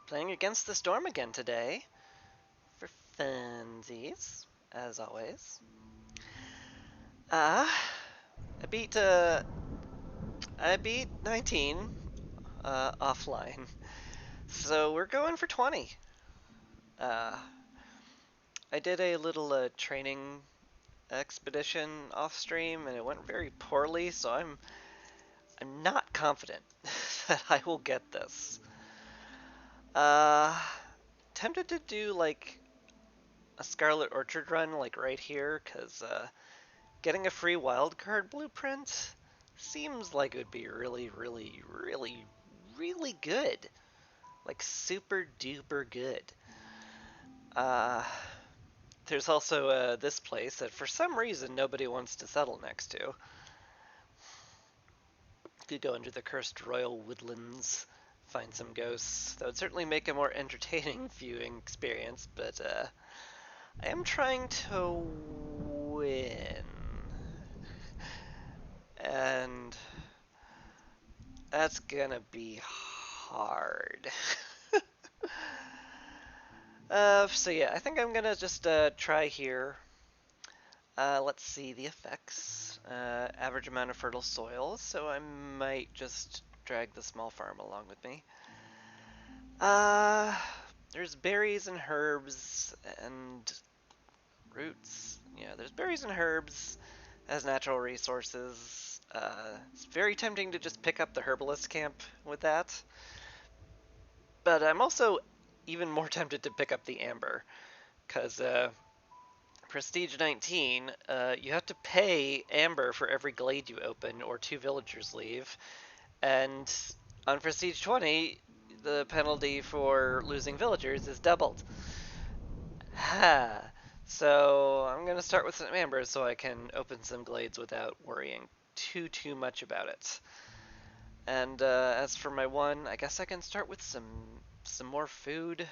Playing against the storm again today for funsies, as always. Uh, I beat uh I beat 19 offline. So we're going for 20. Uh, I did a little training expedition off stream and it went very poorly, so I'm not confident that I will get this. Uh, tempted to do like a Scarlet Orchard run like right here cuz getting a free wildcard blueprint seems like it would be really, really, really, really good. Like super duper good. Uh, there's also this place that for some reason nobody wants to settle next to. Could go into the cursed royal woodlands, find some ghosts. That would certainly make a more entertaining viewing experience, but I am trying to win. And that's gonna be hard. So yeah, I think I'm gonna just try here. Let's see the effects. Average amount of fertile soil, so I might just drag the small farm along with me. Uh, there's berries and herbs and roots. Yeah, there's berries and herbs as natural resources. It's very tempting to just pick up the herbalist camp with that. But I'm also even more tempted to pick up the amber, because Prestige 19, you have to pay amber for every glade you open or two villagers leave. And on Prestige 20, the penalty for losing villagers is doubled. Ha! So I'm going to start with some amber so I can open some glades without worrying too much about it. And as for my one, I guess I can start with some more food.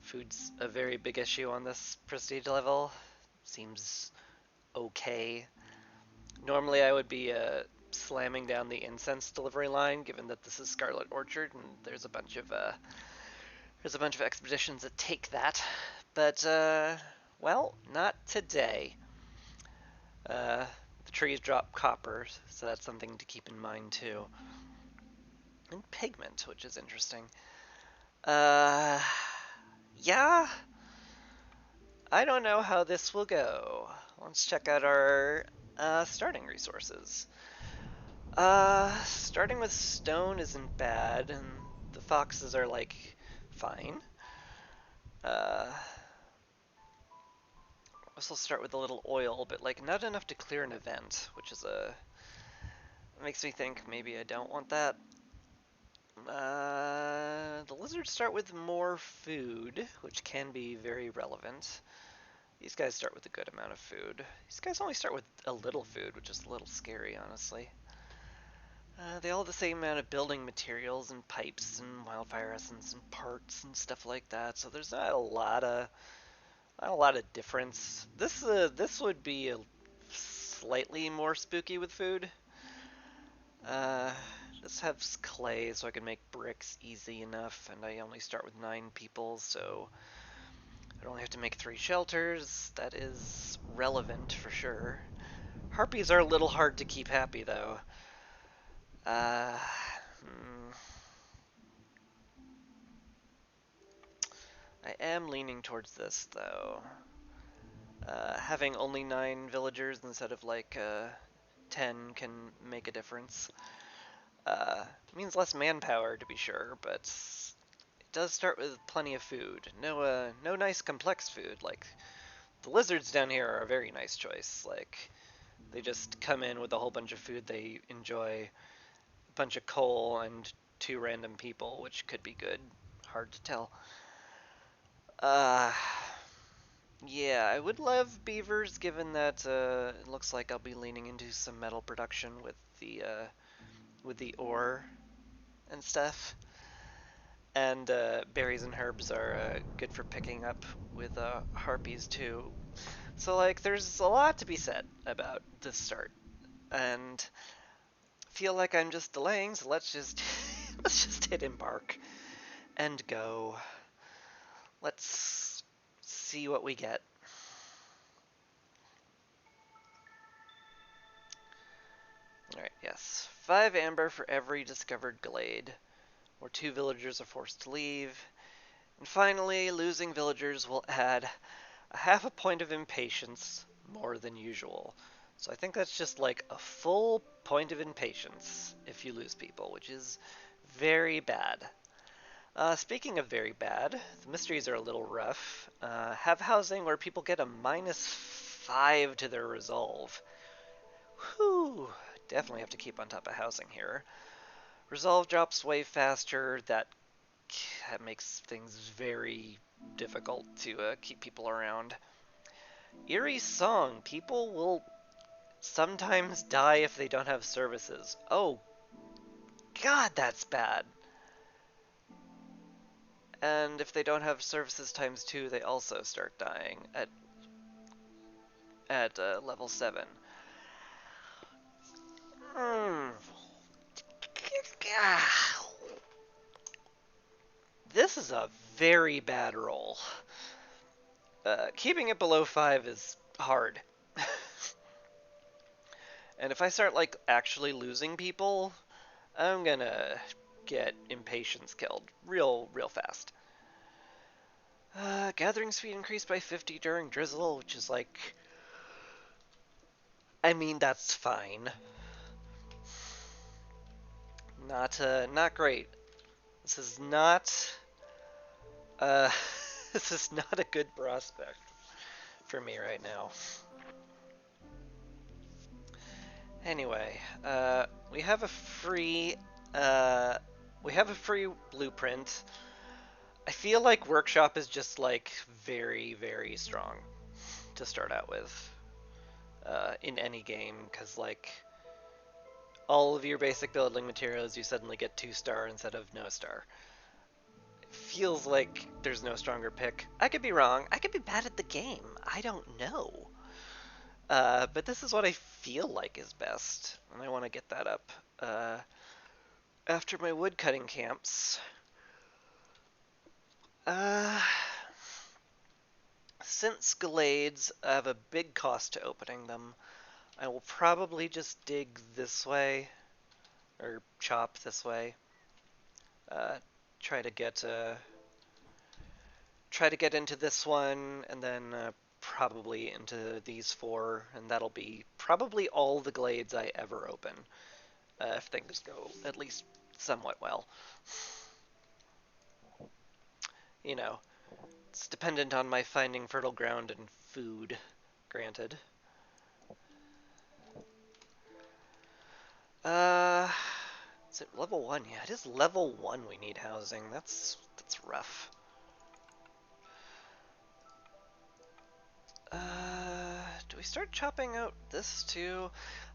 Food's a very big issue on this prestige level. Seems okay. Normally I would be slamming down the incense delivery line, given that this is Scarlet Orchard and there's a bunch of expeditions that take that. But well, not today. The trees drop copper, so that's something to keep in mind too. And pigment, which is interesting. Uh, yeah, I don't know how this will go. Let's check out our starting resources. Starting with stone isn't bad, and the foxes are like fine. Uh, this will start with a little oil, but like not enough to clear an event, which is a makes me think maybe I don't want that. The lizards start with more food, which can be very relevant. These guys start with a good amount of food. These guys only start with a little food, which is a little scary, honestly. They all have the same amount of building materials and pipes and wildfire essence and parts and stuff like that. So there's not a lot of difference. This would be a slightly more spooky with food. Uh, just have clay so I can make bricks easy enough, and I only start with 9 people, so I only have to make 3 shelters. That is relevant for sure. Harpies are a little hard to keep happy though. Uh, hmm. I am leaning towards this though. Having only 9 villagers instead of like 10 can make a difference. It means less manpower to be sure, but it does start with plenty of food. No nice complex food. Like the lizards down here are a very nice choice. Like they just come in with a whole bunch of food they enjoy, a bunch of coal, and 2 random people, which could be good. Hard to tell. Uh, yeah, I would love beavers, given that it looks like I'll be leaning into some metal production with the ore and stuff. And berries and herbs are good for picking up with harpies too. So like, there's a lot to be said about this start, and feel like I'm just delaying. So let's just let's just hit embark and go. Let's see what we get. Alright, yes. 5 amber for every discovered glade, or 2 villagers are forced to leave. And finally, losing villagers will add a half a point of impatience more than usual. So I think that's just like a full point of impatience if you lose people, which is very bad. Speaking of very bad, the mysteries are a little rough. Have housing where people get a -5 to their resolve. Whew, definitely have to keep on top of housing here. Resolve drops way faster. That makes things very difficult to keep people around. Eerie Song. People will sometimes die if they don't have services. Oh, God, that's bad. And if they don't have services ×2, they also start dying at level 7. This is a very bad roll. Keeping it below 5 is hard. And if I start, like, actually losing people, I'm gonna get impatience killed real fast. Gathering speed increased by 50 during drizzle, which is like... I mean, that's fine. Not great. This is not... this is not a good prospect for me right now. Anyway, we have a free blueprint. I feel like Workshop is just like very strong to start out with in any game, because like all of your basic building materials you suddenly get 2-star instead of no star. It feels like there's no stronger pick. I could be wrong. I could be bad at the game. I don't know. But this is what I feel like is best, and I want to get that up after my woodcutting camps. Since glades have a big cost to opening them, I will probably just dig this way, or chop this way. Try to get into this one, and then probably into these 4, and that'll be probably all the glades I ever open, if things go at least somewhat well. You know, it's dependent on my finding fertile ground and food, granted. Is it level 1? Yeah, it is level 1 we need housing. That's rough. Do we start chopping out this too?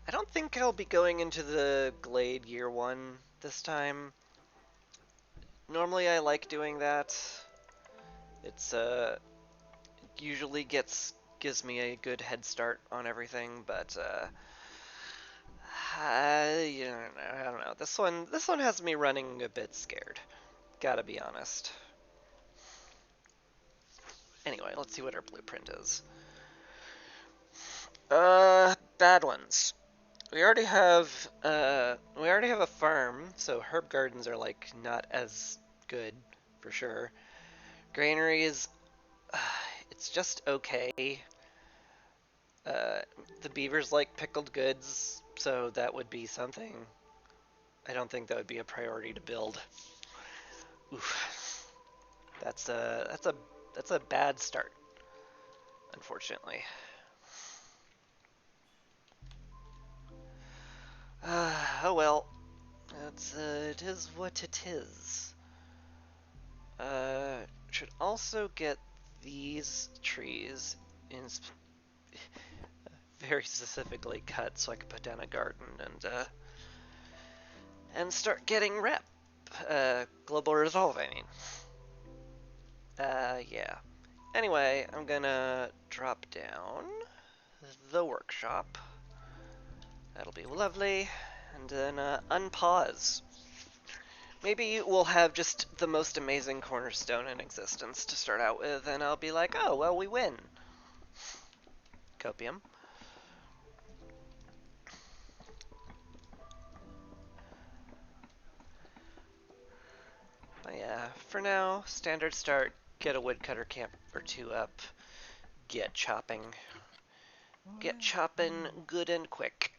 I don't think I'll be going into the Glade Year 1 this time. Normally I like doing that. It's usually gives me a good head start on everything, but I don't know. This one has me running a bit scared. Gotta be honest. Anyway, let's see what our blueprint is. Bad ones. We already have a farm, so herb gardens are like not as good for sure. Granary is it's just okay. The beavers like pickled goods, so that would be something. I don't think that would be a priority to build. Oof. That's a bad start, unfortunately. Oh well. It is what it is. Should also get these trees in very specifically cut so I can put down a garden and start getting rep. Global resolve, I mean. Yeah. Anyway, I'm gonna drop down the workshop. That'll be lovely. And then unpause. Maybe we'll have just the most amazing cornerstone in existence to start out with, and I'll be like, oh, well, we win. Copium. But yeah, for now, standard start, get a woodcutter camp or two up, get chopping. Get chopping good and quick.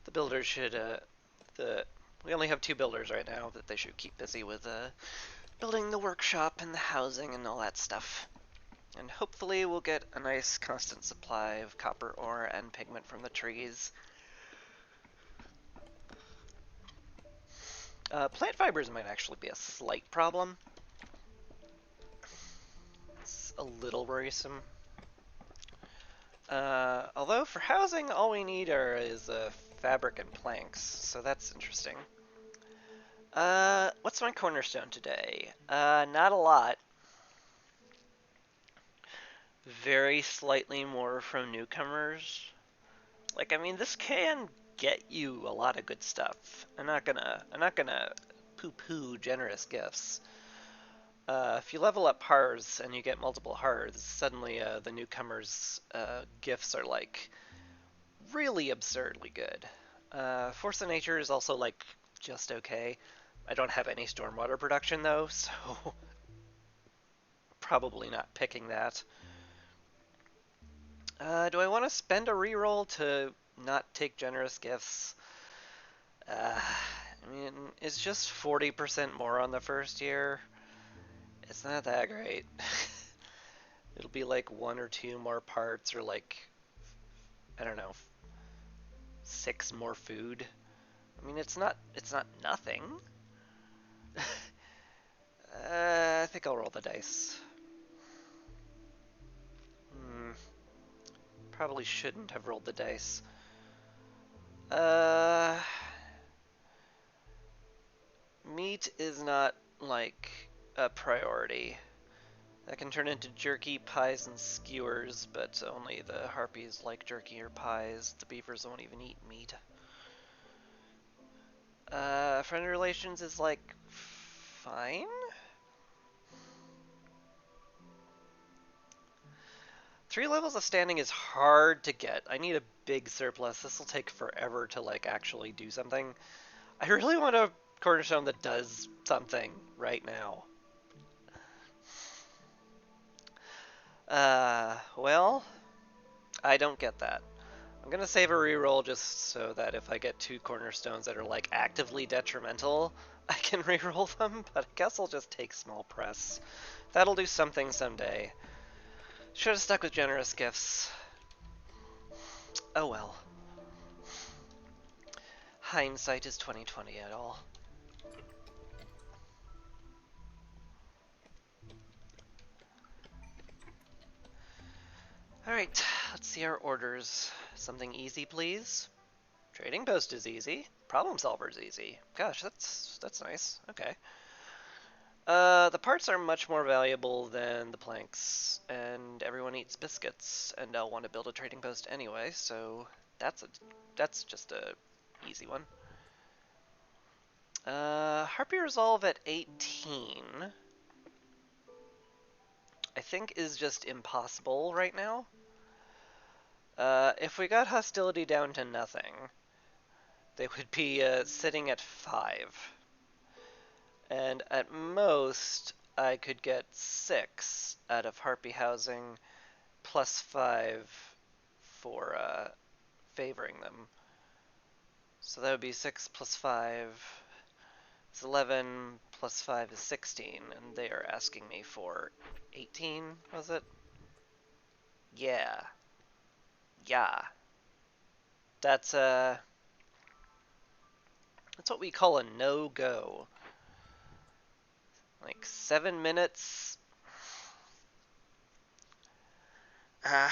The builders should, we only have 2 builders right now that they should keep busy with, building the workshop and the housing and all that stuff. And hopefully we'll get a nice constant supply of copper ore and pigment from the trees. Plant fibers might actually be a slight problem. It's a little worrisome. Although for housing, all we need is fabric and planks, so that's interesting. What's my cornerstone today? Not a lot. Very slightly more from newcomers. Like, I mean, this can get you a lot of good stuff. I'm not gonna poo-poo generous gifts. If you level up hearths and you get multiple hearths, suddenly the newcomers' gifts are like really absurdly good. Force of Nature is also like just okay. I don't have any stormwater production though, so probably not picking that. Do I want to spend a reroll to not take generous gifts? I mean, it's just 40% more on the first year. It's not that great. It'll be like 1 or 2 more parts, or like, I don't know, 6 more food. I mean, it's not nothing. I think I'll roll the dice. Probably shouldn't have rolled the dice. Uh, Meat is not like a priority. That can turn into jerky, pies, and skewers, but only the harpies like jerky or pies. The beavers won't even eat meat. Friend relations is like fine. 3 levels of standing is hard to get. I need a big surplus. This will take forever to like actually do something. I really want a cornerstone that does something right now. Well, I don't get that. I'm gonna save a reroll just so that if I get 2 cornerstones that are like actively detrimental, I can reroll them, but I guess I'll just take small press. That'll do something someday. Should have stuck with generous gifts. Oh well. Hindsight is 20/20 at all. Alright, let's see our orders. Something easy, please. Trading post is easy. Problem solver is easy. Gosh, that's nice. Okay. The parts are much more valuable than the planks, and everyone eats biscuits, and I'll want to build a trading post anyway, so that's just a easy one. Harpy Resolve at 18, I think is just impossible right now. If we got hostility down to nothing, they would be sitting at 5. And at most, I could get 6 out of Harpy Housing, plus 5 for favoring them. So that would be 6 plus 5. It's 11 plus 5 is 16, and they are asking me for 18, was it? Yeah. Yeah. That's that's what we call a no-go. Like 7 minutes. Uh,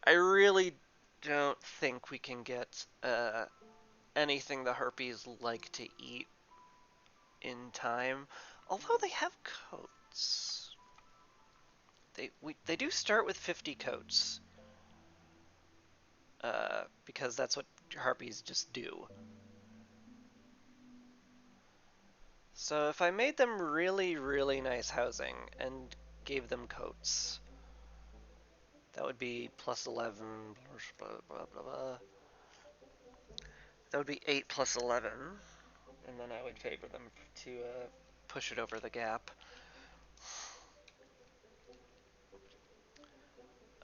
I really don't think we can get anything the harpies like to eat in time. Although they have coats. They do start with 50 coats. Because that's what harpies just do. So if I made them really, really nice housing and gave them coats, that would be plus 11, blah, blah, blah, blah. That would be 8 plus 11, and then I would favor them to push it over the gap.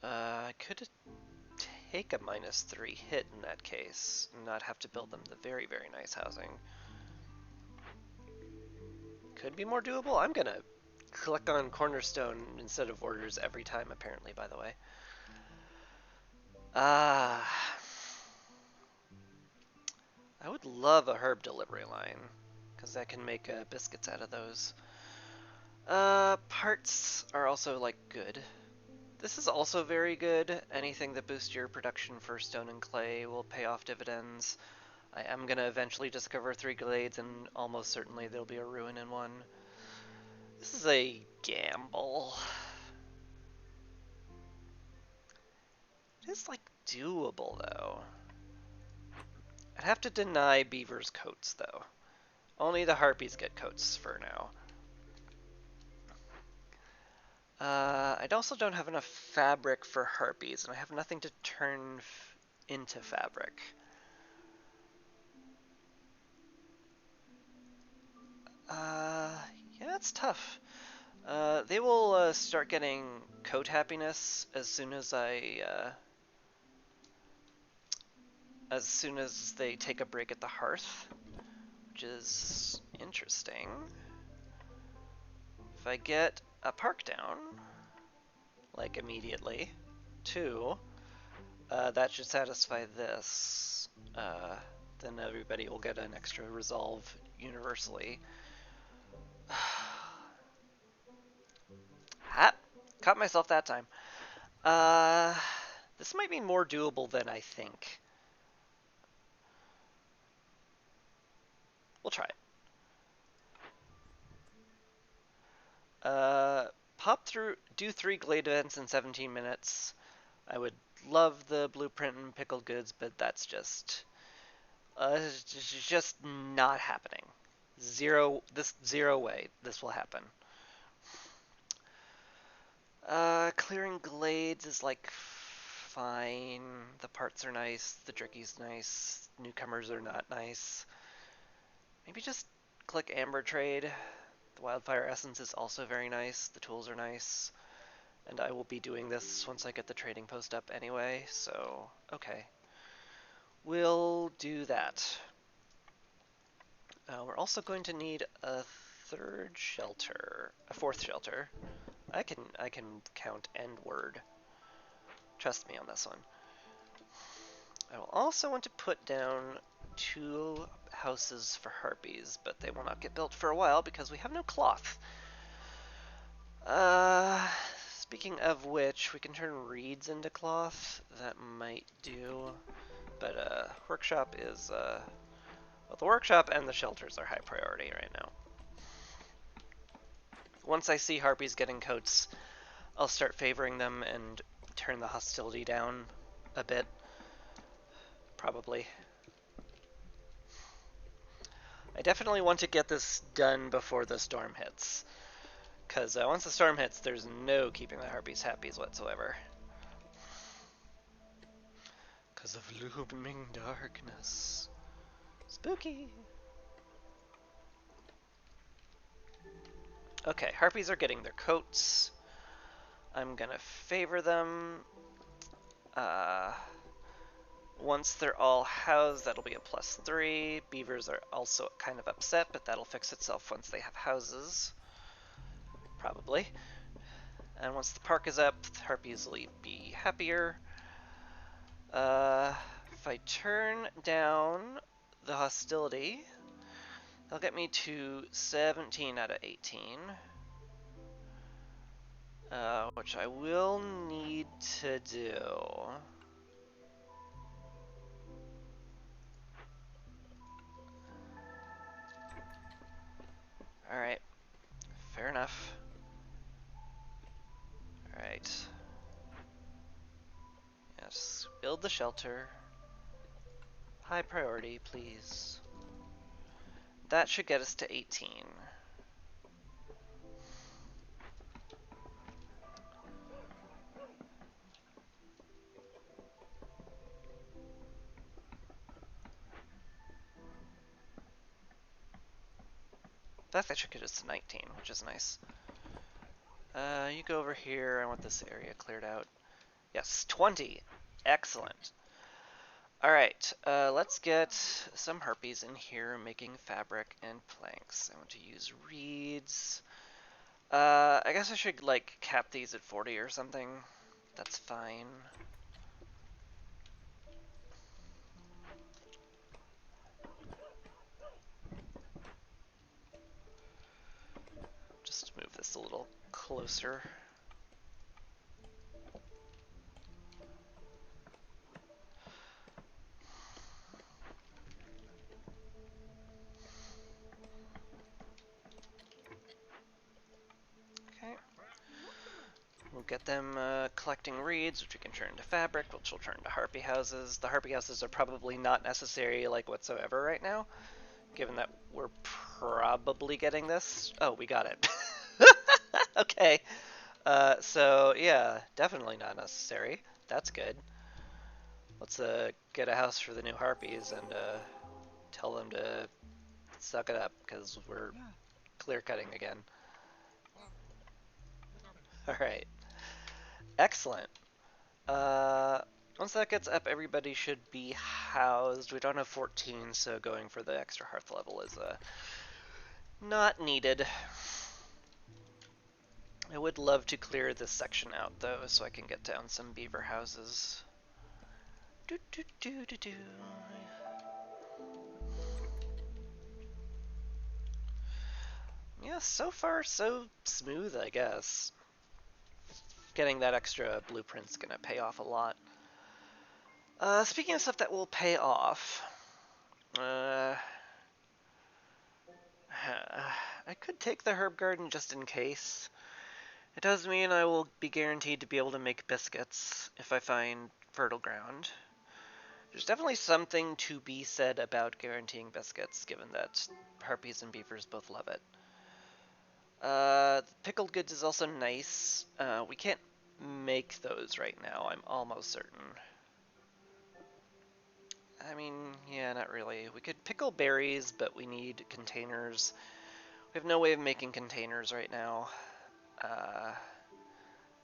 I could take a -3 hit in that case, and not have to build them the very, very nice housing. Could be more doable. I'm gonna click on Cornerstone instead of orders every time, apparently, by the way. I would love a herb delivery line, because I can make biscuits out of those. Parts are also, like, good. This is also very good. Anything that boosts your production for stone and clay will pay off dividends. I am going to eventually discover 3 glades, and almost certainly there'll be a ruin in one. This is a gamble. It is, like, doable, though. I'd have to deny beavers coats, though. Only the harpies get coats for now. I also don't have enough fabric for harpies, and I have nothing to turn into fabric. Yeah, it's tough. They will start getting coat happiness as soon as they take a break at the hearth, which is interesting. If I get a park down, like immediately, 2, that should satisfy this. Then everybody will get an extra resolve universally. Ah, caught myself that time. This might be more doable than I think. We'll try it. Pop through, do 3 glade events in 17 minutes. I would love the blueprint and pickled goods, but that's just not happening. Zero way this will happen. Clearing glades is like fine. The parts are nice. The jerky's nice. Newcomers are not nice. Maybe just click Amber Trade. The Wildfire Essence is also very nice. The tools are nice. And I will be doing this once I get the trading post up anyway, so okay. We'll do that. We're also going to need a 3rd shelter, a 4th shelter. I can count and word. Trust me on this one. I will also want to put down 2 houses for harpies, but they will not get built for a while because we have no cloth. Speaking of which, we can turn reeds into cloth. That might do. But workshop is well, the workshop and the shelters are high priority right now. Once I see harpies getting coats, I'll start favoring them and turn the hostility down a bit. Probably. I definitely want to get this done before the storm hits. Because once the storm hits, there's no keeping the harpies happy whatsoever. Because of looming darkness. Spooky! Okay, harpies are getting their coats. I'm gonna favor them. Once they're all housed, that'll be a +3. Beavers are also kind of upset, but that'll fix itself once they have houses. Probably. And once the park is up, harpies will be happier. If I turn down the hostility, that'll get me to 17 out of 18. Which I will need to do. Alright, fair enough. Alright, Build the shelter. High priority, please. That should get us to 18. That should get us to 19, which is nice. You go over here. I want this area cleared out. Yes, 20. Excellent. Alright, let's get some harpies in here making fabric and planks. I want to use reeds. I guess I should, like, cap these at 40 or something. That's fine. Just move this a little closer. Okay. We'll get them collecting reeds, which we can turn into fabric, which will turn into harpy houses. The harpy houses are probably not necessary, like, whatsoever right now, given that we're probably getting this. Oh, we got it. Okay. So, yeah, definitely not necessary. That's good. Let's get a house for the new harpies and tell them to suck it up, because we're clear cutting again. Alright. Excellent. Once that gets up, everybody should be housed. We don't have 14, so going for the extra hearth level is not needed. I would love to clear this section out, though, so I can get down some beaver houses. Do, do, do, do, do. Yeah, so far so smooth, I guess. Getting that extra blueprint's gonna pay off a lot. Speaking of stuff that will pay off, I could take the herb garden just in case. It does mean I will be guaranteed to be able to make biscuits if I find fertile ground. There's definitely something to be said about guaranteeing biscuits, given that harpies and beavers both love it. Pickled goods is also nice. We can't make those right now, I'm almost certain. I mean, yeah, not really. We could pickle berries, but we need containers. We have no way of making containers right now.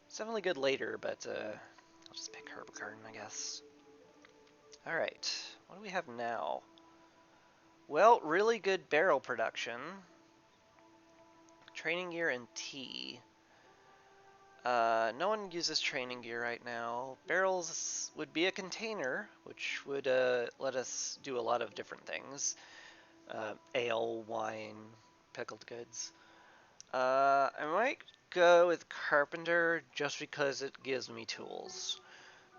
It's definitely good later, but I'll just pick herb garden, I guess. Alright, what do we have now? Well, really good barrel production. Training gear and tea. No one uses training gear right now. Barrels would be a container, which would let us do a lot of different things. Ale, wine, pickled goods. I might go with carpenter just because it gives me tools.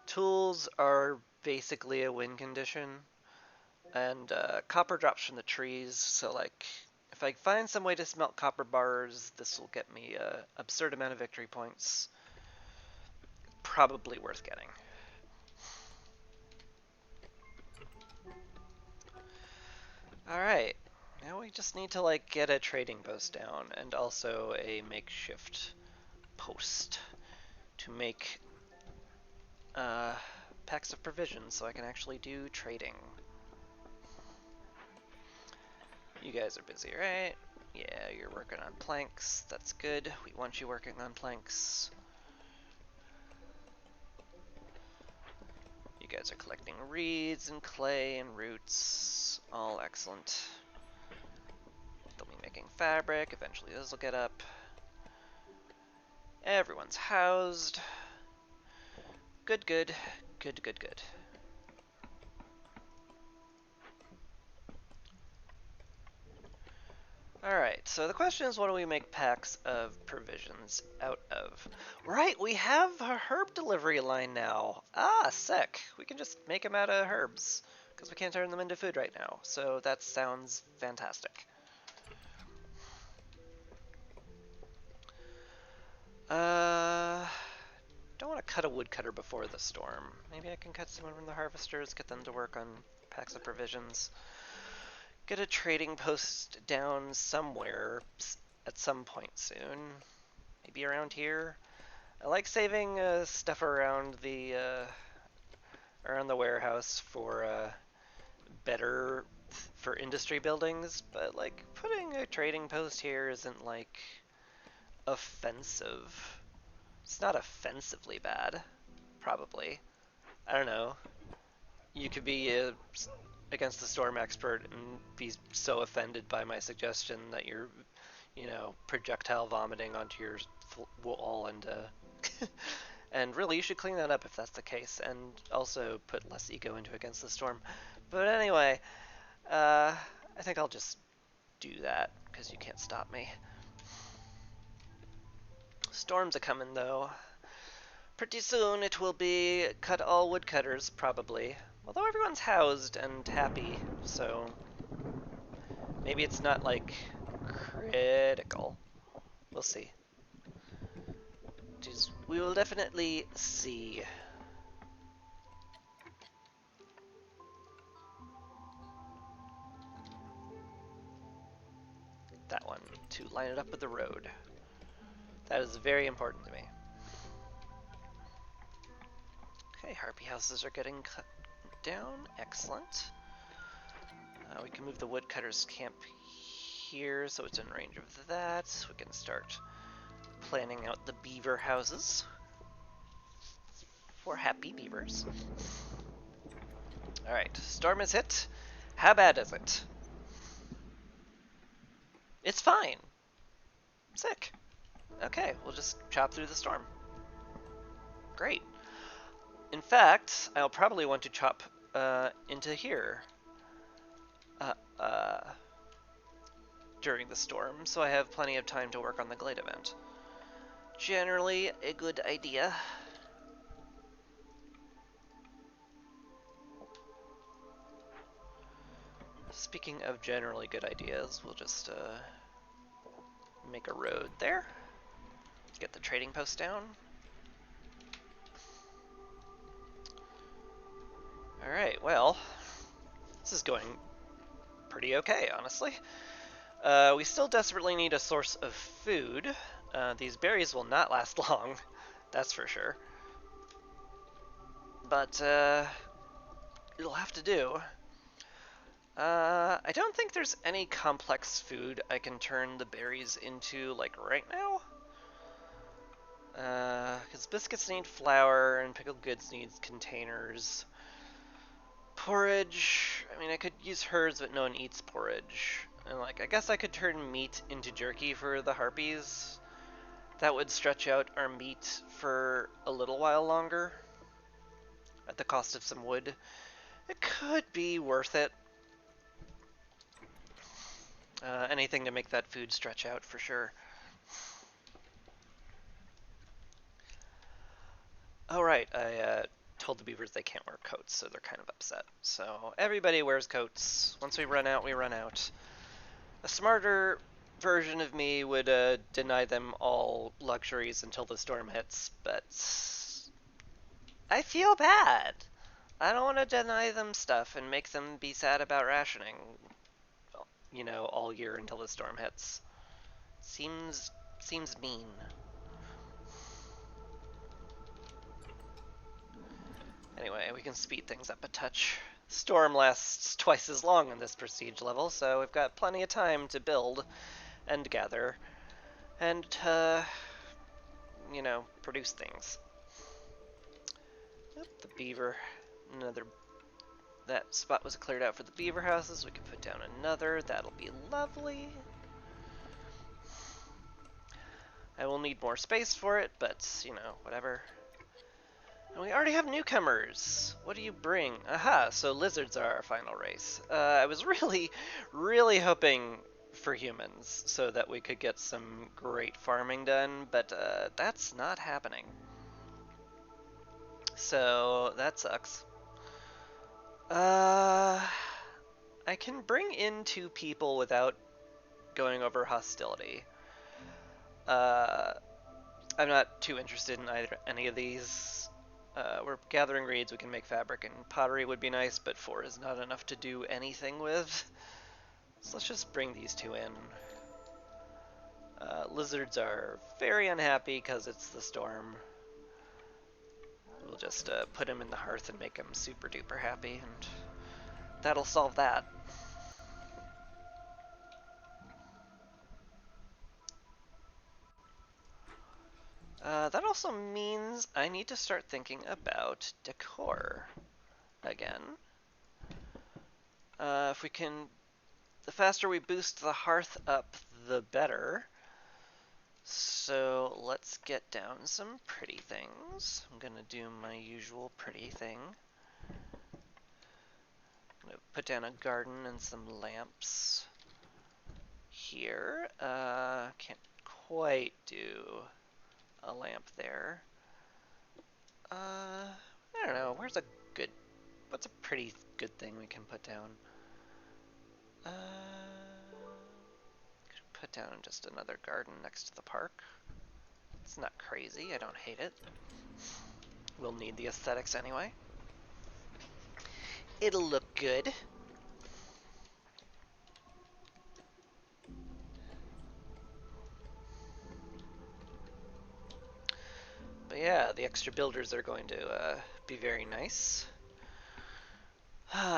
Tools are basically a win condition, and copper drops from the trees, so like if I find some way to smelt copper bars, this will get me an absurd amount of victory points. Probably worth getting. Alright, now we just need to like get a trading post down and also a makeshift post to make packs of provisions so I can actually do trading. You guys are busy, right? Yeah, you're working on planks. That's good. We want you working on planks. You guys are collecting reeds and clay and roots. All excellent. They'll be making fabric. Eventually those will get up. Everyone's housed. Good, good. Good, good, good. Alright, so the question is, what do we make packs of provisions out of? Right, we have a herb delivery line now. Ah, sick. We can just make them out of herbs, because we can't turn them into food right now. So that sounds fantastic. Don't want to cut a woodcutter before the storm. Maybe I can cut someone from the harvesters, get them to work on packs of provisions. Get a trading post down somewhere at some point soon. Maybe around here. I like saving stuff around the warehouse for better for industry buildings, but like putting a trading post here isn't like offensive. It's not offensively bad, probably. I don't know. You could be against the storm expert and be so offended by my suggestion that you're, projectile vomiting onto your wall and really you should clean that up if that's the case, and also put less ego into Against the Storm. But anyway, I think I'll just do that because you can't stop me. Storms are coming though. Pretty soon it will be cut all woodcutters, probably. Although everyone's housed and happy, so maybe it's not like critical. We'll see. We will definitely see. That one, to line it up with the road. That is very important to me. Okay, harpy houses are getting cut down. Excellent. We can move the woodcutters camp here so it's in range of that. We can start planning out the beaver houses for happy beavers. Alright, storm is hit. How bad is it? It's fine. Sick. Okay, we'll just chop through the storm. Great. In fact, I'll probably want to chop into here during the storm, so I have plenty of time to work on the Glade event. Generally a good idea. Speaking of generally good ideas, we'll just make a road there. Get the trading post down. Alright, well, this is going pretty okay, honestly. We still desperately need a source of food. These berries will not last long, that's for sure. But it'll have to do. I don't think there's any complex food I can turn the berries into, like, right now. Because biscuits need flour, and pickled goods needs containers. Porridge, I mean, I could use herds, but no one eats porridge. And, like, I guess I could turn meat into jerky for the harpies. That would stretch out our meat for a little while longer, at the cost of some wood. It could be worth it. Anything to make that food stretch out, for sure. Oh, right, I told the beavers they can't wear coats, so they're kind of upset. So everybody wears coats. Once we run out, we run out. A smarter version of me would deny them all luxuries until the storm hits, but I feel bad. I don't want to deny them stuff and make them be sad about rationing, all year until the storm hits. Seems mean. Anyway, we can speed things up a touch. Storm lasts twice as long in this prestige level, so we've got plenty of time to build and gather and, produce things. Oop, the beaver, that spot was cleared out for the beaver houses. We can put down another, that'll be lovely. I will need more space for it, but, whatever. And we already have newcomers. What do you bring? Aha, so lizards are our final race. I was really, really hoping for humans so that we could get some great farming done, but that's not happening. So that sucks. I can bring in 2 people without going over hostility. I'm not too interested in any of these. We're gathering reeds, we can make fabric, and pottery would be nice, but 4 is not enough to do anything with. So let's just bring these 2 in. Lizards are very unhappy because it's the storm. We'll just put him in the hearth and make him super duper happy, and that'll solve that. That also means I need to start thinking about decor again. If we can, the faster we boost the hearth up, the better. So let's get down some pretty things. I'm gonna do my usual pretty thing. I'm gonna put down a garden and some lamps here. Can't quite do a lamp there. I don't know. What's a pretty good thing we can put down? Could put down just another garden next to the park. It's not crazy. I don't hate it. We'll need the aesthetics anyway. It'll look good. But yeah, the extra builders are going to be very nice.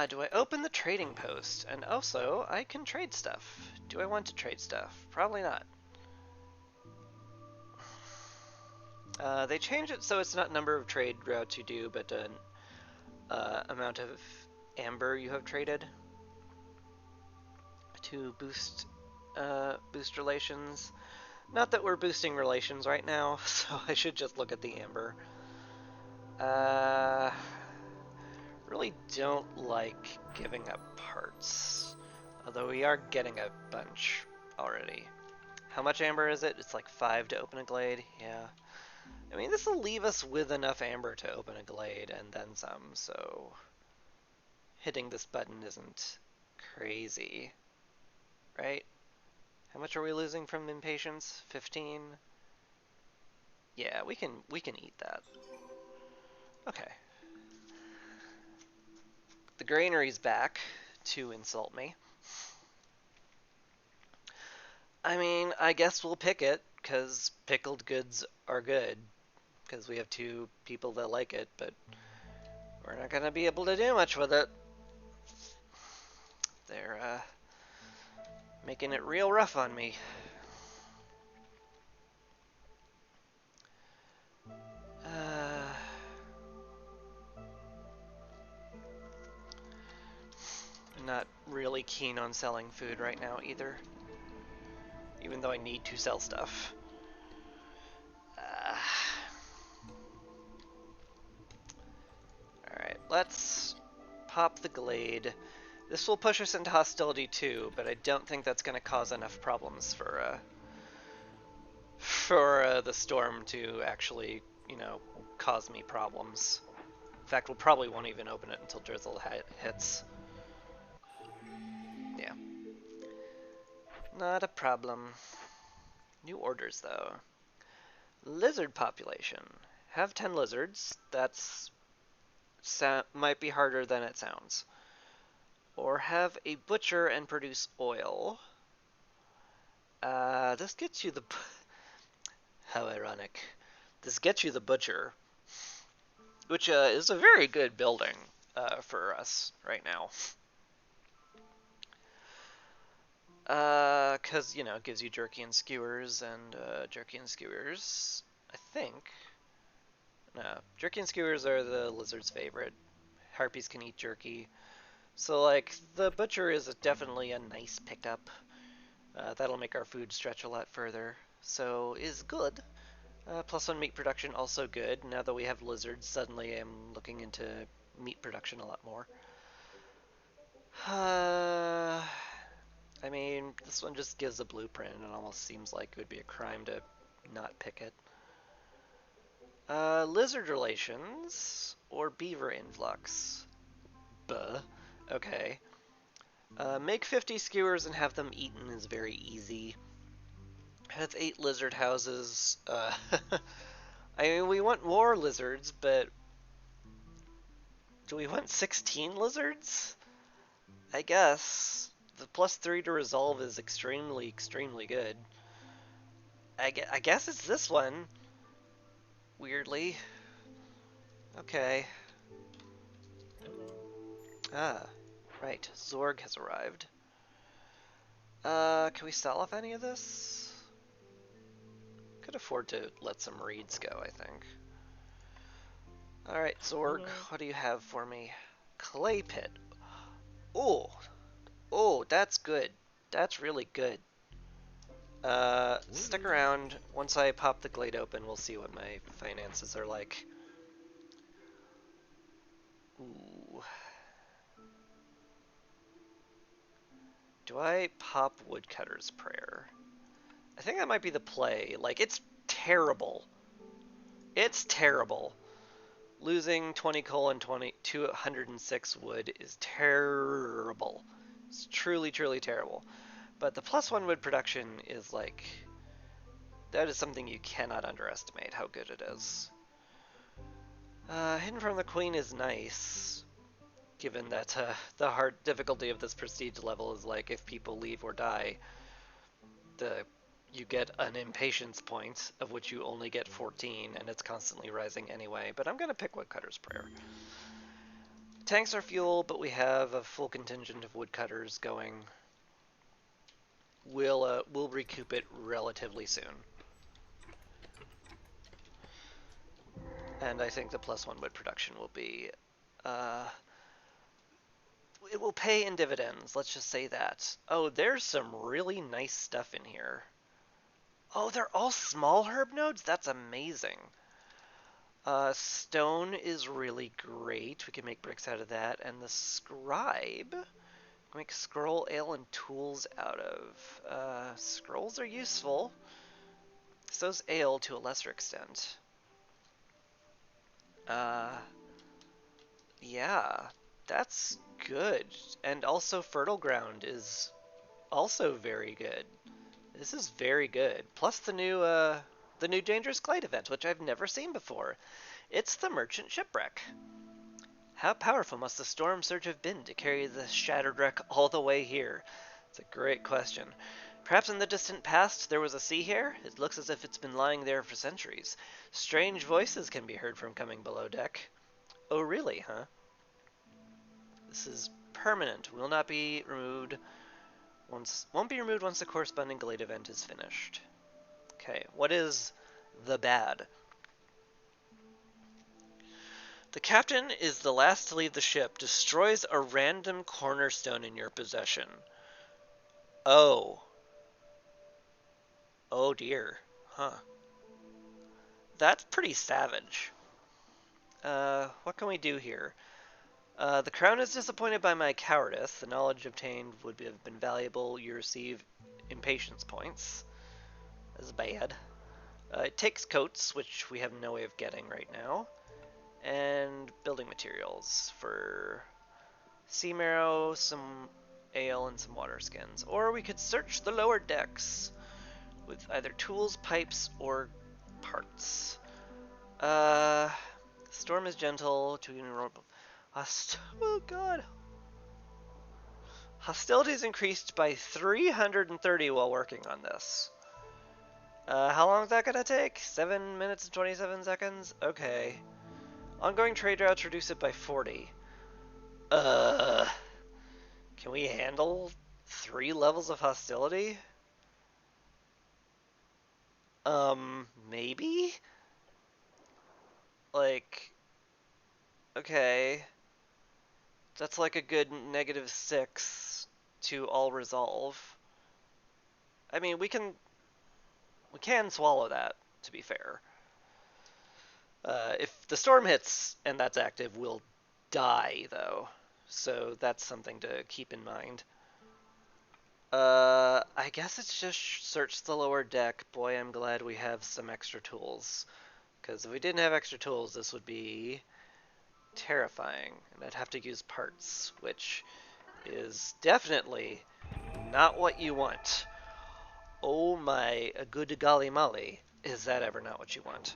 Do I open the trading post? And also, I can trade stuff. Do I want to trade stuff? Probably not. They changed it so it's not number of trade routes you do, but amount of amber you have traded to boost relations. Not that we're boosting relations right now, so I should just look at the amber. Really don't like giving up parts, although we are getting a bunch already. How much amber is it? It's like 5 to open a glade. Yeah. I mean, this will leave us with enough amber to open a glade and then some, so hitting this button isn't crazy, right? How much are we losing from impatience? 15? Yeah, we can eat that. Okay. The granary's back to insult me. I mean, I guess we'll pick it, because pickled goods are good, because we have 2 people that like it, but we're not going to be able to do much with it. They're making it real rough on me. I'm not really keen on selling food right now either, even though I need to sell stuff. Alright, let's pop the glade. This will push us into hostility too, but I don't think that's going to cause enough problems for the storm to actually, cause me problems. In fact, we probably won't even open it until drizzle hits. Yeah. Not a problem. New orders, though. Lizard population. Have 10 lizards. That's might be harder than it sounds. Or have a butcher and produce oil. This gets you the... How ironic. This gets you the butcher, which is a very good building for us right now. Because, it gives you jerky and skewers, and jerky and skewers, I think... No, jerky and skewers are the lizard's favorite. Harpies can eat jerky. So, like, the butcher is definitely a nice pickup. That'll make our food stretch a lot further. So, is good. +1 meat production, also good. Now that we have lizards, suddenly I'm looking into meat production a lot more. I mean, this one just gives a blueprint, and it almost seems like it would be a crime to not pick it. Lizard relations or beaver influx? Buh. Okay. Make 50 skewers and have them eaten is very easy. Have 8 lizard houses. I mean, we want more lizards, but Do we want 16 lizards? I guess. The +3 to resolve is extremely, extremely good. I guess it's this one. Weirdly. Okay. Ah, right. Zorg has arrived. Can we sell off any of this? Could afford to let some reeds go, I think. Alright, Zorg, what do you have for me? Clay pit. Oh, oh, that's good. That's really good. Stick around. Once I pop the glade open, we'll see what my finances are like. Ooh. Do I pop Woodcutter's Prayer? I think that might be the play. Like, it's terrible. It's terrible. Losing 20 coal and 206 wood is terrible. It's truly, truly terrible. But the +1 wood production is like... that is something you cannot underestimate how good it is. Hidden from the Queen is nice, given that the hard difficulty of this prestige level is like if people leave or die, you get an impatience point, of which you only get 14, and it's constantly rising anyway. But I'm going to pick Woodcutter's Prayer. Tanks are fuel, but we have a full contingent of woodcutters going. We'll recoup it relatively soon. And I think the +1 wood production will be... it will pay in dividends, let's just say that. Oh, there's some really nice stuff in here. Oh, they're all small herb nodes? That's amazing. Stone is really great. We can make bricks out of that. And the scribe, make scroll, ale, and tools out of. Scrolls are useful. So's ale to a lesser extent. Yeah, that's good. And also fertile ground is also very good. This is very good. Plus the new Dangerous Glade event, which I've never seen before. It's the Merchant Shipwreck. How powerful must the storm surge have been to carry the shattered wreck all the way here? It's a great question. Perhaps in the distant past there was a sea hare? It looks as if it's been lying there for centuries. Strange voices can be heard from coming below deck. Oh really, huh? This is permanent. Will not be removed won't be removed once the corresponding Glade event is finished. Okay, what is the bad? The captain is the last to leave the ship, destroys a random cornerstone in your possession. Oh. Oh dear. Huh. That's pretty savage. What can we do here? The crown is disappointed by my cowardice. The knowledge obtained would have been valuable. You receive impatience points. That's bad. It takes coats, which we have no way of getting right now. And building materials for sea marrow, some ale, and some water skins. Or we could search the lower decks with either tools, pipes, or parts. Storm is gentle to oh god. Hostilities increased by 330 while working on this. How long is that gonna take? 7 minutes and 27 seconds? Okay. Ongoing trade routes reduce it by 40. Can we handle 3 levels of hostility? Maybe? Like, okay. That's like a good -6 to all resolve. I mean, we can swallow that, to be fair. If the storm hits and that's active, we'll die, though. So that's something to keep in mind. I guess it's just search the lower deck. Boy, I'm glad we have some extra tools. Because if we didn't have extra tools, this would be terrifying. And I'd have to use parts, which is definitely not what you want. Oh my good golly molly, is that ever not what you want?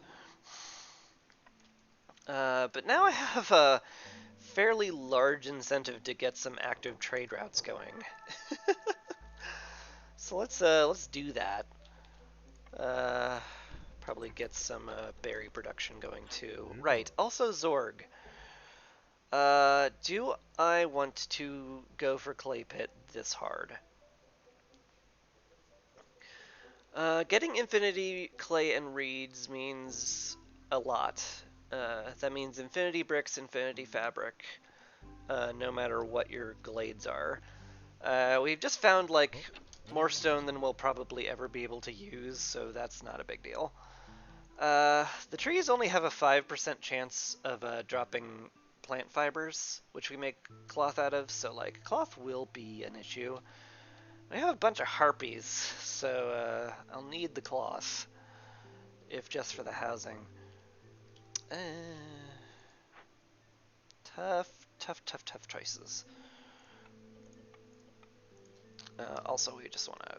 But now I have a fairly large incentive to get some active trade routes going. So let's do that. Probably get some berry production going too. Right. Also Zorg. Do I want to go for clay pit this hard? Getting infinity clay and reeds means a lot. That means infinity bricks, infinity fabric, no matter what your glades are. We've just found like more stone than we'll probably ever be able to use, so that's not a big deal. The trees only have a 5% chance of dropping plant fibers, which we make cloth out of, so like cloth will be an issue. I have a bunch of harpies, so I'll need the cloth, if just for the housing. Uh, tough choices. Also, we just want to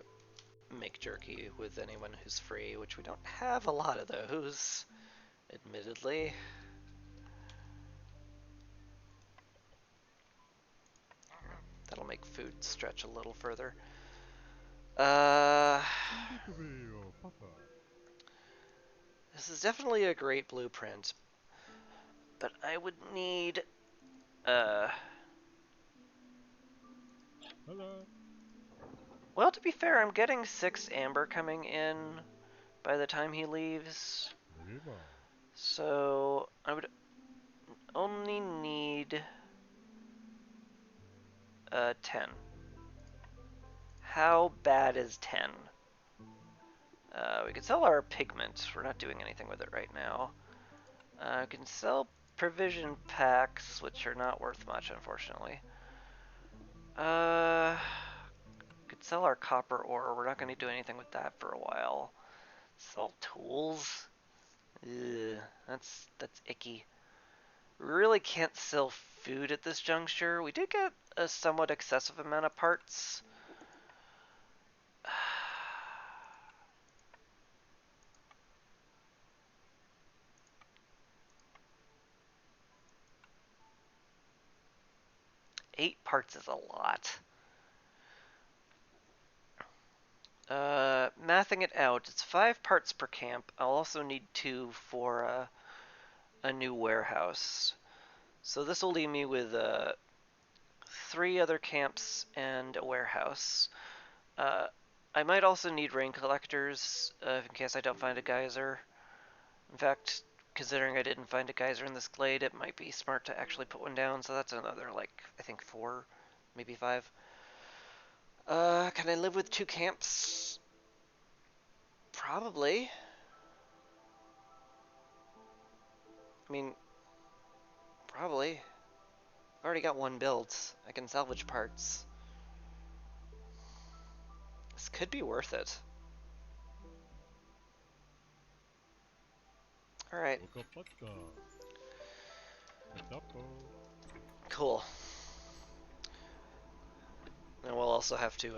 make jerky with anyone who's free, which we don't have a lot of those, admittedly. That'll make food stretch a little further. This is definitely a great blueprint, but I would need well, to be fair, I'm getting 6 amber coming in by the time he leaves. So I would only need 10. How bad is 10? We could sell our pigment. We're not doing anything with it right now. We can sell provision packs, which are not worth much, unfortunately. Could sell our copper ore. We're not going to do anything with that for a while. Sell tools. Ugh, that's icky. We really can't sell food at this juncture. We did get a somewhat excessive amount of parts. Eight parts is a lot. Mathing it out, it's 5 parts per camp. I'll also need 2 for a new warehouse. So this will leave me with 3 other camps and a warehouse. I might also need rain collectors in case I don't find a geyser. In fact, considering I didn't find a geyser in this glade, it might be smart to actually put one down, so that's another, like, I think 4, maybe 5. Can I live with 2 camps? Probably. I mean, probably. I've already got 1 built. I can salvage parts. This could be worth it. Alright. Cool. And we'll also have to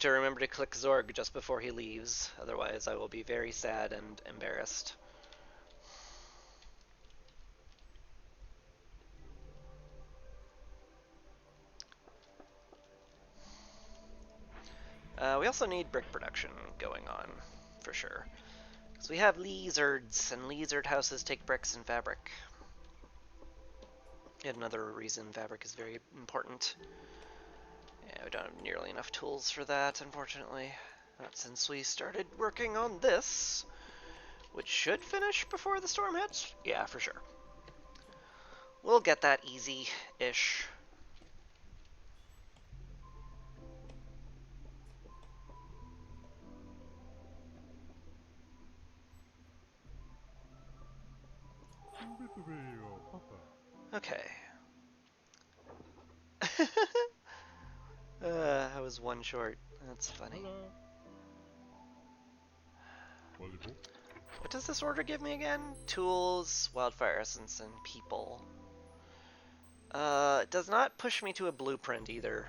remember to click Zorg just before he leaves, otherwise I will be very sad and embarrassed. We also need brick production going on, for sure. Because we have lizards, and lizard houses take bricks and fabric. Yet another reason fabric is very important. Yeah, we don't have nearly enough tools for that, unfortunately. Not since we started working on this, which should finish before the storm hits. Yeah, for sure. We'll get that easy-ish. Okay. I was 1 short. That's funny. What does this order give me again? Tools, wildfire essence, and people. It does not push me to a blueprint either.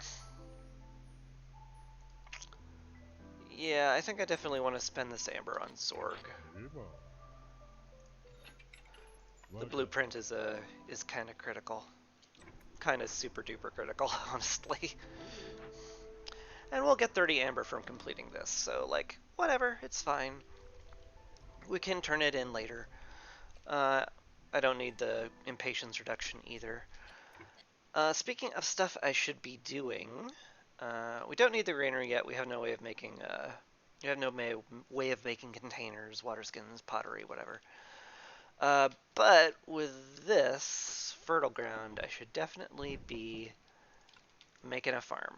Yeah, I think I definitely want to spend this amber on Zorg. The blueprint is kind of critical, kind of super duper critical, honestly. And we'll get 30 amber from completing this, so like whatever, it's fine. We can turn it in later. I don't need the impatience reduction either. Speaking of stuff I should be doing, we don't need the granary yet. We have no way of making we have no way of making containers, water skins, pottery, whatever. But with this fertile ground, I should definitely be making a farm.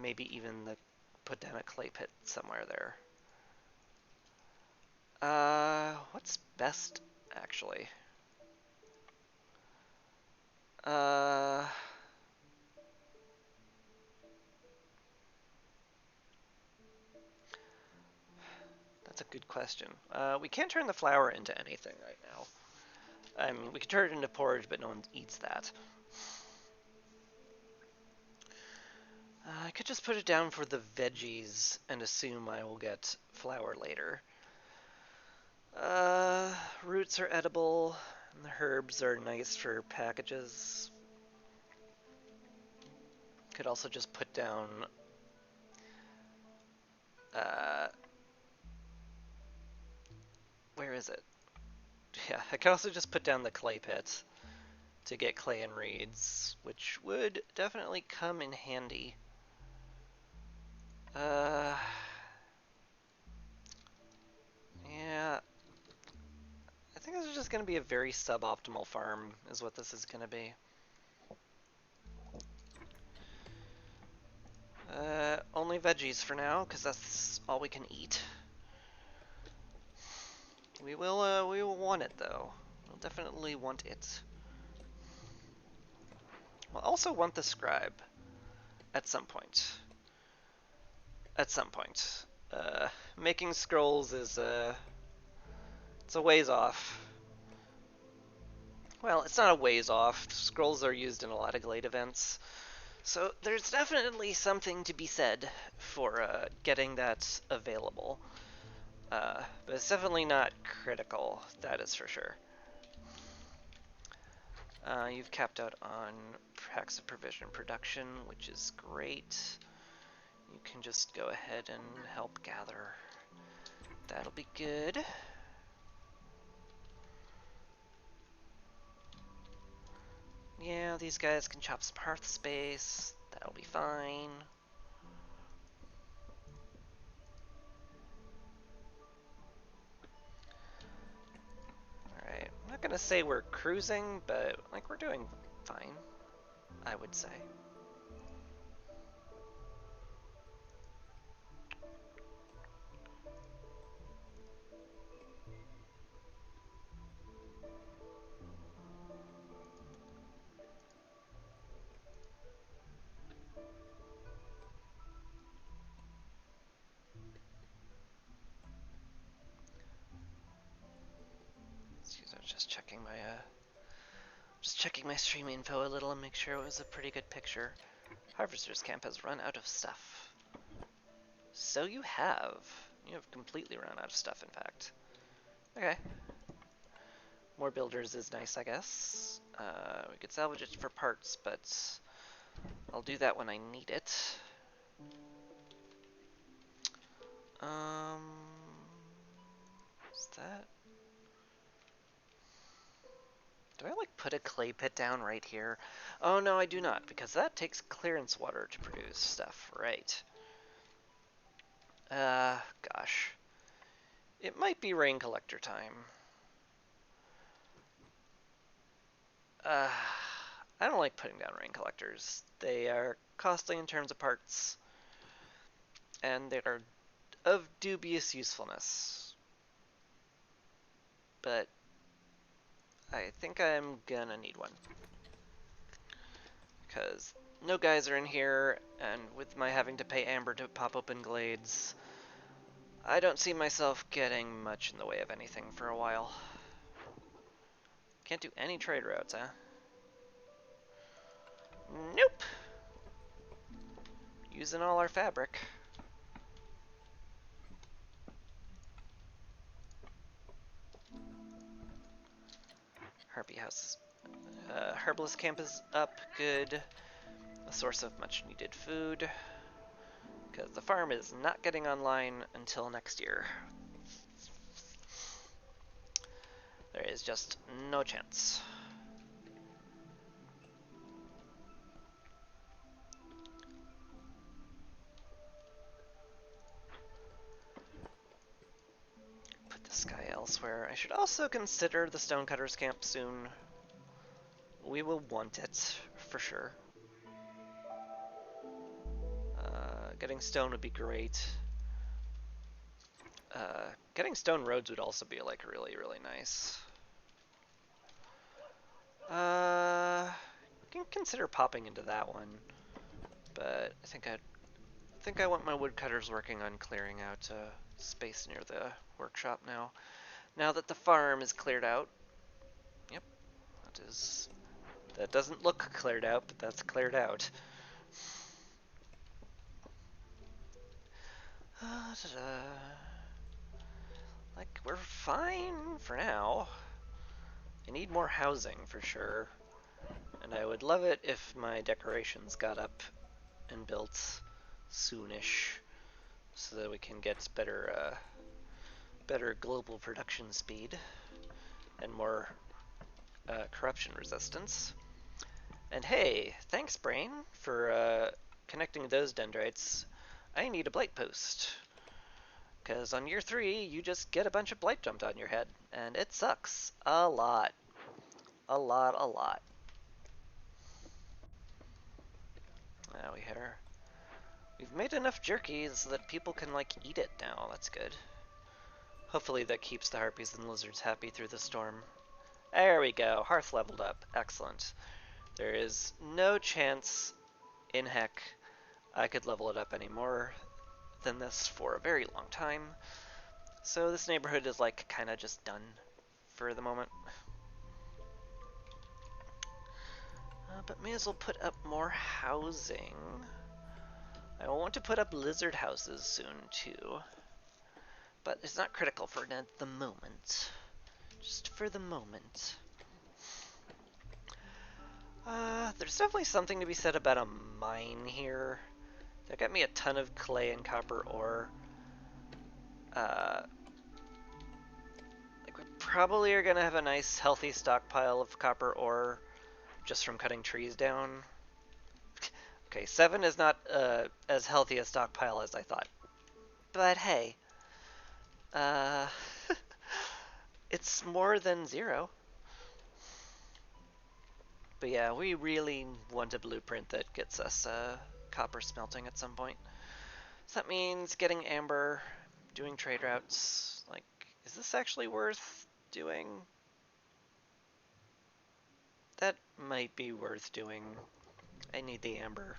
Maybe even put down a clay pit somewhere there. What's best, actually? Uh, that's a good question. We can't turn the flour into anything right now. I mean, we could turn it into porridge, but no one eats that. I could just put it down for the veggies and assume I will get flour later. Roots are edible, and the herbs are nice for packages. Could also just put down where is it? Yeah, I could also just put down the clay pit to get clay and reeds, which would definitely come in handy. Yeah, I think this is just going to be a very suboptimal farm, is what this is going to be. Only veggies for now, because that's all we can eat. We will want it though. We'll definitely want it. We'll also want the scribe at some point. At some point. Making scrolls is it's a ways off. Well, it's not a ways off. Scrolls are used in a lot of Glade events. So there's definitely something to be said for getting that available. But it's definitely not critical, that is for sure. You've capped out on packs of provision production, which is great. You can just go ahead and help gather. That'll be good. Yeah, these guys can chop some hearth space. That'll be fine. Alright, I'm not gonna say we're cruising, but like we're doing fine, I would say. Excuse me, I was just checking my stream info a little and make sure it was a pretty good picture. Harvester's Camp has run out of stuff. So you have. You have completely run out of stuff, in fact. Okay. More builders is nice, I guess. We could salvage it for parts, but I'll do that when I need it. Is that... Do I, like, put a clay pit down right here? Oh, no, I do not, because that takes clearance water to produce stuff, right. Gosh. It might be rain collector time. I don't like putting down rain collectors. They are costly in terms of parts, and they are of dubious usefulness. But I think I'm gonna need one. Because no guys are in here, and with my having to pay Amber to pop open glades, I don't see myself getting much in the way of anything for a while. Can't do any trade routes, huh? Nope. Using all our fabric. Harpy House. Herbalist Camp is up, good. A source of much needed food. Because the farm is not getting online until next year. There is just no chance. Put this guy elsewhere. I should also consider the Stonecutters camp soon. We will want it, for sure. Getting stone would be great. Getting stone roads would also be like really, really nice. Can consider popping into that one, but I think I want my woodcutters working on clearing out space near the workshop now. Now that the farm is cleared out. Yep, that doesn't look cleared out, but that's cleared out. Like, we're fine for now. I need more housing for sure. And I would love it if my decorations got up and built soonish, so that we can get better global production speed and more corruption resistance. And hey, thanks Brain for connecting those dendrites. I need a blight post. Because on year 3, you just get a bunch of blight dumped on your head, and it sucks. A lot. A lot, a lot. Now we've made enough jerky so that people can, like, eat it now. That's good. Hopefully that keeps the harpies and lizards happy through the storm. There we go. Hearth leveled up. Excellent. There is no chance in heck I could level it up any more than this for a very long time. So this neighborhood is, like, kind of just done for the moment. But may as well put up more housing. I will want to put up lizard houses soon, too. But it's not critical for the moment. Just for the moment. There's definitely something to be said about a mine here. That got me a ton of clay and copper ore. Like, we probably are gonna have a nice, healthy stockpile of copper ore just from cutting trees down. Okay, 7 is not as healthy a stockpile as I thought. But hey, it's more than 0. But yeah, we really want a blueprint that gets us copper smelting at some point. So that means getting amber, doing trade routes. Like, is this actually worth doing? That might be worth doing. I need the amber.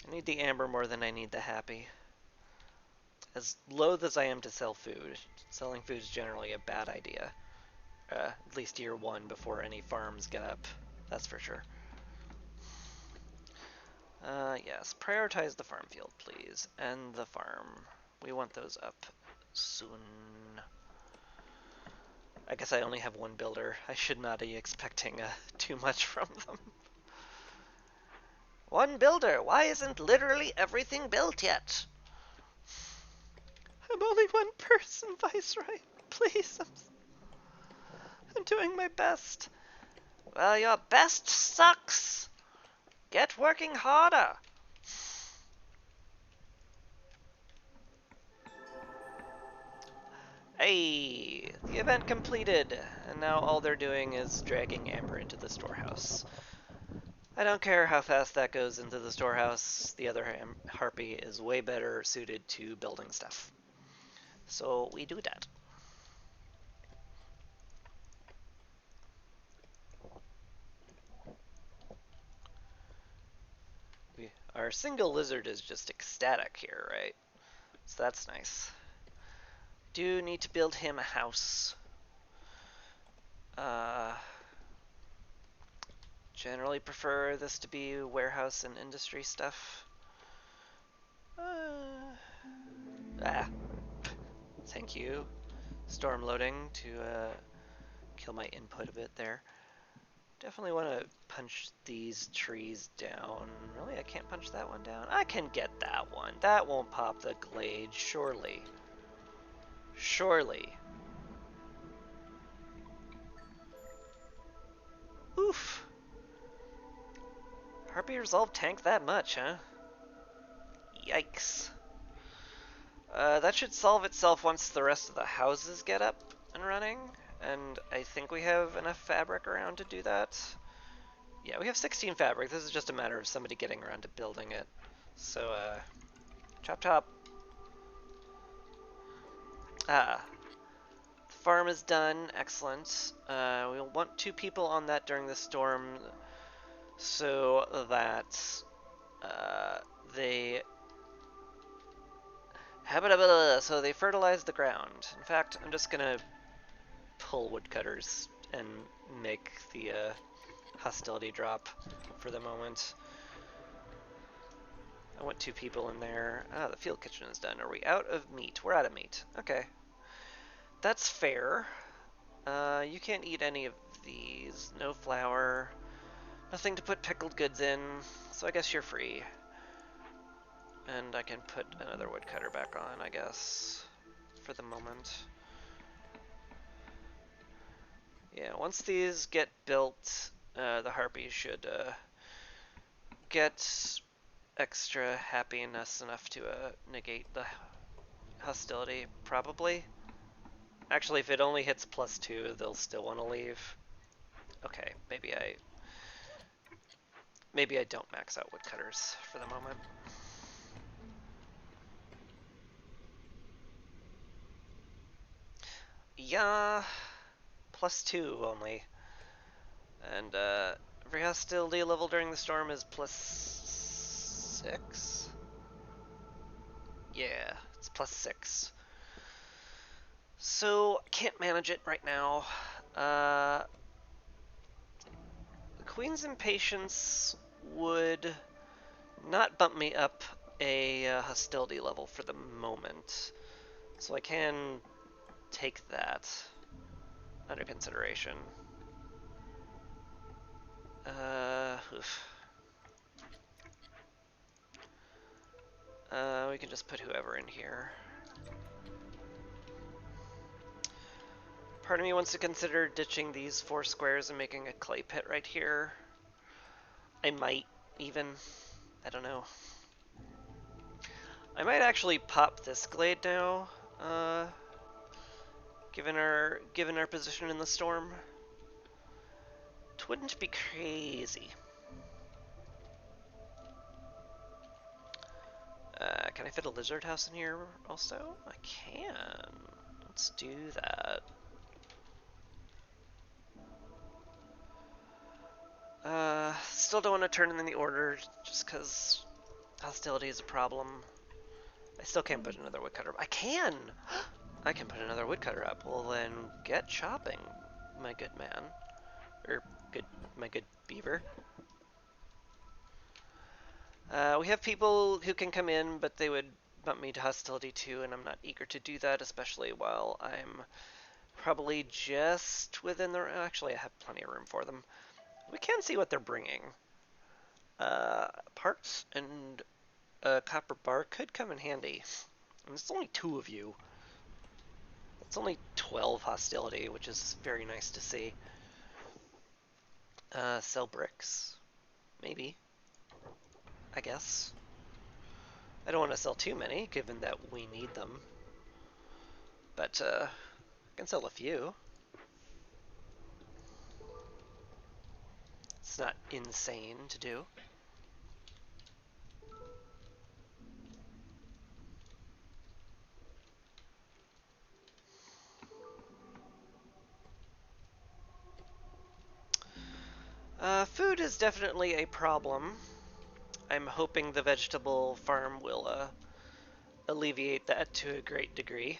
I need the amber more than I need the happy. As loath as I am to sell food, selling food is generally a bad idea. At least year 1 before any farms get up. That's for sure. Yes, prioritize the farm field, please. And the farm. We want those up soon. I guess I only have 1 builder. I should not be expecting too much from them. 1 builder! Why isn't literally everything built yet? I'm only 1 person, Viceroy. Please, I'm doing my best. Well, your best sucks. Get working harder. Hey, the event completed, and now all they're doing is dragging amber into the storehouse. I don't care how fast that goes into the storehouse, the other harpy is way better suited to building stuff. So we do that. Our single lizard is just ecstatic here, right? So that's nice. Do need to build him a house. Generally prefer this to be warehouse and industry stuff. Thank you. Storm loading to kill my input a bit there. Definitely want to punch these trees down. Really? I can't punch that one down? I can get that one. That won't pop the glade, surely. Surely. Oof. Harpy Resolve tank that much, huh? Yikes. That should solve itself once the rest of the houses get up and running. And I think we have enough fabric around to do that. Yeah, we have 16 fabric. This is just a matter of somebody getting around to building it. So, chop chop. Ah, the farm is done. Excellent. We'll want 2 people on that during the storm so that they so they fertilize the ground. In fact, I'm just gonna pull woodcutters and make the hostility drop for the moment. I want 2 people in there. Ah, the field kitchen is done. Are we out of meat? We're out of meat. Okay. That's fair. You can't eat any of these. No flour. Nothing to put pickled goods in, so I guess you're free. And I can put another woodcutter back on, I guess, for the moment. Yeah, once these get built, the harpies should get extra happiness enough to negate the hostility, probably. Actually, if it only hits +2, they'll still want to leave. Okay, maybe I don't max out woodcutters for the moment. Yeah, +2 only. And every hostility level during the storm is +6? Yeah, it's +6. So, can't manage it right now. The Queen's Impatience would not bump me up a hostility level for the moment. So I can take that under consideration. We can just put whoever in here. Part of me wants to consider ditching these 4 squares and making a clay pit right here. I might even. I don't know. I might actually pop this glade now, given our position in the storm. It wouldn't be crazy. Can I fit a lizard house in here also? I can. Let's do that. Still don't want to turn in the order just because hostility is a problem. I still can't put another woodcutter up. I can! I can put another woodcutter up. Well then, get chopping, my good man. Or, my good beaver. We have people who can come in, but they would bump me to hostility too, and I'm not eager to do that, especially while I'm probably just within the... Actually, I have plenty of room for them. We can see what they're bringing. Parts and a copper bar could come in handy. And it's only 2 of you. It's only 12 hostility, which is very nice to see. Sell bricks? Maybe. I guess. I don't want to sell too many, given that we need them. But, I can sell a few. It's not insane to do. Food is definitely a problem. I'm hoping the vegetable farm will alleviate that to a great degree.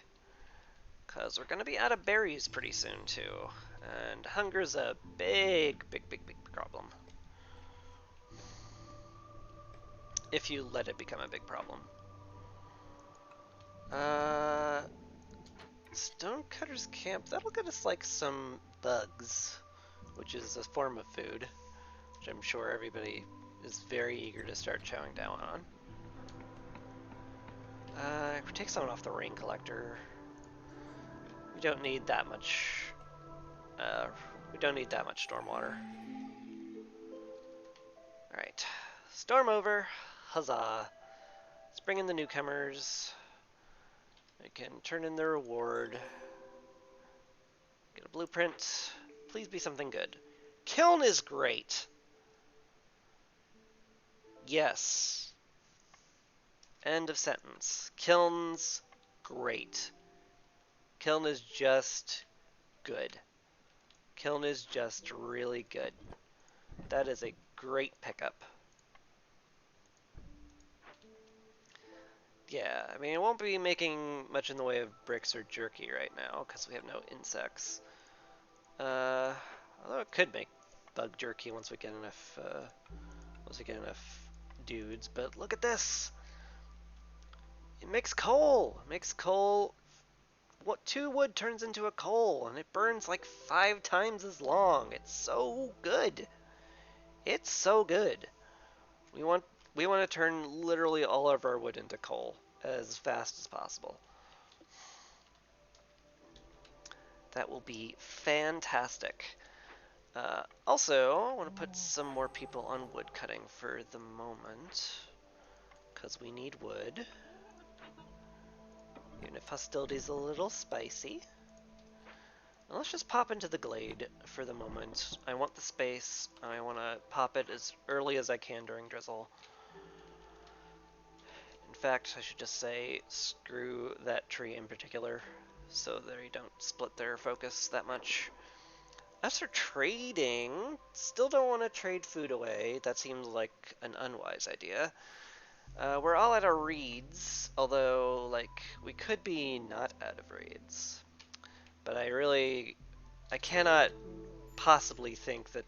Because we're going to be out of berries pretty soon, too. And hunger's a big problem. If you let it become a big problem. Stonecutter's Camp, that'll get us like some bugs, which is a form of food, which I'm sure everybody is very eager to start chowing down on. Take someone off the rain collector. We don't need that much. We don't need that much stormwater. All right, storm over. Huzzah! Let's bring in the newcomers. They can turn in their reward. Get a blueprint. Please be something good. Kiln is great. Yes. End of sentence. Kiln's great. Kiln is just good. Kiln is just really good. That is a great pickup. Yeah, I mean, it won't be making much in the way of bricks or jerky right now, because we have no insects. Although it could make bug jerky once we get enough dudes. But look at this! It makes coal! It makes coal. What 2 wood turns into a coal, and it burns like 5 times as long. It's so good. It's so good. We want to turn literally all of our wood into coal as fast as possible. That will be fantastic. Also, I want to put some more people on wood cutting for the moment, because we need wood. Even if hostility's a little spicy. Now let's just pop into the glade for the moment. I want the space. I want to pop it as early as I can during drizzle. In fact, I should just say screw that tree in particular, so they don't split their focus that much. As for trading, still don't want to trade food away. That seems like an unwise idea. We're all out of reeds, although, like, we could be not out of reeds. But I cannot possibly think that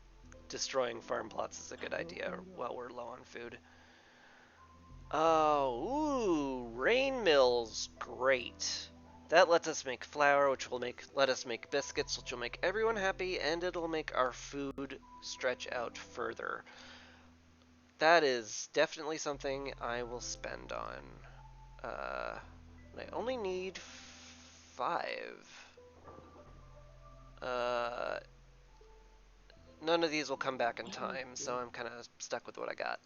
destroying farm plots is a good idea while we're low on food. Oh, ooh, rain mill's great. That lets us make flour, which will let us make biscuits, which will make everyone happy, and it'll make our food stretch out further. That is definitely something I will spend on. I only need 5. None of these will come back in time, so I'm kind of stuck with what I got.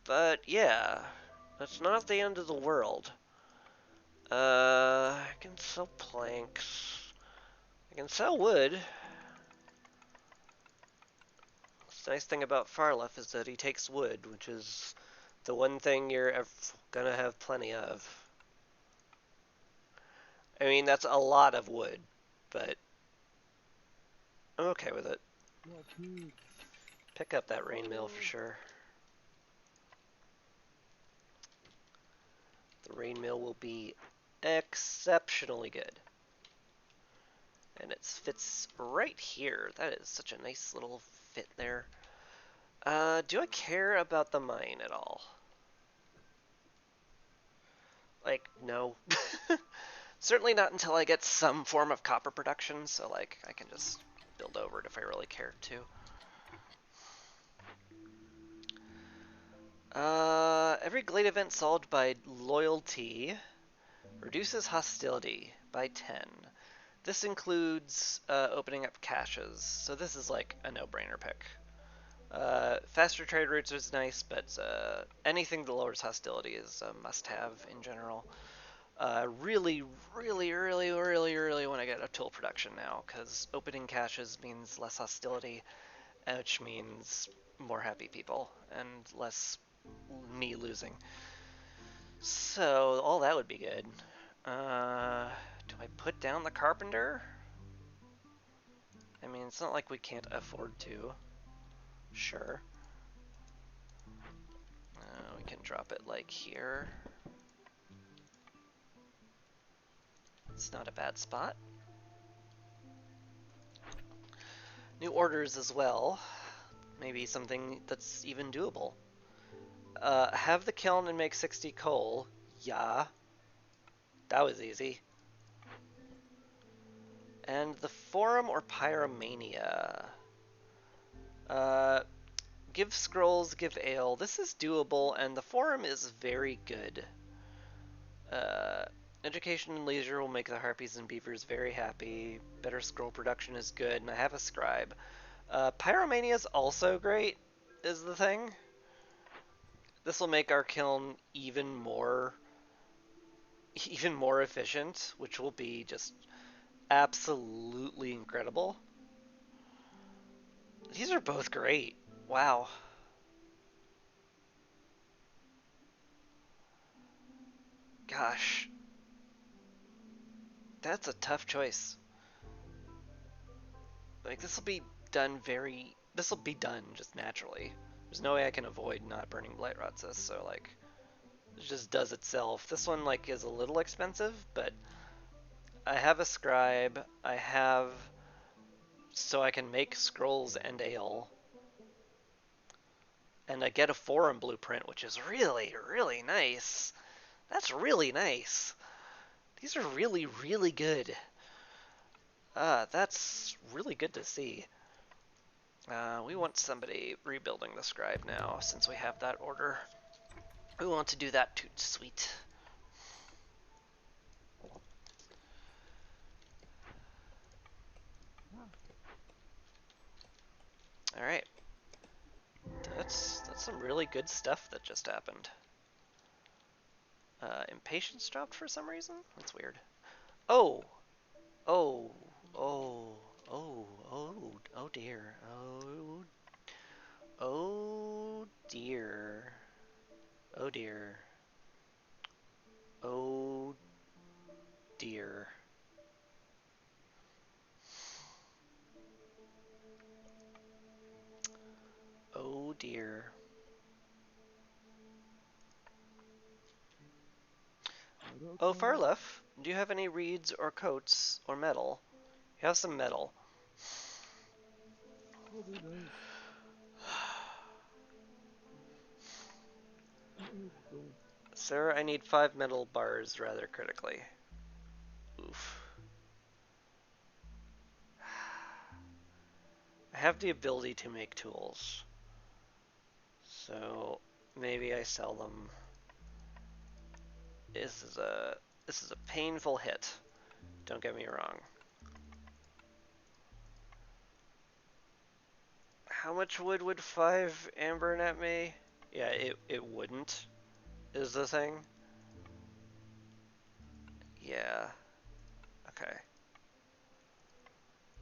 But yeah, that's not the end of the world. I can sell planks. I can sell wood. The nice thing about Farlef is that he takes wood, which is the one thing you're gonna have plenty of. I mean, that's a lot of wood, but I'm okay with it. Pick up that rain mill for sure. The rain mill will be exceptionally good. And it fits right here. That is such a nice little fit there. Do I care about the mine at all? Like, no. Certainly not until I get some form of copper production, so like I can just build over it if I really care to. Every glade event solved by loyalty reduces hostility by 10. This includes opening up caches, so this is like a no-brainer pick. Faster trade routes is nice, but anything that lowers hostility is a must-have in general. Really want to get a tool production now, because opening caches means less hostility, which means more happy people, and less me losing. So, all that would be good. Do I put down the carpenter? I mean, it's not like we can't afford to. Sure. We can drop it like here. It's not a bad spot. New orders as well. Maybe something that's even doable. Have the kiln and make 60 coal. Yeah. That was easy. And the Forum or Pyromania? Give scrolls, give ale. This is doable, and the Forum is very good. Education and leisure will make the harpies and beavers very happy. Better scroll production is good, and I have a scribe. Pyromania is also great, is the thing. This will make our kiln even more efficient, which will be just absolutely incredible. These are both great. Wow. Gosh. That's a tough choice. Like, this will be done just naturally. There's no way I can avoid not burning Blightrot Cyst, so like, it just does itself. This one like is a little expensive, but I have a scribe, so I can make scrolls and ale. And I get a forum blueprint, which is really, really nice. That's really nice. These are really, really good. That's really good to see. We want somebody rebuilding the scribe now, since we have that order. We want to do that too, sweet. Alright. That's some really good stuff that just happened. Impatience dropped for some reason? That's weird. Oh! Oh! Oh! Oh! Oh! Oh dear. Oh! Oh dear. Oh dear. Oh dear. Oh dear. Oh, Farlef, do you have any reeds or coats or metal? You have some metal. Sir, I need 5 metal bars rather critically. Oof. I have the ability to make tools. So maybe I sell them. This is a painful hit. Don't get me wrong. How much wood would 5 amber net me? Yeah, it wouldn't, is the thing. Yeah. Okay.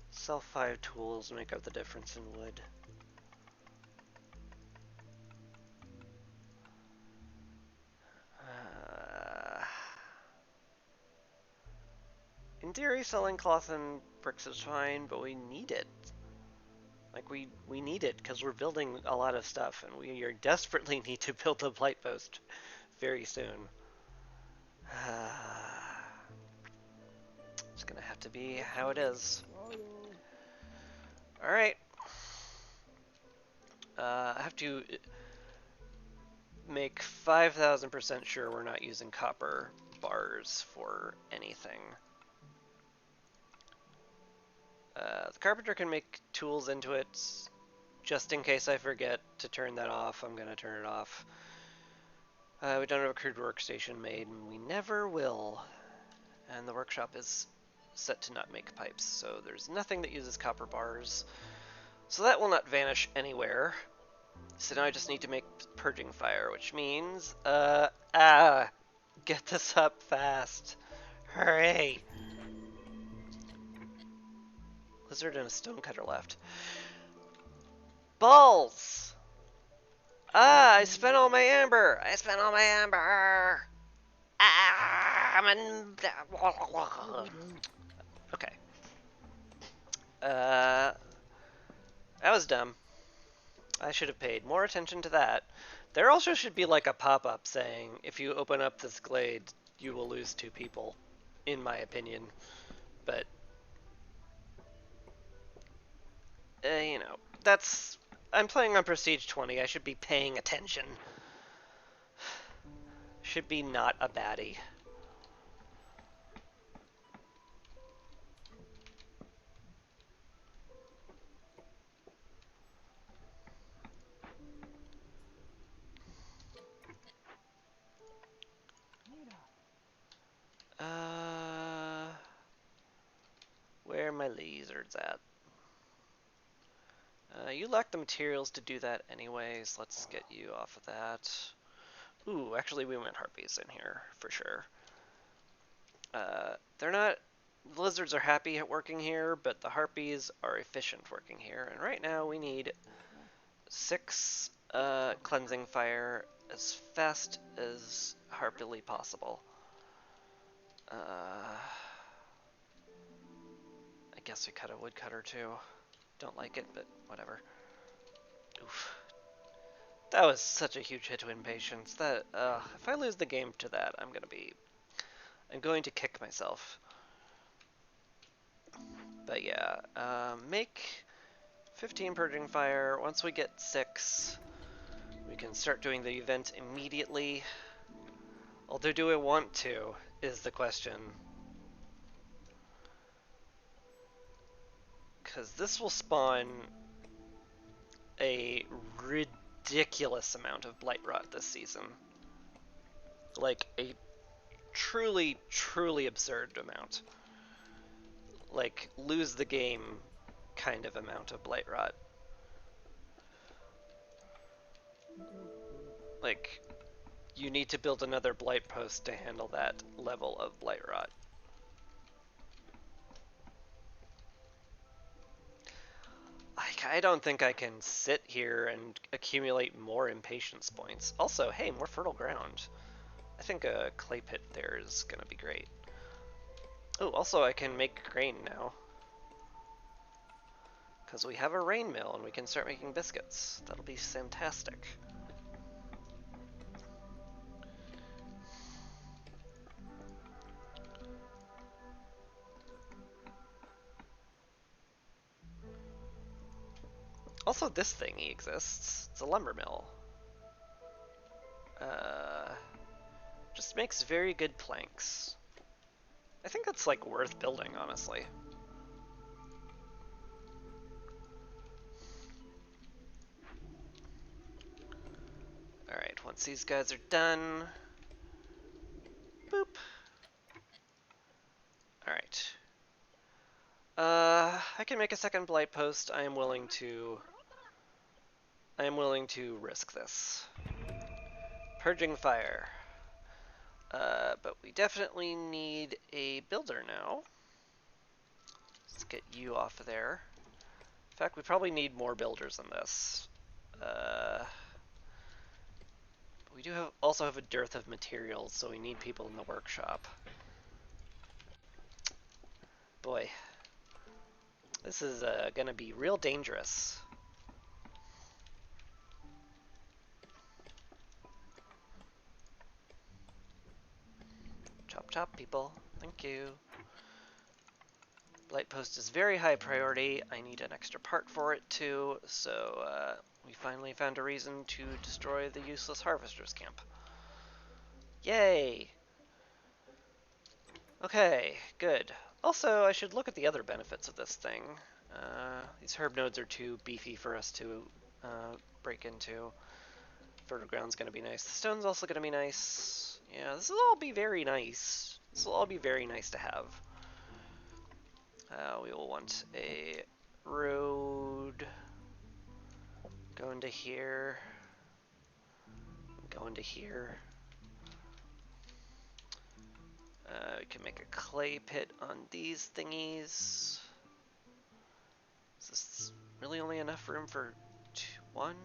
Sell 5 tools, make up the difference in wood. In theory, selling cloth and bricks is fine, but we need it. Like, we need it because we're building a lot of stuff, and we desperately need to build the Blight Post very soon. It's gonna have to be how it is. Alright. I have to make 5,000% sure we're not using copper bars for anything. The carpenter can make tools into it. Just in case I forget to turn that off, I'm going to turn it off. We don't have a crude workstation made, and we never will. And the workshop is set to not make pipes, so there's nothing that uses copper bars. So that will not vanish anywhere. So now I just need to make purging fire, which means, get this up fast. Hurry! Lizard and a stonecutter left. Balls! I spent all my amber! I spent all my amber! I'm in... Okay. That was dumb. I should have paid more attention to that. There also should be like a pop-up saying, if you open up this glade, you will lose 2 people, in my opinion. But, you know, I'm playing on Prestige 20, I should be paying attention. Should be not a baddie. Where are my lizards at? You lack the materials to do that anyways. Let's get you off of that. Ooh, actually we want harpies in here for sure. They're not... The lizards are happy at working here, but the harpies are efficient working here. And right now we need 6 cleansing fire as fast as harpily possible. I guess we cut a woodcutter too. Don't like it, but whatever. Oof. That was such a huge hit to impatience. That if I lose the game to that, I'm going to kick myself. But yeah, make 15 purging fire. Once we get 6, we can start doing the event immediately. Although, do I want to, is the question. Because this will spawn a ridiculous amount of Blightrot this season. Like, a truly, truly absurd amount. Like, lose the game kind of amount of Blightrot. Like, you need to build another Blight Post to handle that level of Blightrot. I don't think I can sit here and accumulate more impatience points. Also, hey, more fertile ground. I think a clay pit there is going to be great. Oh, also I can make grain now. Because we have a rain mill and we can start making biscuits. That'll be fantastic. Also, this thingy exists. It's a lumber mill. Just makes very good planks. I think that's like worth building, honestly. Alright, once these guys are done... Boop. Alright. I can make a second blight post. I am willing to risk this. Purging fire. But we definitely need a builder now. Let's get you off of there. In fact, we probably need more builders than this. We do also have a dearth of materials, so we need people in the workshop. Boy, this is gonna be real dangerous. Chop chop, people. Thank you. Blight post is very high priority. I need an extra part for it too, so we finally found a reason to destroy the useless harvester's camp. Yay! Okay, good. Also, I should look at the other benefits of this thing. These herb nodes are too beefy for us to break into. Fertile ground's gonna be nice. The stone's also gonna be nice. Yeah, this will all be very nice. This will all be very nice to have. We will want a road. Go into here. Go into here. We can make a clay pit on these thingies. Is this really only enough room for 1?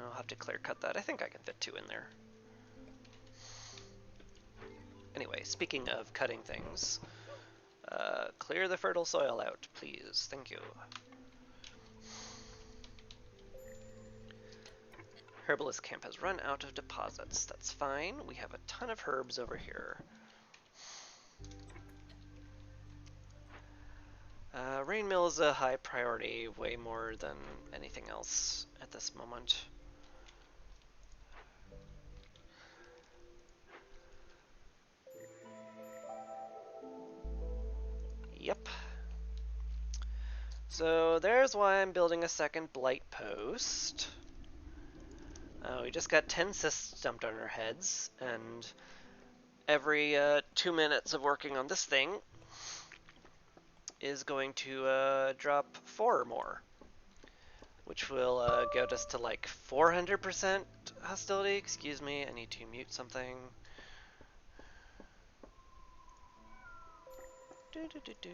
I'll have to clear cut that. I think I can fit 2 in there. Anyway, speaking of cutting things, clear the fertile soil out, please. Thank you. Herbalist camp has run out of deposits. That's fine. We have a ton of herbs over here. Rain mill is a high priority, way more than anything else at this moment. Yep. So there's why I'm building a second blight post. We just got 10 cysts dumped on our heads, and every 2 minutes of working on this thing, is going to drop 4 or more, which will get us to like 400% hostility. Excuse me, I need to mute something. Do do do do.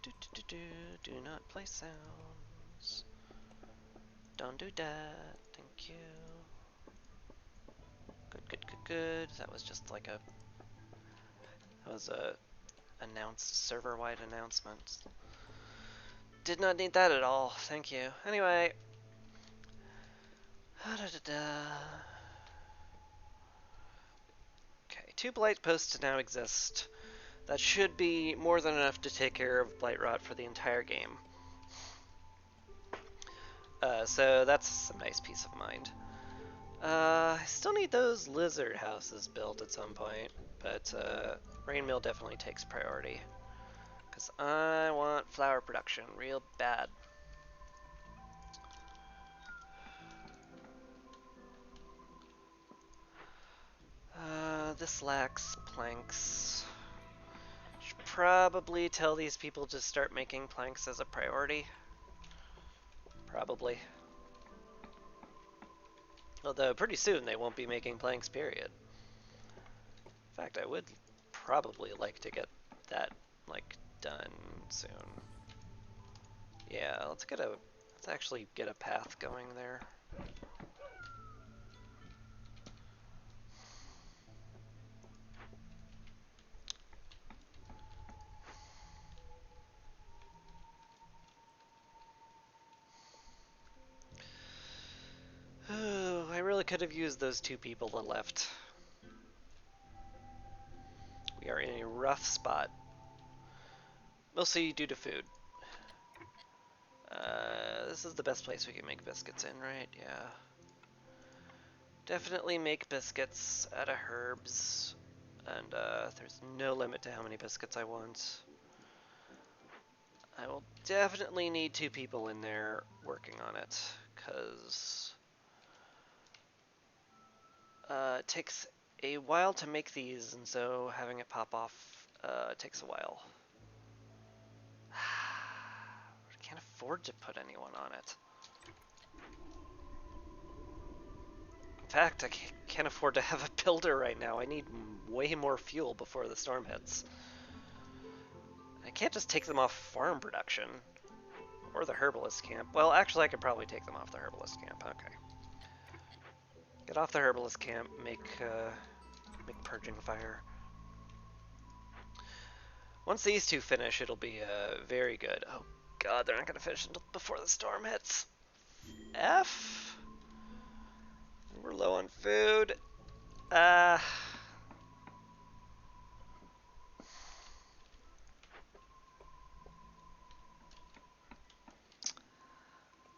Do do do do. Do not play sounds. Don't do that. Thank you. Good, good, good, good. That was just like a. That was a announced server-wide announcement. Did not need that at all. Thank you. Anyway. Okay, 2 blight posts now exist. That should be more than enough to take care of blight rot for the entire game. So that's a nice peace of mind. I still need those lizard houses built at some point, but Rain Mill definitely takes priority. Because I want flower production real bad. This lacks planks. Should probably tell these people to start making planks as a priority. Probably. Although pretty soon they won't be making planks, period. In fact, I would probably like to get that like done soon. Yeah, let's actually get a path going there. Oh, I really could have used those 2 people that left. We are in a rough spot. Mostly due to food. This is the best place we can make biscuits in, right? Yeah. Definitely make biscuits out of herbs. And there's no limit to how many biscuits I want. I will definitely need 2 people in there working on it, because it takes a while to make these, and so having it pop off takes a while. I can't afford to put anyone on it. In fact, I can't afford to have a builder right now. I need way more fuel before the storm hits. I can't just take them off farm production. Or the herbalist camp. Well, actually, I could probably take them off the herbalist camp. Okay. Get off the herbalist camp, make purging fire. Once these 2 finish, it'll be very good. Oh god, they're not going to finish until before the storm hits. F? We're low on food.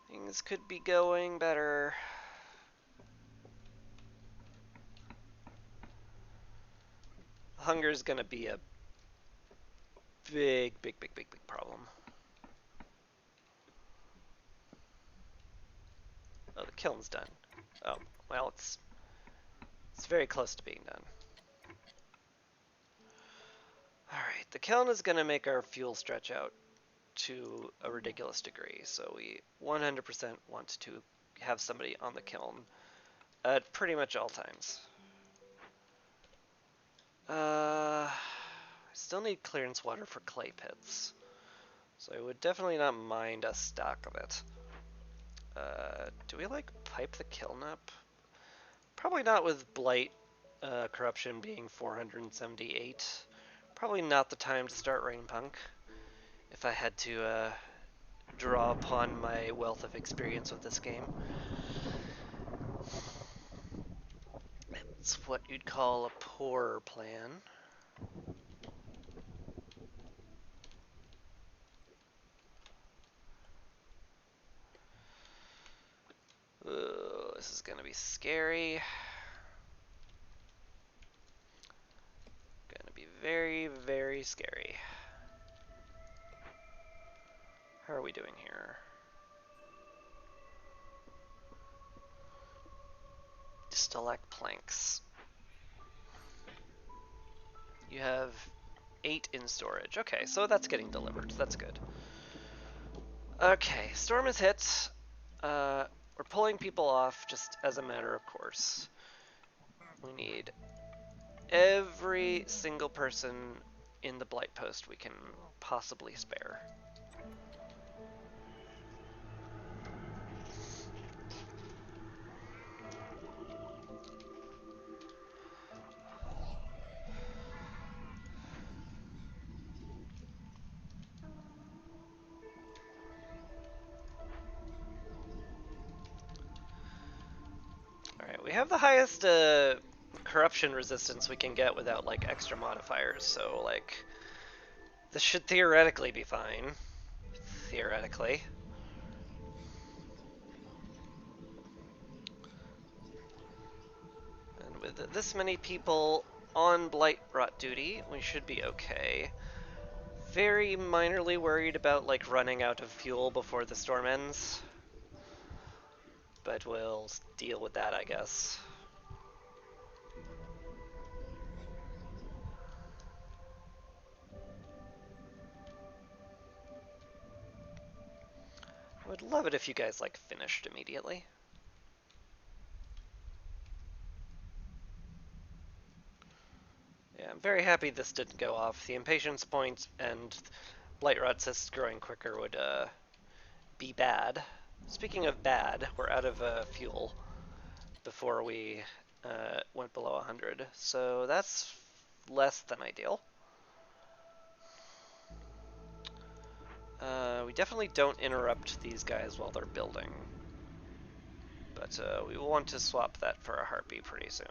Things could be going better. Hunger's gonna be a big problem. Oh, the kiln's done. Oh, well, it's very close to being done. Alright, the kiln is gonna make our fuel stretch out to a ridiculous degree, so we 100% want to have somebody on the kiln at pretty much all times. I still need clearance water for clay pits, so I would definitely not mind a stock of it. Do we like pipe the kiln up? Probably not with blight corruption being 478. Probably not the time to start Rainpunk if I had to draw upon my wealth of experience with this game. It's what you'd call a poor plan. Ooh, this is gonna be scary. Gonna be very, very scary. How are we doing here? Still lack planks. You have 8 in storage. Okay, so that's getting delivered. That's good. Okay, storm is hit. We're pulling people off just as a matter of course. We need every single person in the Blight Post we can possibly spare. Alright, we have the highest corruption resistance we can get without like extra modifiers, so like this should theoretically be fine. Theoretically. And with this many people on Blightrot duty, we should be okay. Very minorly worried about like running out of fuel before the storm ends. But we'll deal with that, I guess. I would love it if you guys like finished immediately. Yeah, I'm very happy this didn't go off. The impatience point and Blightrot cysts growing quicker would be bad. Speaking of bad, we're out of fuel before we went below 100, so that's less than ideal. We definitely don't interrupt these guys while they're building, but we will want to swap that for a Harpy pretty soon.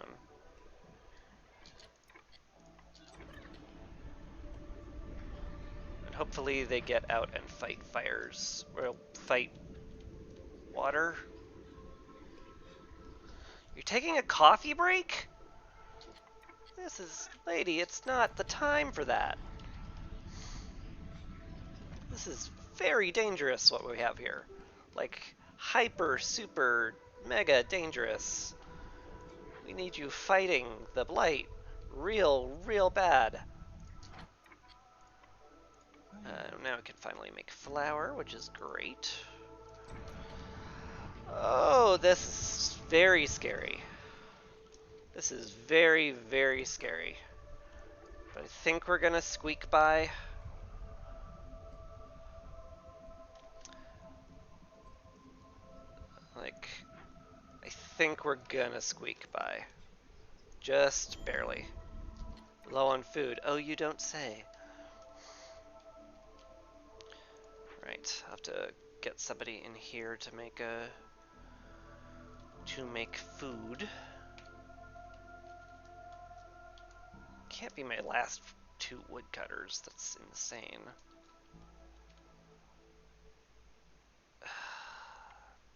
And hopefully they get out and fight fires, or fight water. You're taking a coffee break? Lady, it's not the time for that. This is very dangerous what we have here. Like, hyper, super, mega dangerous. We need you fighting the Blight. Real bad. Now we can finally make flour, which is great. Oh, this is very scary. This is very scary. But I think we're gonna squeak by. Like, I think we're gonna squeak by. Just barely. Low on food. Oh, you don't say. Right, I'll have to get somebody in here to make food. Can't be my last 2 woodcutters. That's insane.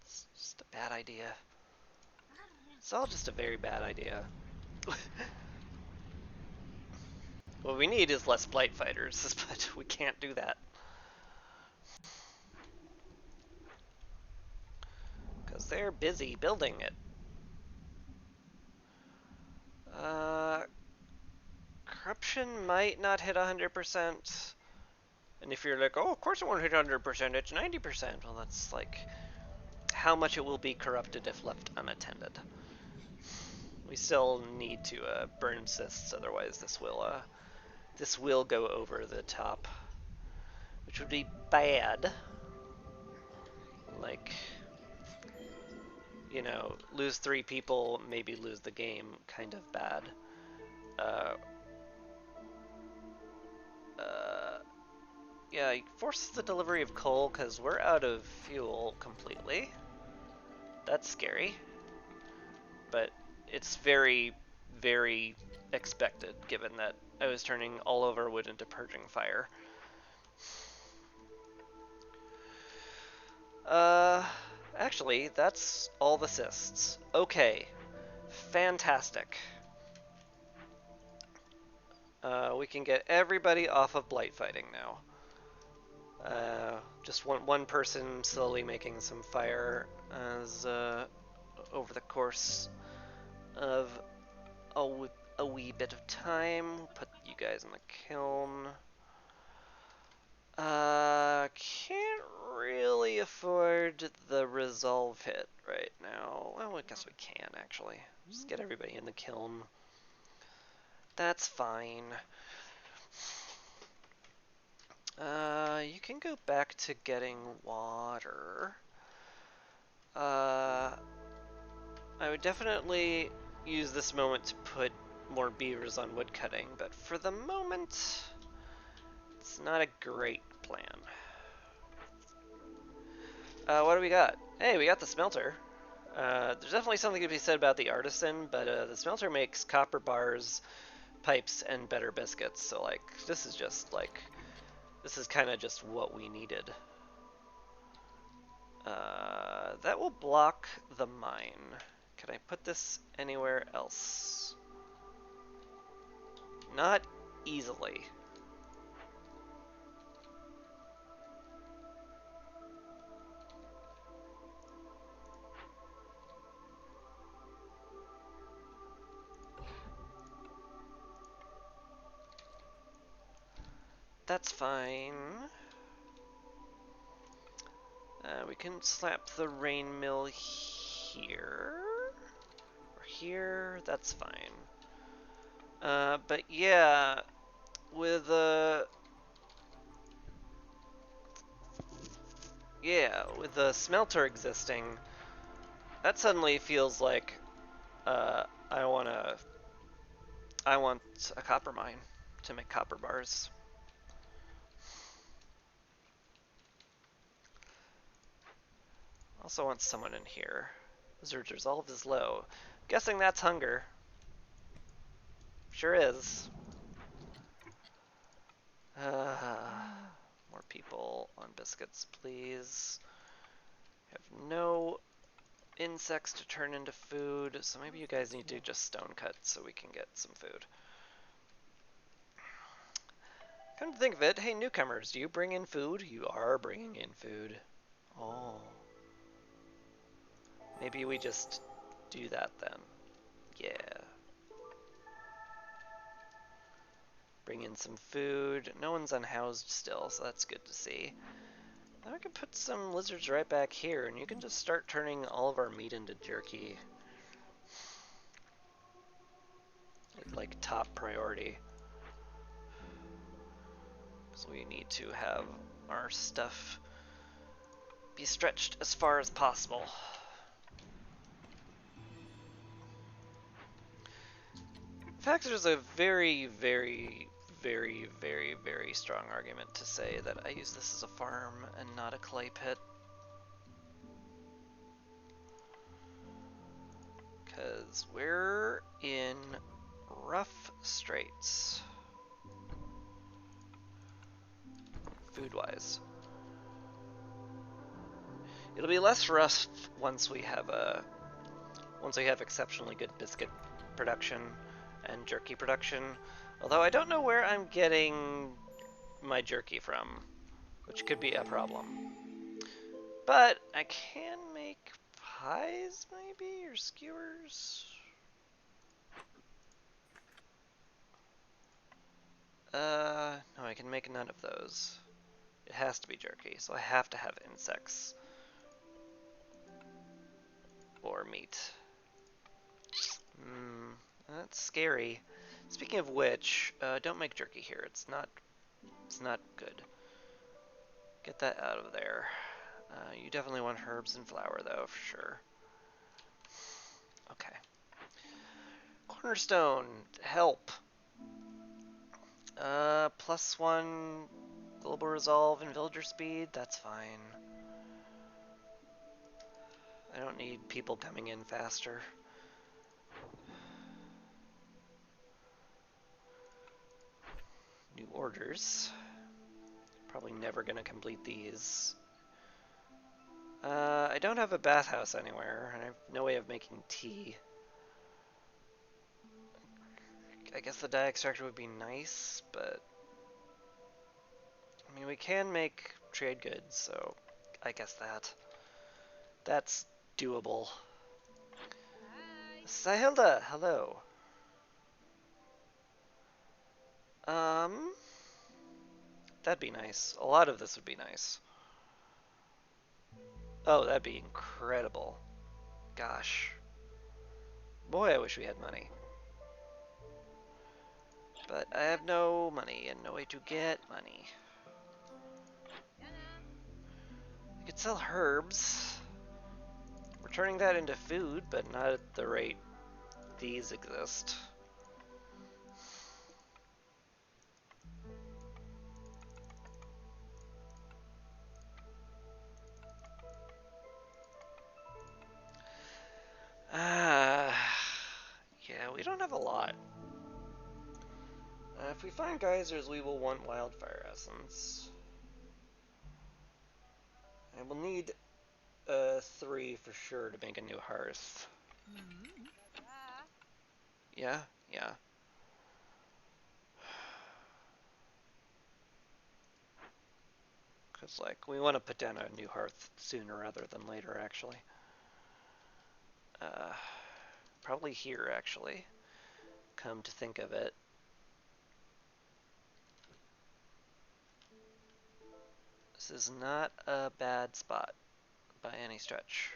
It's just a bad idea. It's all just a very bad idea. What we need is less blight fighters, but we can't do that. Because they're busy building it. Corruption might not hit 100%. And if you're like, oh, of course it won't hit 100%, it's 90%. Well, that's like how much it will be corrupted if left unattended. We still need to burn cysts, otherwise this will go over the top, which would be bad. Like, you know, lose 3 people, maybe lose the game, kind of bad. Yeah, it forces the delivery of coal because we're out of fuel completely. That's scary. But it's very expected, given that I was turning all of our wood into purging fire. Actually, that's all the cysts. Okay, fantastic. We can get everybody off of blight fighting now. Just want one person slowly making some fire as over the course of a wee bit of time. Put you you guys in the kiln. Can't really afford the resolve hit right now. Well, I guess we can, actually. Just get everybody in the kiln. That's fine. You can go back to getting water. I would definitely use this moment to put more beavers on woodcutting, but for the moment, it's not a great plan. What do we got? Hey, we got the smelter. There's definitely something to be said about the artisan, but the smelter makes copper bars, pipes, and better biscuits, so like, this is just like, this is kind of just what we needed. That will block the mine. Can I put this anywhere else? Not easily. That's fine. We can slap the rain mill here. Or here. That's fine. But yeah, with with the smelter existing, that suddenly feels like I want a copper mine to make copper bars. Also want someone in here. Wizard's resolve is low. Guessing that's hunger. Sure is. More people on biscuits, please. Have no insects to turn into food, so maybe you guys need to just stone cut so we can get some food. Come to think of it, hey newcomers, do you bring in food? You are bringing in food. Oh. Maybe we just do that then. Yeah. Bring in some food. No one's unhoused still, so that's good to see. Now we can put some lizards right back here, and you can just start turning all of our meat into jerky. Like, top priority. So we need to have our stuff be stretched as far as possible. In fact, there's a very, very, very, very, very strong argument to say that I use this as a farm and not a clay pit. Because we're in rough straits. Food-wise. It'll be less rough once we have exceptionally good biscuit production and jerky production. Although I don't know where I'm getting my jerky from, which could be a problem. But I can make pies, maybe, or skewers? No, I can make none of those. It has to be jerky, so I have to have insects. Or meat. That's scary. Speaking of which, don't make jerky here. It's not good. Get that out of there. You definitely want herbs and flour, though, for sure. Okay. Cornerstone, help. +1 global resolve and villager speed. That's fine. I don't need people coming in faster. New orders. Probably never gonna complete these. I don't have a bathhouse anywhere, and I have no way of making tea. I guess the dye extractor would be nice, but I mean, we can make trade goods, so I guess that's doable. Hi. Sahilda, hello. Um, that'd be nice. A lot of this would be nice. Oh, that'd be incredible. Gosh. Boy, I wish we had money. But I have no money and no way to get money. We could sell herbs. We're turning that into food, but not at the rate these exist. Yeah, we don't have a lot. If we find geysers, we will want wildfire essence. I will need 3 for sure to make a new hearth. Yeah, yeah. Because, like, we want to put down a new hearth sooner rather than later, actually. Probably here, actually. Come to think of it. This is not a bad spot by any stretch.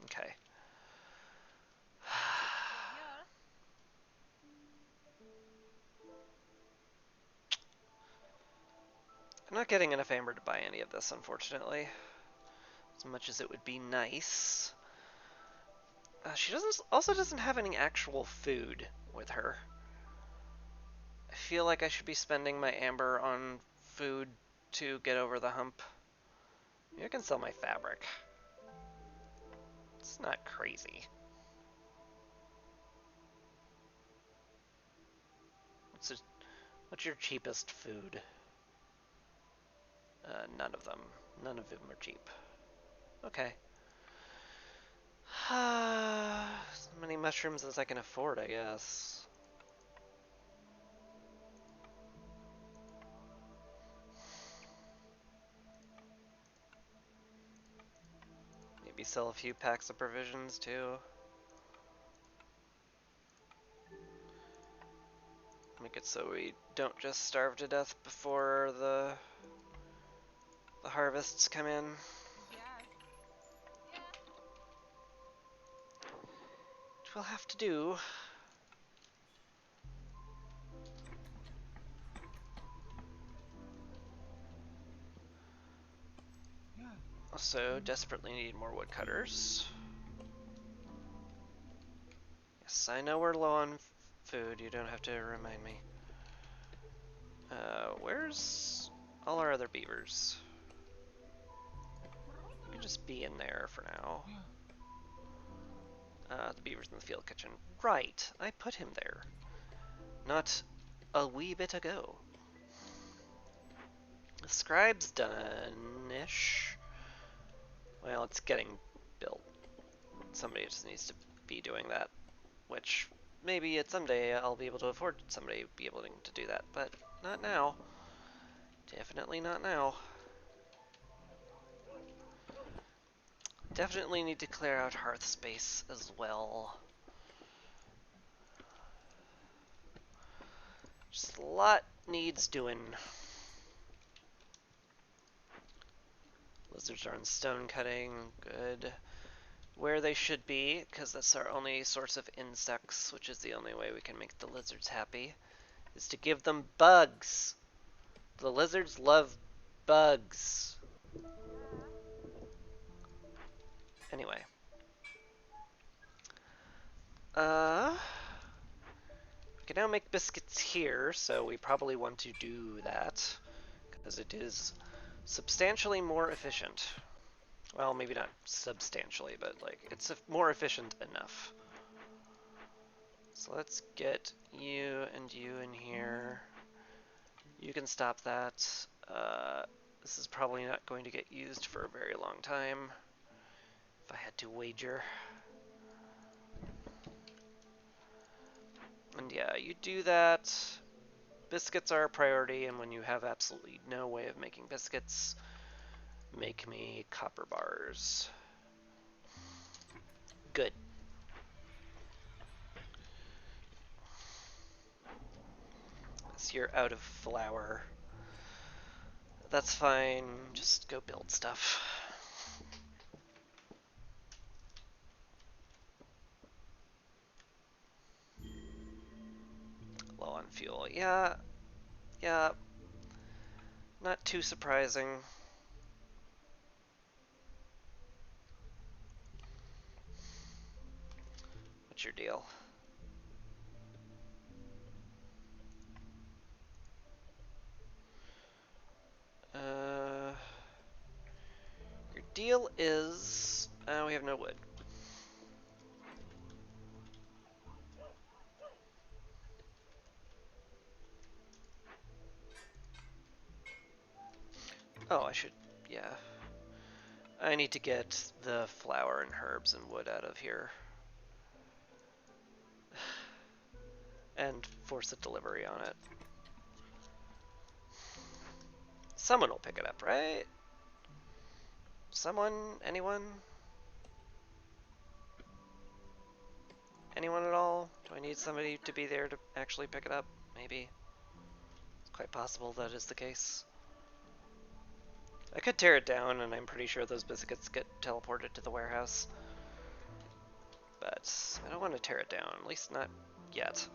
Okay. I'm not getting enough amber to buy any of this, unfortunately. As much as it would be nice. She also doesn't have any actual food with her. I feel like I should be spending my amber on food to get over the hump. Maybe I can sell my fabric. It's not crazy. What's your cheapest food? None of them. None of them are cheap. Okay. As many mushrooms as I can afford, I guess. Maybe sell a few packs of provisions too. Make it so we don't just starve to death before the harvests come in. Which we'll have to do. Also, desperately need more woodcutters. Yes, I know we're low on food. You don't have to remind me. Where's all our other beavers? You can just be in there for now. The beaver's in the field kitchen. Right, I put him there. Not a wee bit ago. The scribe's done-ish. Well, it's getting built. Somebody just needs to be doing that. Which, maybe at someday I'll be able to afford somebody be able to do that, but not now. Definitely not now. Definitely need to clear out hearth space as well. Just a lot needs doing. Lizards are in stone cutting, good. Where they should be, because that's our only source of insects, which is the only way we can make the lizards happy, is to give them bugs. The lizards love bugs. Anyway. We can now make biscuits here, so we probably want to do that, because it is substantially more efficient. Well, maybe not substantially, but like it's more efficient enough. So let's get you and you in here. You can stop that. This is probably not going to get used for a very long time, if I had to wager. And yeah, you do that. Biscuits are a priority, and when you have absolutely no way of making biscuits, make me copper bars. Good. So you're out of flour. That's fine. Just go build stuff. Low on fuel. Yeah. Yeah. Not too surprising. What's your deal? Your deal is... we have no wood. Oh, I should... yeah. I need to get the flour and herbs and wood out of here. And force a delivery on it. Someone will pick it up, right? Someone? Anyone? Anyone at all? Do I need somebody to be there to actually pick it up? Maybe. It's quite possible that is the case. I could tear it down, and I'm pretty sure those biscuits get teleported to the warehouse. But I don't want to tear it down, at least not yet.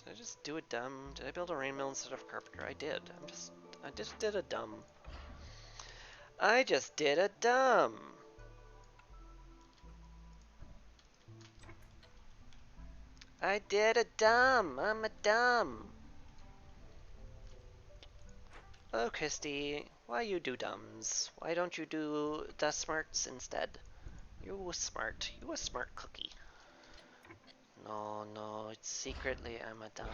Did I just do a dumb... Did I build a rain mill instead of carpenter? I did. I just did a dumb... I just did a dumb! I did a dumb! I'm a dumb! Oh, Christy, why you do dumbs? Why don't you do the smarts instead? You smart. You a smart cookie. No, it's secretly I'm a dumb.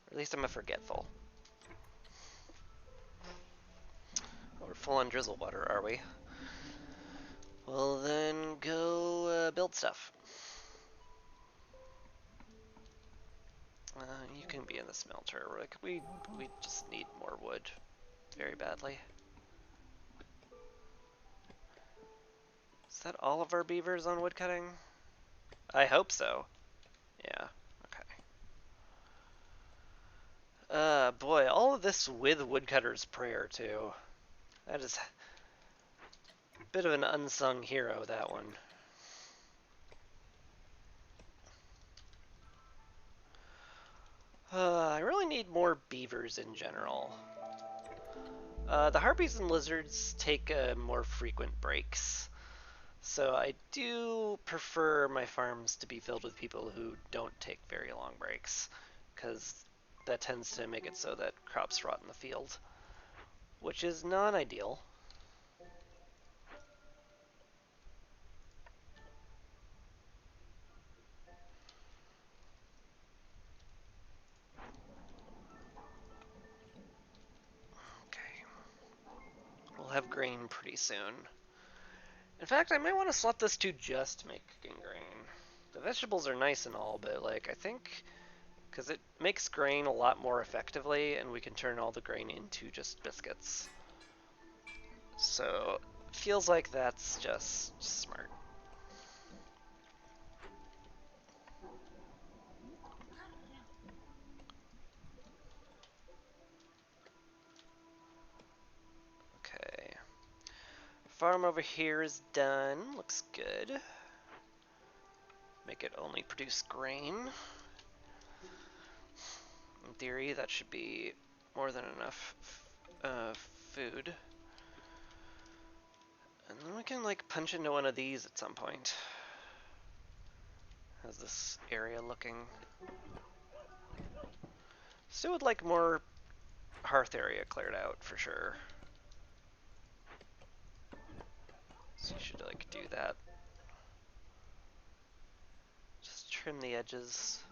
Or at least I'm a forgetful. Oh, we're full on drizzle water, are we? Well then, go build stuff. You can be in the smelter. Like we just need more wood, very badly. Is that all of our beavers on woodcutting? I hope so. Yeah. Okay. Boy, all of this with Woodcutter's Prayer too. That is a bit of an unsung hero, that one. I really need more beavers in general. The harpies and lizards take more frequent breaks. So I do prefer my farms to be filled with people who don't take very long breaks, because that tends to make it so that crops rot in the field, which is not ideal. Okay. We'll have grain pretty soon. In fact, I might want to slot this to just make cooking grain. The vegetables are nice and all, but like I think because it makes grain a lot more effectively, and we can turn all the grain into just biscuits. So feels like that's just smart. Okay. Farm over here is done. Looks good. Make it only produce grain. In theory, that should be more than enough food. And then we can like punch into one of these at some point. How's this area looking? Still would like more hearth area cleared out for sure. So you should like do that. Just trim the edges.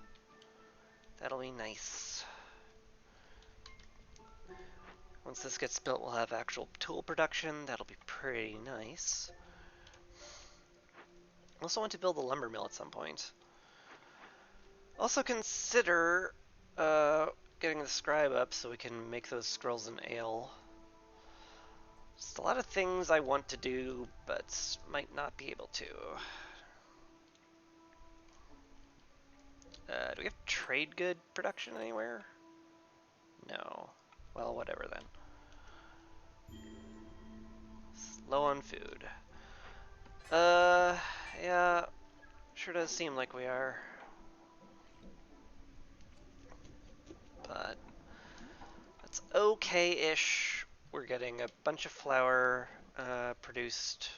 That'll be nice. Once this gets built, we'll have actual tool production. That'll be pretty nice. I also want to build a lumber mill at some point. Also consider getting the scribe up so we can make those scrolls in ale. Just a lot of things I want to do, but might not be able to. Do we have trade good production anywhere? No. Well, whatever then. Low on food. Yeah, sure does seem like we are. But that's okay-ish. We're getting a bunch of flour produced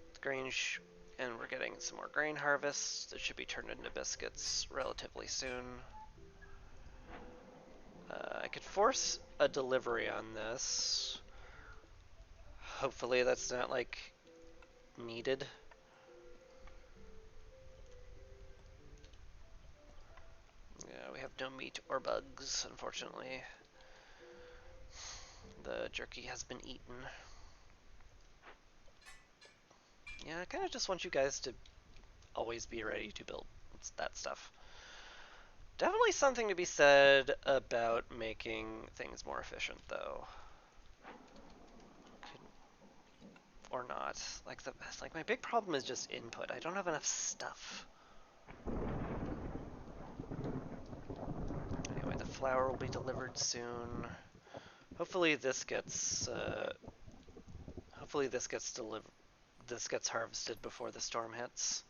at the Grange, and we're getting some more grain harvests that should be turned into biscuits relatively soon. I could force a delivery on this. Hopefully that's not, like, needed. Yeah, we have no meat or bugs, unfortunately. The jerky has been eaten. Yeah, I kind of just want you guys to always be ready to build that stuff. Definitely something to be said about making things more efficient, though. Or not. Like my big problem is just input. I don't have enough stuff. Anyway, the flour will be delivered soon. Hopefully this gets this gets harvested before the storm hits.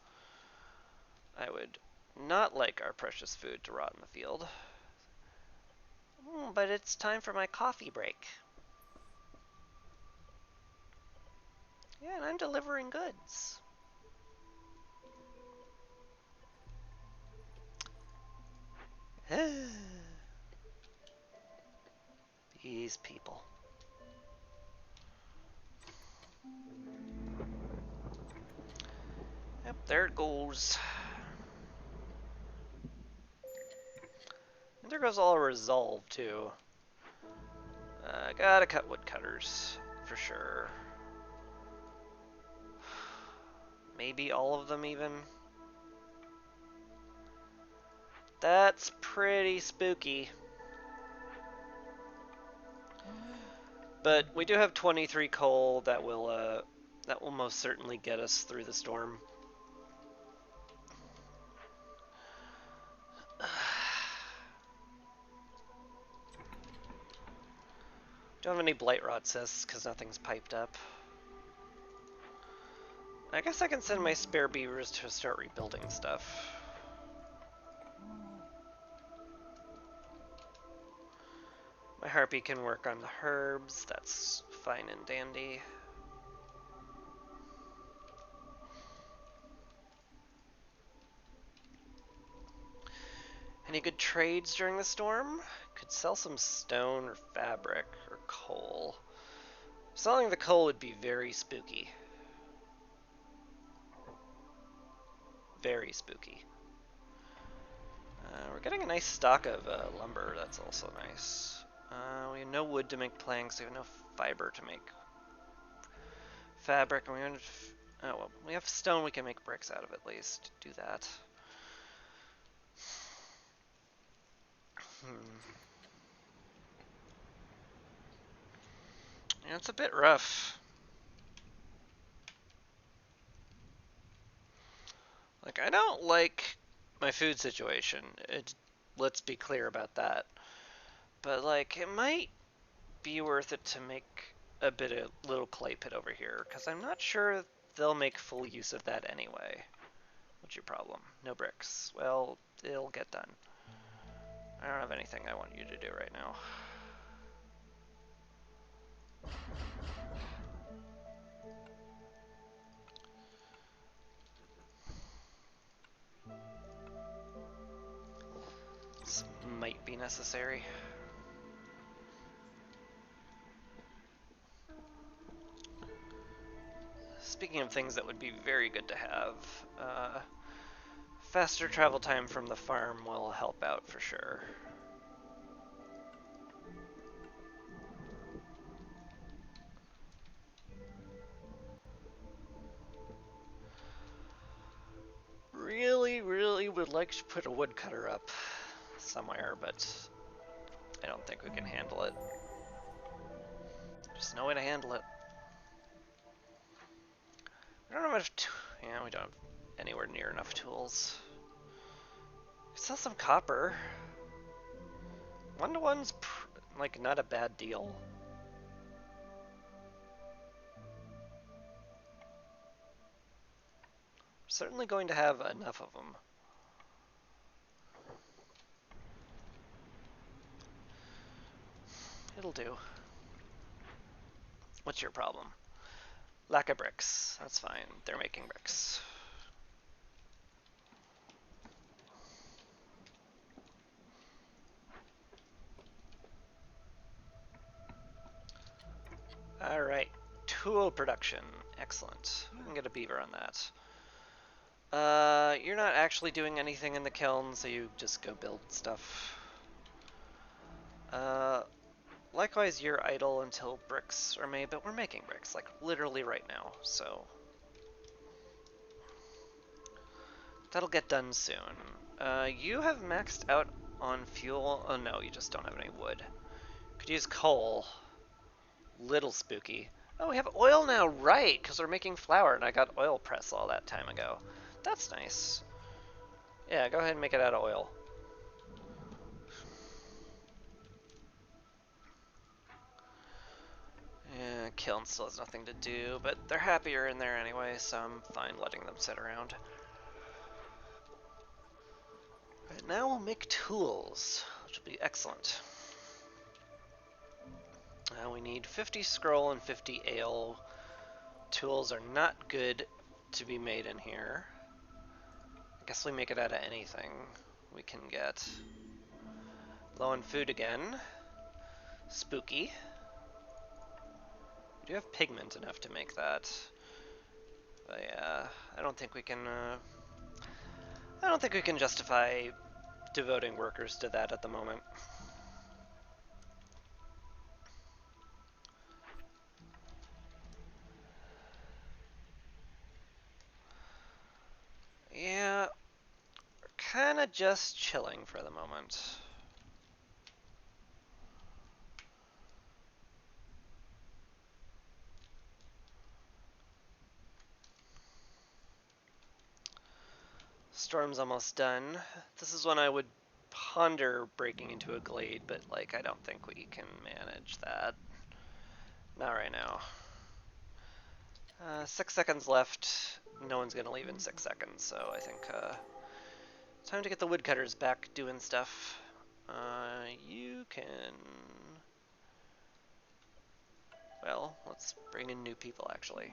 I would not like our precious food to rot in the field. But it's time for my coffee break. Yeah, and I'm delivering goods. These people. Yep, there it goes. And there goes all our resolve, too. Gotta cut woodcutters, for sure. Maybe all of them, even. That's pretty spooky. But we do have 23 coal that will most certainly get us through the storm. Don't have any blight rot cysts because nothing's piped up. I guess I can send my spare beavers to start rebuilding stuff. My harpy can work on the herbs, that's fine and dandy. Any good trades during the storm? Could sell some stone or fabric or coal. Selling the coal would be very spooky. Very spooky. We're getting a nice stock of lumber, that's also nice. We have no wood to make planks, we have no fiber to make fabric, and we have, oh well, we have stone we can make bricks out of at least. Do that. Yeah, it's a bit rough. Like, I don't like my food situation. Let's be clear about that. But, like, it might be worth it to make a bit of little clay pit over here, because I'm not sure they'll make full use of that anyway. What's your problem? No bricks. Well, it'll get done. I don't have anything I want you to do right now. This might be necessary. Speaking of things that would be very good to have, faster travel time from the farm will help out for sure. Really would like to put a woodcutter up somewhere, but don't think we can handle it. Just no way to handle it. We don't have enough. Yeah, we don't have anywhere near enough tools. Sell some copper. 1-to-1's like not a bad deal. Certainly going to have enough of them. It'll do. What's your problem? Lack of bricks. That's fine. They're making bricks. Alright. Tool production. Excellent. We can get a beaver on that. You're not actually doing anything in the kiln, so you just go build stuff. Likewise, you're idle until bricks are made, but we're making bricks, like, literally right now, so... That'll get done soon. You have maxed out on fuel. Oh no, you just don't have any wood. Could use coal. Little spooky. Oh, we have oil now, right, because we're making flour, and I got oil press all that time ago. That's nice. Yeah, go ahead and make it out of oil. Yeah, kiln still has nothing to do, but they're happier in there anyway, so I'm fine letting them sit around. Right, now we'll make tools, which will be excellent. We need 50 scroll and 50 ale. Tools are not good to be made in here. I guess we make it out of anything we can get. Low on food again. Spooky. We do have pigment enough to make that. But yeah, I don't think we can justify devoting workers to that at the moment. Yeah, we're kind of just chilling for the moment. Storm's almost done. This is when I would ponder breaking into a glade, but like I don't think we can manage that. Not right now. 6 seconds left. No one's gonna leave in 6 seconds, so I think time to get the woodcutters back doing stuff. You can... Well, let's bring in new people, actually.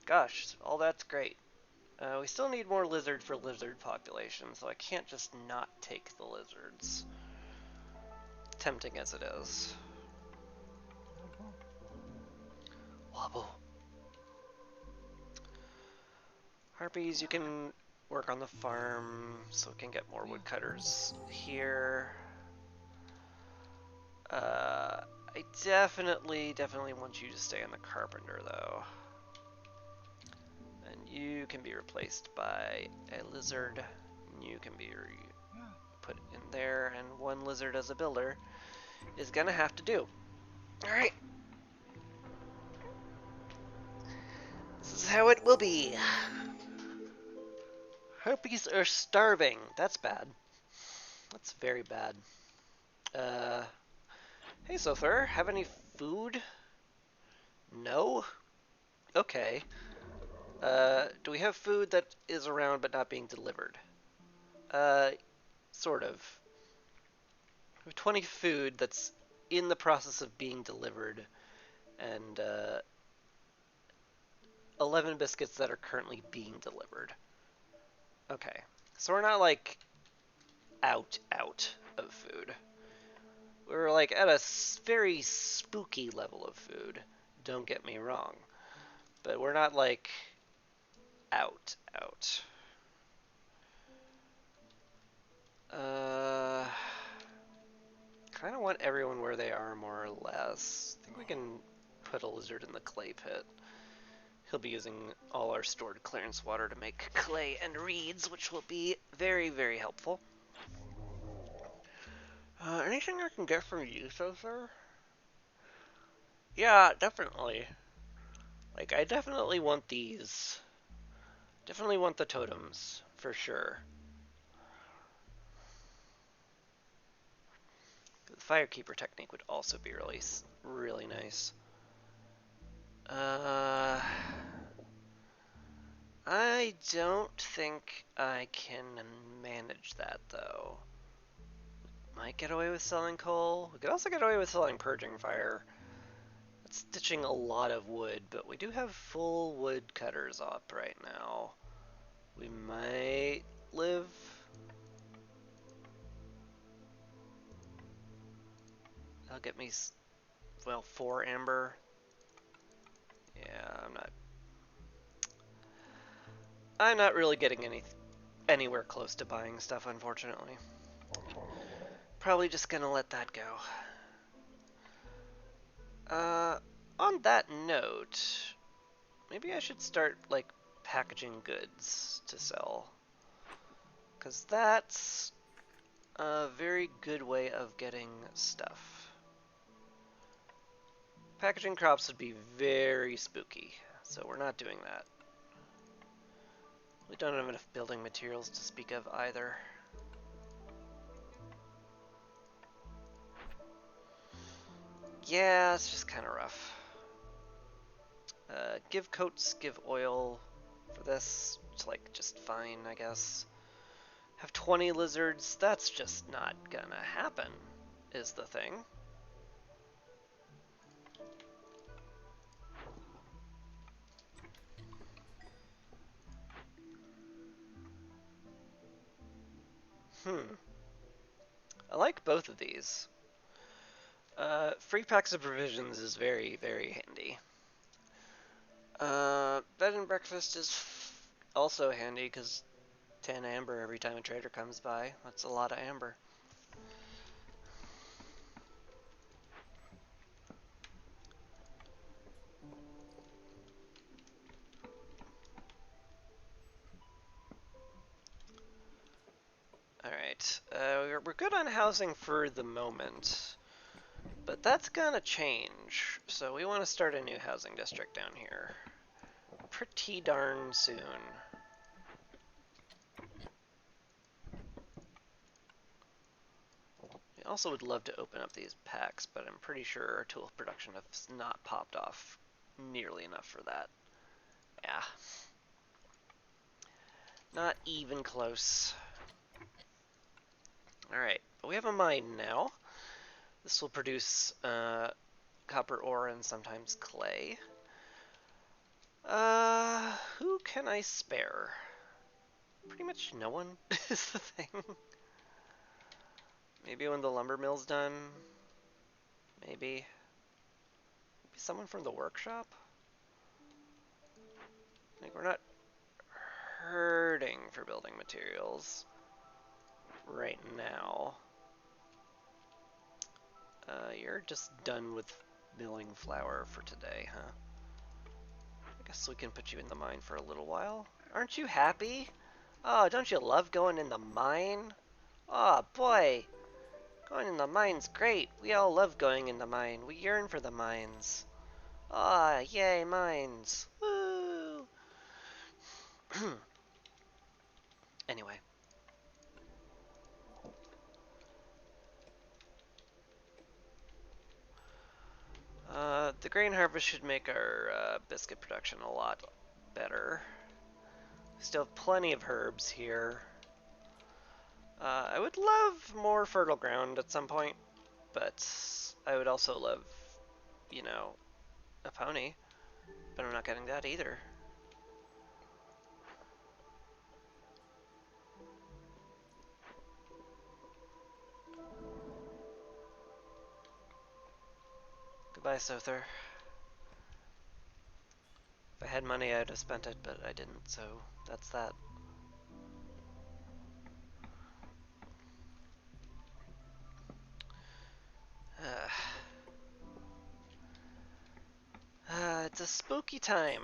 Gosh, all that's great. We still need more lizard for lizard population, so I can't just not take the lizards. Tempting as it is. Wobble. Harpies, you can work on the farm so we can get more woodcutters here. I definitely want you to stay on the carpenter, though. And you can be replaced by a lizard. You can be put in there, and one lizard as a builder is gonna have to do. Alright. This is how it will be. Harpies are starving. That's bad. That's very bad. Hey Sother, have any food? No? Okay. Do we have food that is around but not being delivered? Sort of. We have 20 food that's in the process of being delivered, and 11 biscuits that are currently being delivered. Okay. So we're not, like, out of food. We're, like, at a very spooky level of food. Don't get me wrong. But we're not, like, out. Kind of want everyone where they are, more or less. I think we can put a lizard in the clay pit. He'll be using all our stored clearance water to make clay and reeds, which will be very, very helpful. Anything I can get from you, so sir? Yeah, definitely. Like, I definitely want these. Definitely want the totems, for sure. The Firekeeper technique would also be really nice. I don't think I can manage that, though. Might get away with selling coal. We could also get away with selling Purging Fire. That's stitching a lot of wood, but we do have full wood cutters up right now. We might live. That'll get me, well, 4 amber. Yeah, I'm not really getting anywhere close to buying stuff, unfortunately. Probably just gonna let that go. On that note, maybe I should start, like, packaging goods to sell. Because that's a very good way of getting stuff. Packaging crops would be very spooky, so we're not doing that. We don't have enough building materials to speak of either. Yeah, it's just kind of rough. Give coats, give oil for this. It's like just fine, I guess. Have 20 lizards, that's just not gonna happen, is the thing. I like both of these. Free packs of provisions is very, very handy. Bed and breakfast is also handy because 10 amber every time a trader comes by. That's a lot of amber. Alright, we're good on housing for the moment, but that's gonna change. So we want to start a new housing district down here. Pretty darn soon. We also would love to open up these packs, but I'm pretty sure our tool production has not popped off nearly enough for that. Yeah. Not even close. Alright, we have a mine now. This will produce copper ore and sometimes clay. Who can I spare? Pretty much no one is the thing. Maybe when the lumber mill's done. Maybe. Maybe someone from the workshop? Like, we're not hurting for building materials right now. You're just done with milling flour for today, huh? I guess we can put you in the mine for a little while. Aren't you happy? Oh, don't you love going in the mine? Oh, boy. Going in the mine's great. We all love going in the mine. We yearn for the mines. Ah, yay, mines. Woo! Anyway. The grain harvest should make our biscuit production a lot better. Still have plenty of herbs here. I would love more fertile ground at some point, but I would also love, you know, a pony. But I'm not getting that either. Goodbye, Sother. If I had money, I'd have spent it, but I didn't, so that's that. It's a spooky time.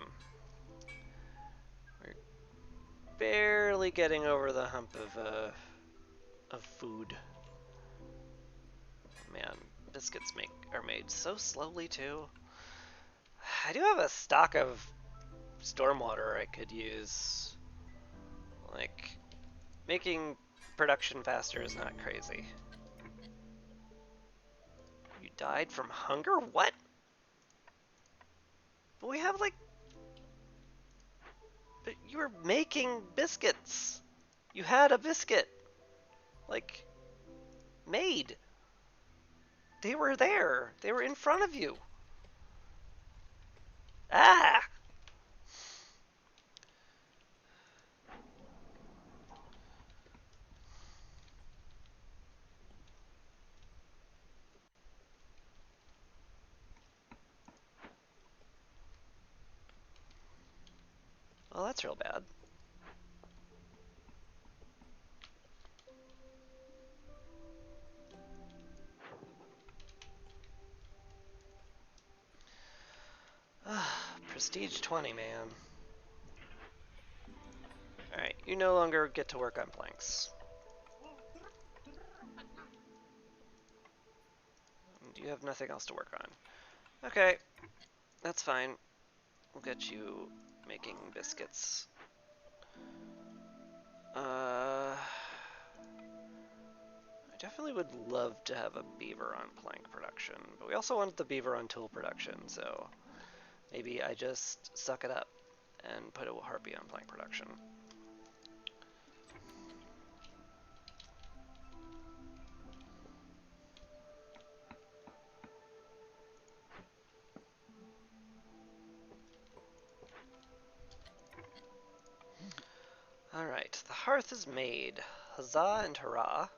We're barely getting over the hump of food. biscuits are made so slowly too. I do have a stock of stormwater I could use. Like, making production faster is not crazy. You died from hunger? What? But we have like... But you were making biscuits. You had a biscuit. Like, made. They were there. They were in front of you. Ah! Well, that's real bad. Prestige 20, man. Alright, you no longer get to work on planks. You have nothing else to work on. Okay, that's fine. We'll get you making biscuits. I definitely would love to have a beaver on plank production, but we also want the beaver on tool production, so maybe I just suck it up and put a harpy on plank production. Alright, the hearth is made. Huzzah and hurrah.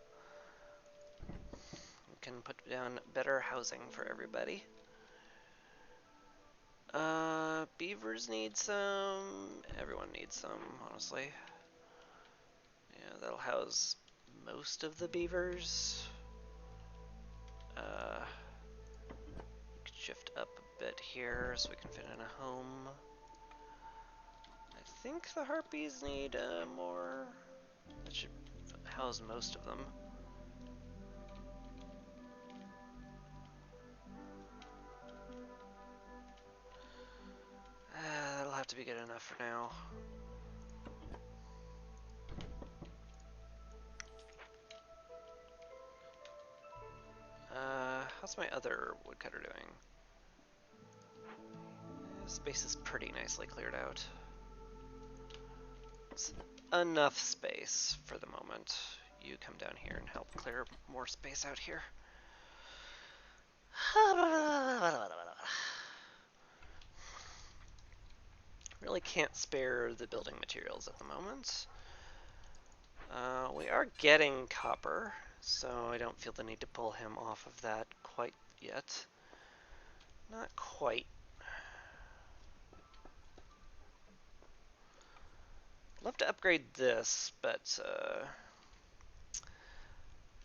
We can put down better housing for everybody. Beavers need some. Everyone needs some, honestly. Yeah, that'll house most of the beavers. Could shift up a bit here so we can fit in a home. I think the harpies need more. That should house most of them. That'll have to be good enough for now. How's my other woodcutter doing? Space is pretty nicely cleared out. It's enough space for the moment. You come down here and help clear more space out here. Really can't spare the building materials at the moment. We are getting copper, so I don't feel the need to pull him off of that quite yet. Not quite. Love to upgrade this, but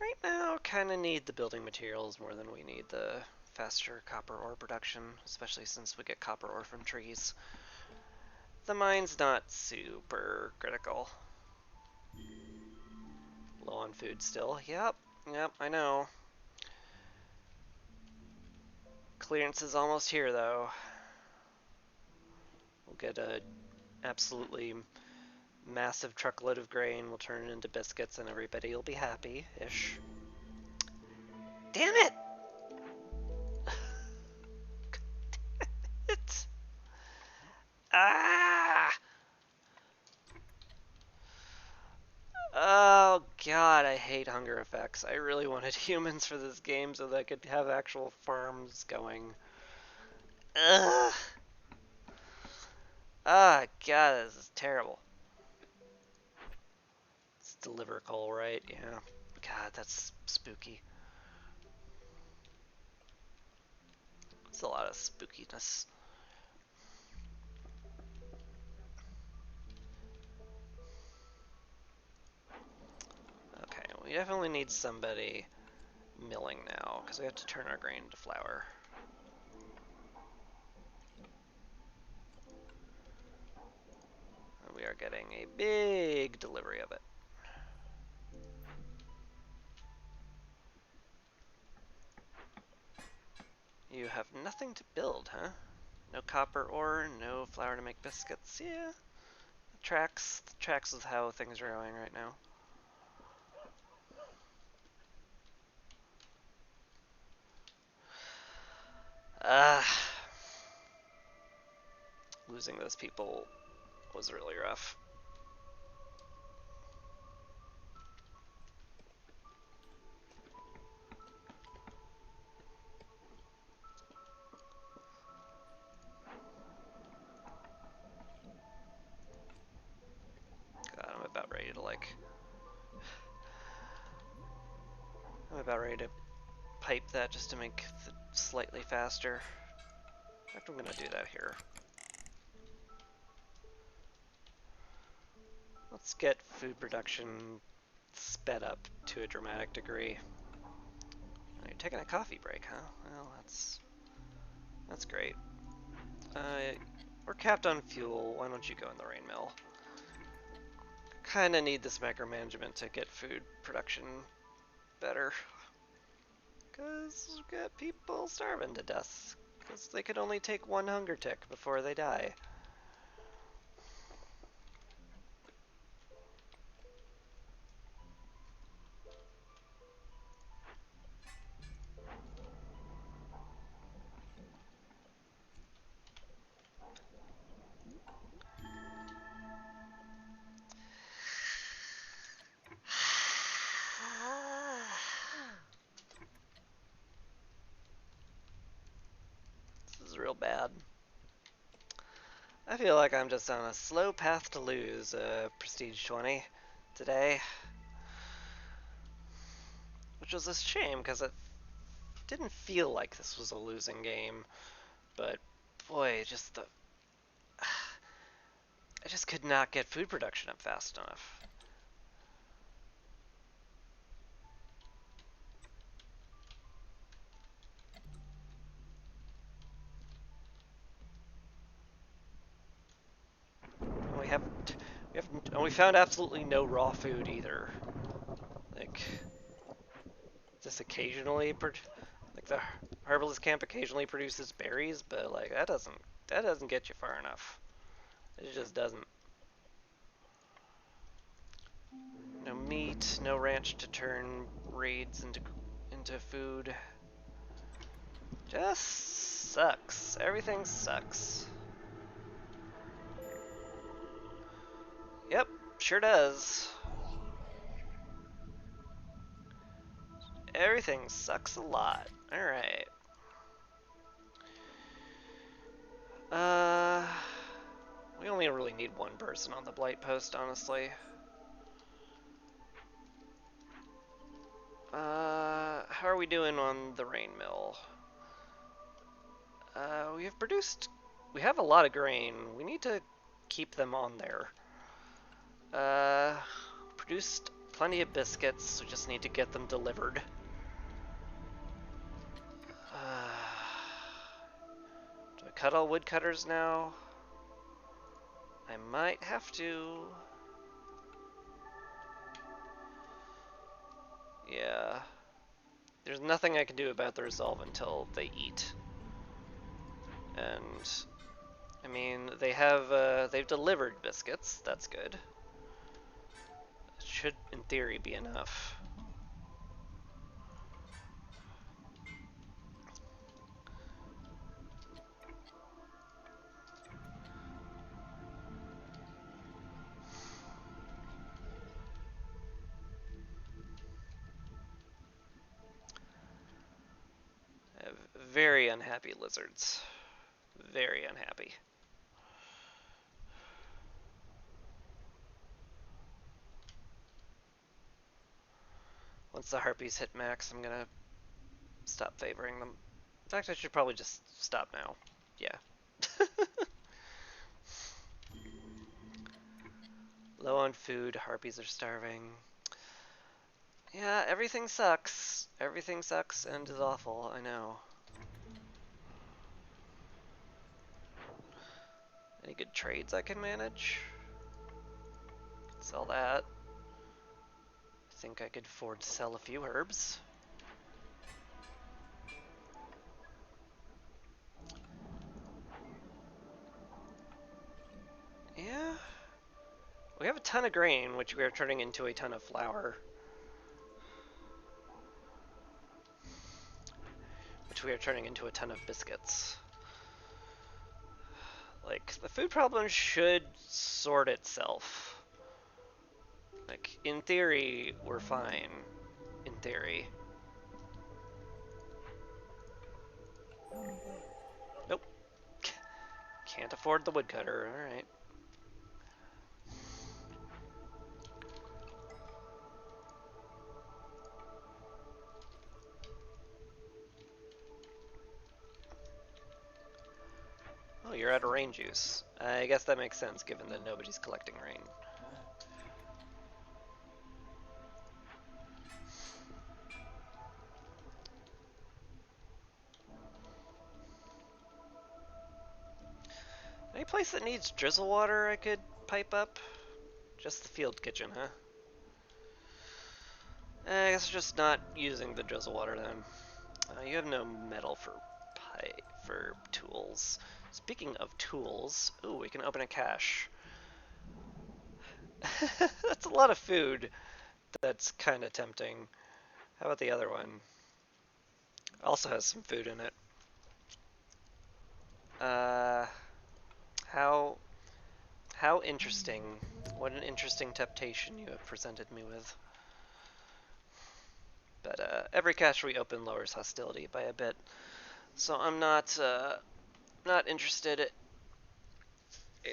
right now kind of need the building materials more than we need the faster copper ore production, especially since we get copper ore from trees. The mine's not super critical. Low on food still. Yep, I know. Clearance is almost here, though. We'll get a absolutely massive truckload of grain. We'll turn it into biscuits, and everybody will be happy-ish. Damn it! It. Ah! Oh god, I hate hunger effects. I really wanted humans for this game so that I could have actual farms going. Ugh! Ah, god, this is terrible. It's deliver coal, right? Yeah. God, that's spooky. It's a lot of spookiness. Okay, we definitely need somebody milling now, because we have to turn our grain into flour. And we are getting a big delivery of it. You have nothing to build, huh? No copper ore, no flour to make biscuits. Yeah, the tracks with how things are going right now. Losing those people was really rough. God, I'm about ready to pipe that just to make it slightly faster. In fact, I'm gonna do that here. Let's get food production sped up to a dramatic degree. Oh, you're taking a coffee break, huh? Well, that's great. We're capped on fuel. Why don't you go in the rain mill? Kinda need this micromanagement to get food production better. Cause we got people starving to death. Cause they could only take one hunger tick before they die. This is real bad. I feel like I'm just on a slow path to lose Prestige 20 today. Which was a shame, because it didn't feel like this was a losing game. But, boy, just the... I just could not get food production up fast enough. We found absolutely no raw food either. Like, just occasionally, like the herbalist camp occasionally produces berries, but like that doesn't get you far enough. It just doesn't. No meat, no ranch to turn raids into food. Just sucks. Everything sucks. Yep, sure does. Everything sucks a lot. Alright. We only really need one person on the blight post, honestly. How are we doing on the rain mill? We have a lot of grain. We need to keep them on there. Produced plenty of biscuits. We just need to get them delivered. Do I cut all woodcutters now? I might have to. Yeah. There's nothing I can do about the resolve until they eat. And I mean, they've delivered biscuits. That's good. It should, in theory, be enough. I have very unhappy lizards. Very unhappy. Once the harpies hit max, I'm gonna stop favoring them. In fact, I should probably just stop now. Yeah. Low on food, harpies are starving. Yeah, everything sucks. Everything sucks and is awful, I know. Any good trades I can manage? Sell that. I think I could afford to sell a few herbs. have a ton of grain, which we are turning into a ton of flour. Which we are turning into a ton of biscuits. Like, the food problem should sort itself. Like, in theory, we're fine. In theory. Nope. Can't afford the woodcutter, alright. Oh, you're out of rain juice. I guess that makes sense, given that nobody's collecting rain. Any place that needs drizzle water I could pipe up? Just the field kitchen, huh? I guess just not using the drizzle water then. You have no metal for tools. Speaking of tools, ooh, we can open a cache. That's a lot of food. That's kind of tempting. How about the other one? Also has some food in it. How interesting. What an interesting temptation you have presented me with. But every cache we open lowers hostility by a bit, so I'm not interested in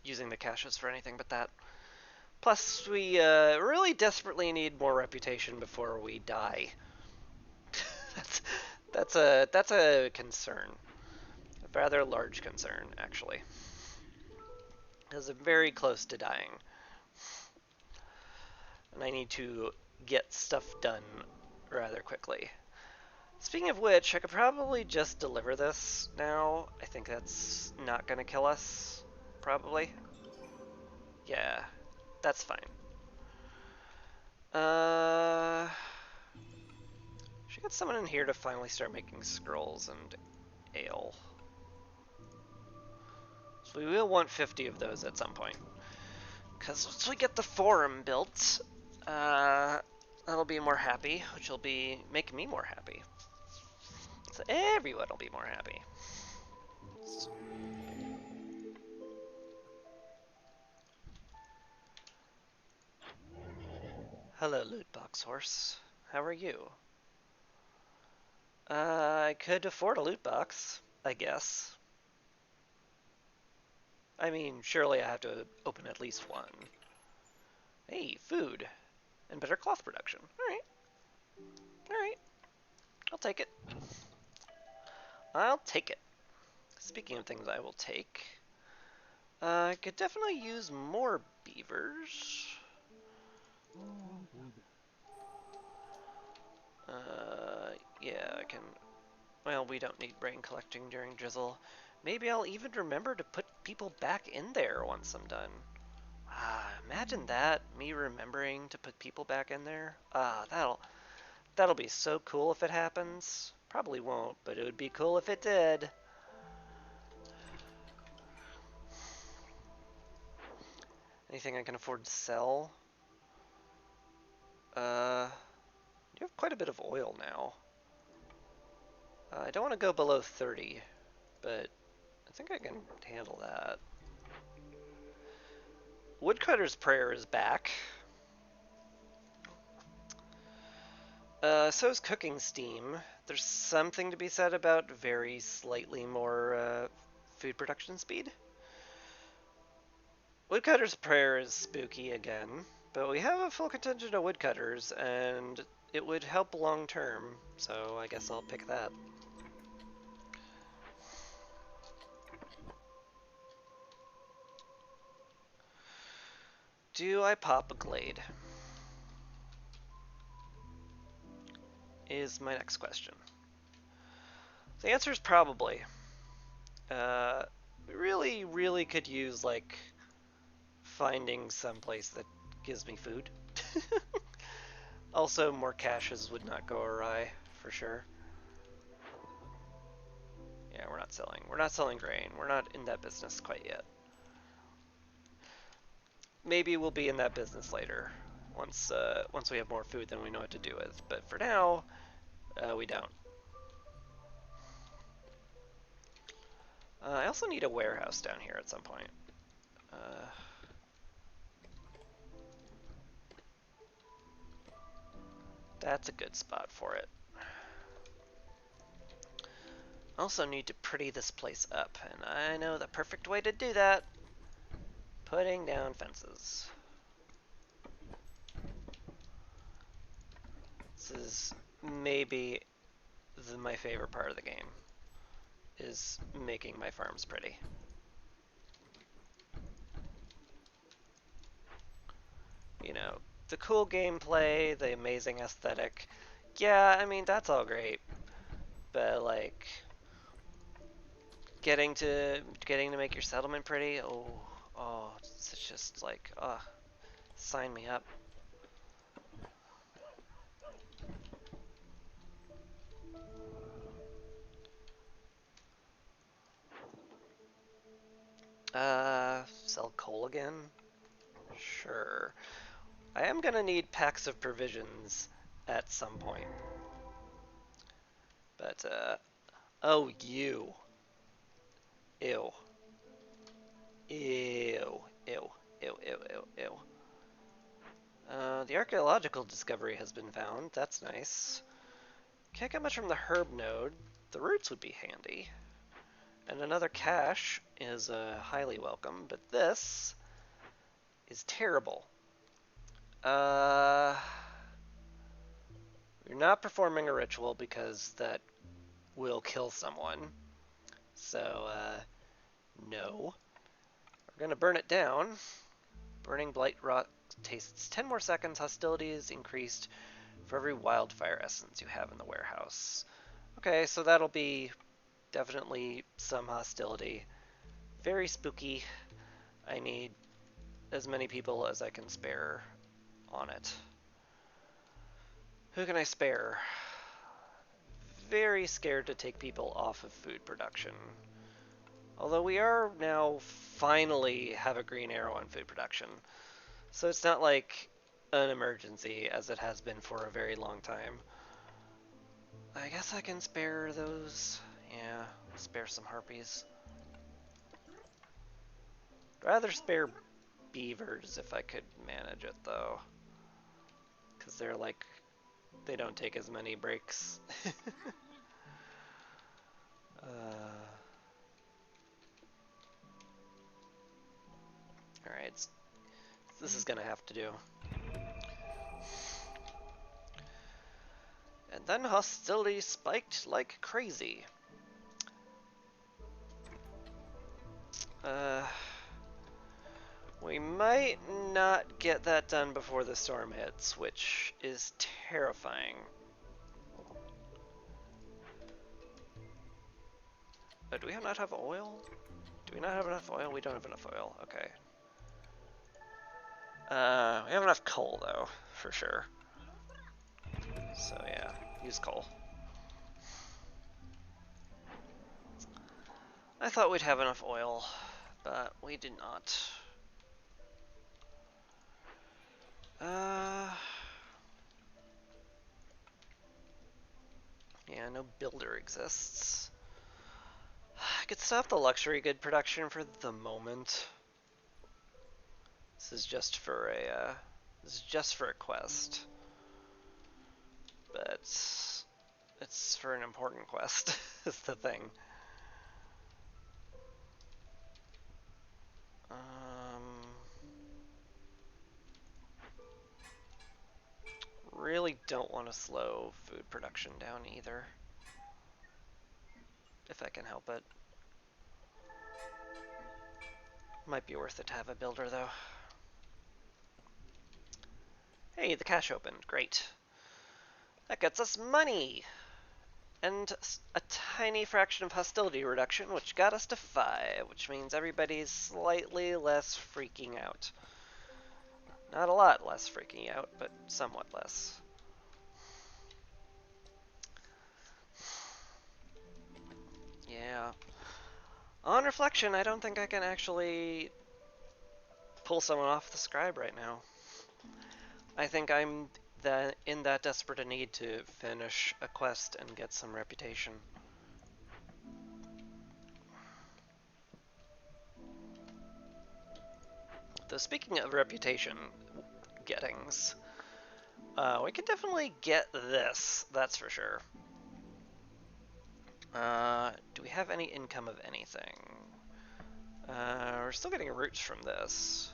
using the caches for anything but that. Plus, we really desperately need more reputation before we die. that's a concern, a rather large concern, actually, because I'm very close to dying, and I need to get stuff done rather quickly. Speaking of which, I could probably just deliver this now. I think that's not gonna kill us, probably. Yeah, that's fine. Should get someone in here to finally start making scrolls and ale. So we will want 50 of those at some point. Because once we get the forum built, that'll be more happy, which will make me more happy. So everyone will be more happy. Hello, Lootbox Horse. How are you? I could afford a loot box, I guess. I mean, surely I have to open at least one. Hey, food. And better cloth production. Alright. Alright. I'll take it. I'll take it. Speaking of things I will take, I could definitely use more beavers. Yeah, I can... Well, we don't need rain collecting during drizzle. Maybe I'll even remember to put people back in there once I'm done. Imagine that, me remembering to put people back in there. That'll be so cool if it happens. Probably won't, but it would be cool if it did. Anything I can afford to sell? You have quite a bit of oil now. I don't want to go below 30, but I think I can handle that. Woodcutter's Prayer is back. So is Cooking Steam. There's something to be said about very slightly more food production speed. Woodcutter's Prayer is spooky again, but we have a full contingent of woodcutters, and it would help long term, so I guess I'll pick that. Do I pop a glade? Is my next question. The answer is probably. We really could use, like, finding some place that gives me food. Also, more caches would not go awry, for sure. Yeah, we're not selling. We're not selling grain. We're not in that business quite yet. maybe we'll be in that business later, once we have more food than we know what to do with. But for now, we don't. I also need a warehouse down here at some point. That's a good spot for it. Also need to pretty this place up, and I know the perfect way to do that. Putting down fences. This is maybe my favorite part of the game, is making my farms pretty. You know, the cool gameplay, the amazing aesthetic. Yeah, I mean, that's all great. But like getting to make your settlement pretty, oh, it's just like, sign me up. Sell coal again? Sure. I am gonna need packs of provisions at some point. But, oh, you. Ew. Ew. Ew. Ew, ew, ew, ew. The archaeological discovery has been found. That's nice. Can't get much from the herb node. The roots would be handy. And another cache is highly welcome, but this is terrible. We're not performing a ritual because that will kill someone. So, no. We're gonna burn it down. Burning blight rot tastes 10 more seconds. Hostility is increased for every wildfire essence you have in the warehouse. Okay, so that'll be definitely some hostility. Very spooky. I need as many people as I can spare on it. Who can I spare? Very scared to take people off of food production. Although we are now finally have a green arrow on food production. So it's not like an emergency as it has been for a very long time. I guess I can spare those. Yeah, spare some harpies. I'd rather spare beavers if I could manage it though. Because they're like, they don't take as many breaks. Alright, this is gonna have to do. And then hostility spiked like crazy. We might not get that done before the storm hits, which is terrifying. But do we not have oil? Do we not have enough oil? We don't have enough oil. Okay. We have enough coal, though, for sure. So, yeah, use coal. I thought we'd have enough oil, but we did not. Yeah, no builder exists. I could stop the luxury good production for the moment. This is just for a quest. But it's for an important quest, is the thing. Really don't want to slow food production down either. If I can help it. Might be worth it to have a builder, though. Hey, the cache opened. Great. That gets us money! And a tiny fraction of hostility reduction, which got us to 5, which means everybody's slightly less freaking out. Not a lot less freaking out, but somewhat less. Yeah. On reflection, I don't think I can actually pull someone off the scribe right now. I think I'm in that desperate a need to finish a quest and get some reputation. Though speaking of reputation gettings, we can definitely get this, that's for sure. Do we have any income of anything? We're still getting roots from this.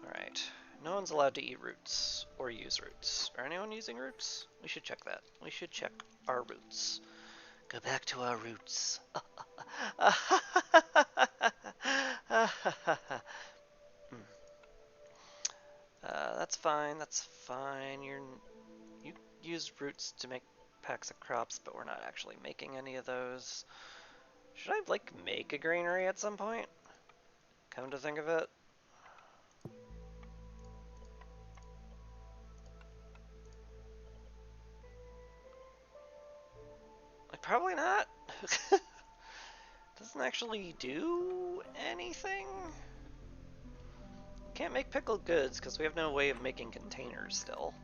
Alright. No one's allowed to eat roots or use roots. Are anyone using roots? We should check that. We should check our roots. Go back to our roots. That's fine, that's fine. You use roots to make packs of crops, but we're not actually making any of those. Should I, like, make a granary at some point? Come to think of it. Like, probably not. Doesn't actually do anything. Can't make pickled goods because we have no way of making containers still.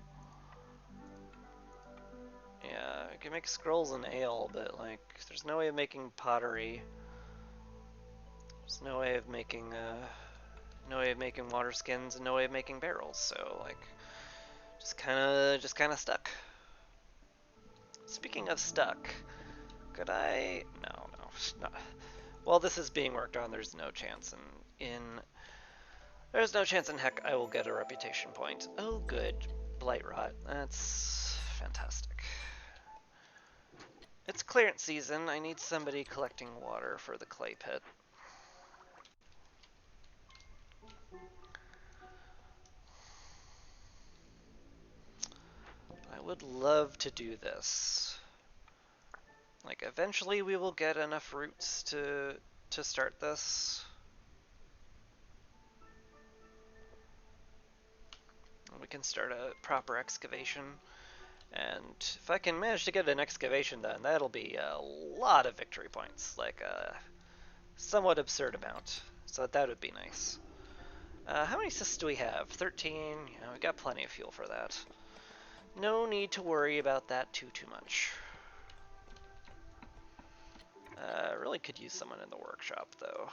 Yeah, I can make scrolls and ale, but like, there's no way of making pottery. There's no way of making water skins, and no way of making barrels. So like, just kind of stuck. Speaking of stuck, could I? No, not. While this is being worked on, there's no chance there's no chance in heck I will get a reputation point. Oh, good. Blight rot. That's fantastic. It's clearance season. I need somebody collecting water for the clay pit. I would love to do this. Like, eventually we will get enough roots to start this. We can start a proper excavation. And if I can manage to get an excavation done, that'll be a lot of victory points. Like a somewhat absurd amount. So that would be nice. How many cysts do we have? 13. Yeah, we got plenty of fuel for that. No need to worry about that too much. Really could use someone in the workshop, though.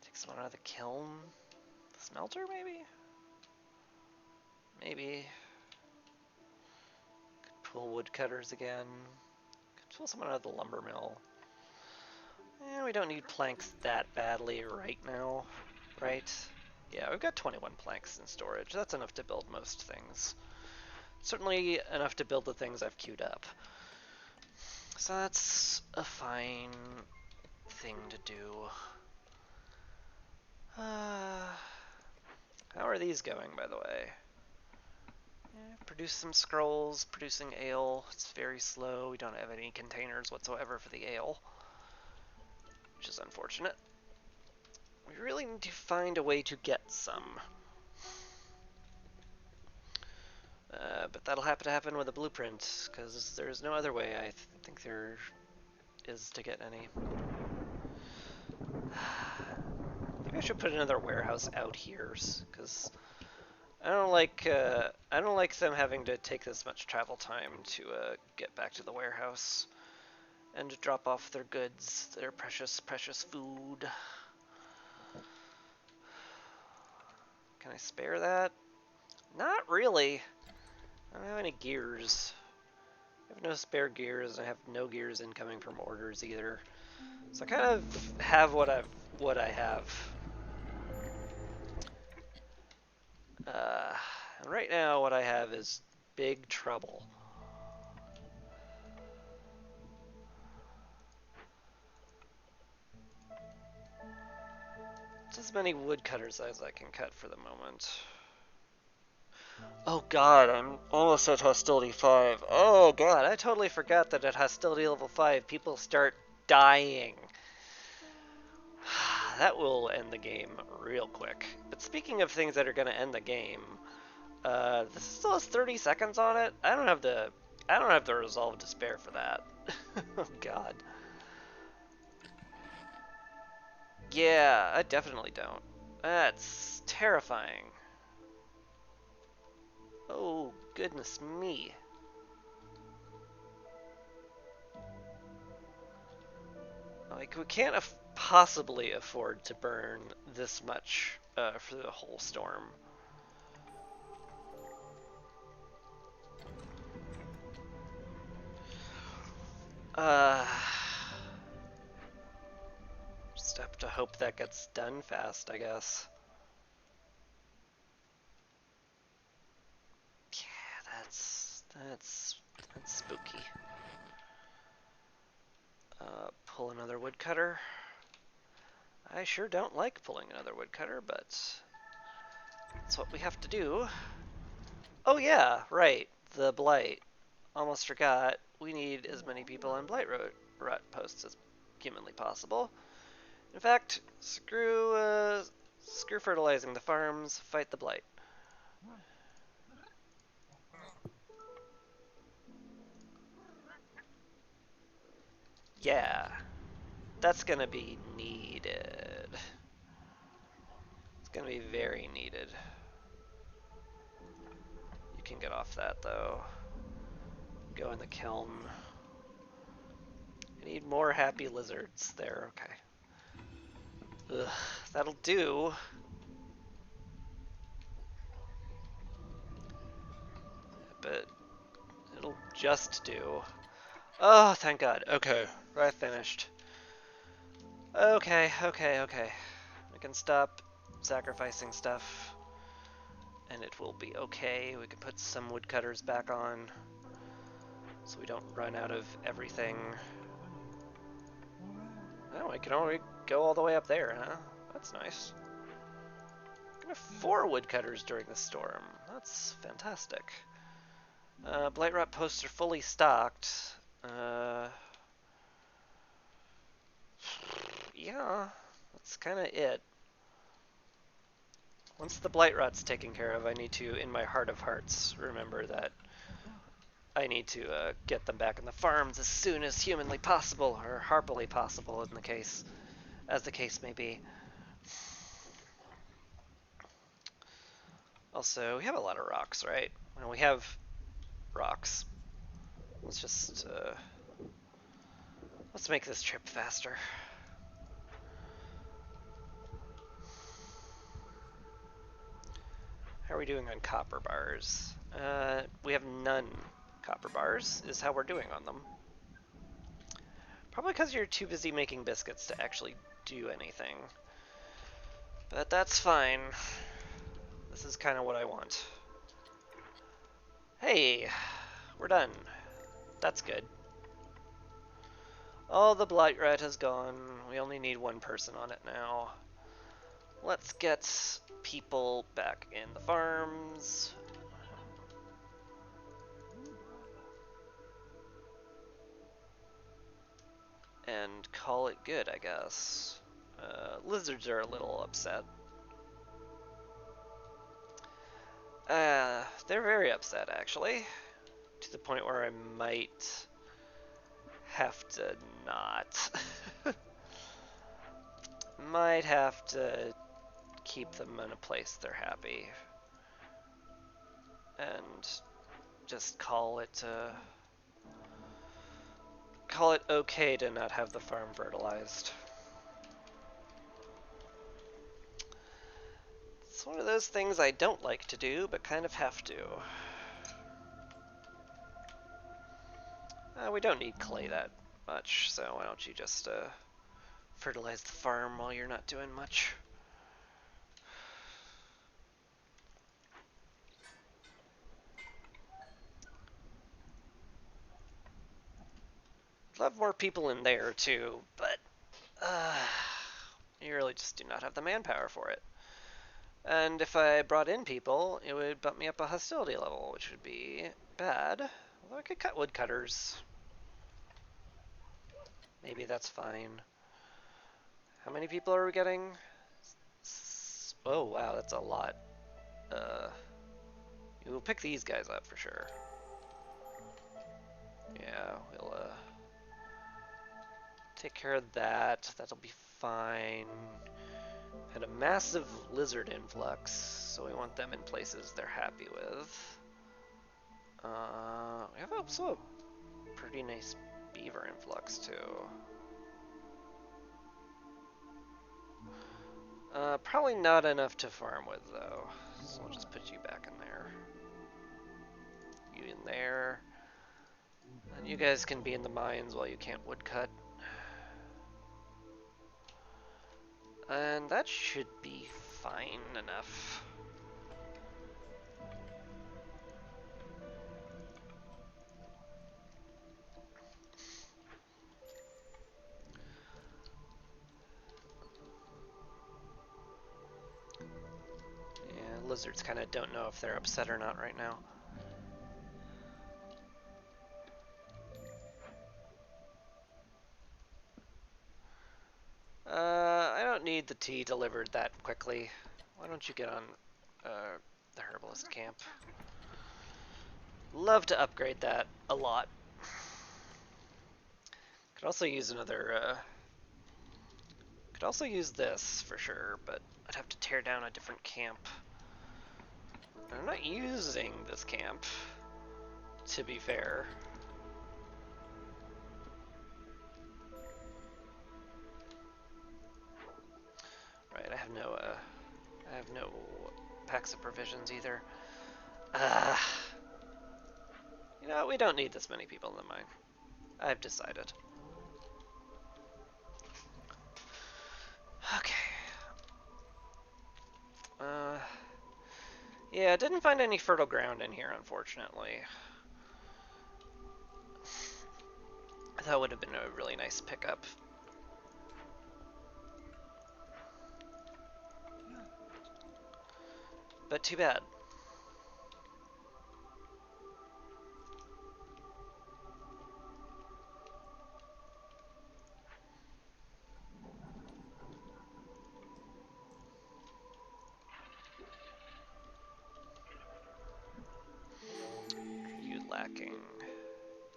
Take someone out of the kiln? The smelter, maybe? Maybe. Could pull woodcutters again. Could pull someone out of the lumber mill. We don't need planks that badly right now, right? Yeah, we've got 21 planks in storage. That's enough to build most things. Certainly enough to build the things I've queued up. So that's a fine thing to do. How are these going, by the way? Yeah, produce some scrolls, producing ale. It's very slow. We don't have any containers whatsoever for the ale, which is unfortunate. We really need to find a way to get some. But that'll have to happen with a blueprint, because there's no other way I think there is to get any. Maybe I should put another warehouse out here, because I don't like them having to take this much travel time to get back to the warehouse and to drop off their goods, their precious food. Can I spare that? Not really. I don't have any gears. I have no spare gears. I have no gears incoming from orders either. So I kind of have what I have. And right now, what I have is big trouble. It's as many woodcutters as I can cut for the moment. Oh god, I'm almost at hostility 5. Oh god, I totally forgot that at hostility level 5, people start dying. That will end the game real quick. But speaking of things that are going to end the game, this still has 30 seconds on it. I don't have the resolve to spare for that. Oh god. Yeah, I definitely don't. That's terrifying. Oh, goodness me. Like, we can't possibly afford to burn this much for the whole storm. Uh, just have to hope that gets done fast, I guess. Yeah, that's spooky. Pull another woodcutter. I sure don't like pulling another woodcutter, but that's what we have to do. Oh yeah, right, the blight. Almost forgot. We need as many people on blight rut posts as humanly possible. In fact, screw fertilizing the farms. Fight the blight. Yeah, that's gonna be needed. It's gonna be very needed. You can get off that though. Go in the kiln. I need more happy lizards there. Okay. Ugh, that'll do. But it'll just do. Oh, thank God. Okay, I finished. Okay. We can stop sacrificing stuff, and it will be okay. We can put some woodcutters back on, so we don't run out of everything. Oh, I can only go all the way up there, huh? That's nice. I can have 4 woodcutters during the storm. That's fantastic. Blightrot posts are fully stocked. Yeah, that's kind of it. Once the Blightrot's taken care of, I need to, in my heart of hearts, remember that I need to get them back in the farms as soon as humanly possible, or harpily possible, in the case, as the case may be. Also, we have a lot of rocks, right? Well, we have rocks. Let's just let's make this trip faster. How are we doing on copper bars? We have none copper bars, is how we're doing on them. Probably because you're too busy making biscuits to actually do anything. But that's fine. This is kind of what I want. Hey, we're done. That's good. All the Blightrot has gone. We only need one person on it now. Let's get people back in the farms. And call it good, I guess. Lizards are a little upset. They're very upset, actually. To the point where I might have to not. Might have to keep them in a place they're happy. And just call it okay to not have the farm fertilized. It's one of those things I don't like to do, but kind of have to. We don't need clay that much, so why don't you just fertilize the farm while you're not doing much. Love more people in there too, but you really just do not have the manpower for it. And if I brought in people, it would bump me up a hostility level, which would be bad. Although I could cut woodcutters. Maybe that's fine. How many people are we getting? Oh wow, that's a lot. We'll pick these guys up for sure. Yeah, we'll take care of that. That'll be fine. Had a massive lizard influx, so we want them in places they're happy with. We have also a pretty nice beaver influx too. Probably not enough to farm with though, so we'll just put you back in there. You in there. And you guys can be in the mines while you can't woodcut. And that should be fine enough. Yeah, lizards kind of don't know if they're upset or not right now. I don't need the tea delivered that quickly. Why don't you get on the herbalist camp? Love to upgrade that a lot. Could also use another, could also use this for sure, but I'd have to tear down a different camp. I'm not using this camp, to be fair. Right, I have no packs of provisions either. You know, we don't need this many people in the mine. I've decided. Okay. Yeah, didn't find any fertile ground in here, unfortunately. That would have been a really nice pickup. But too bad. Are you lacking?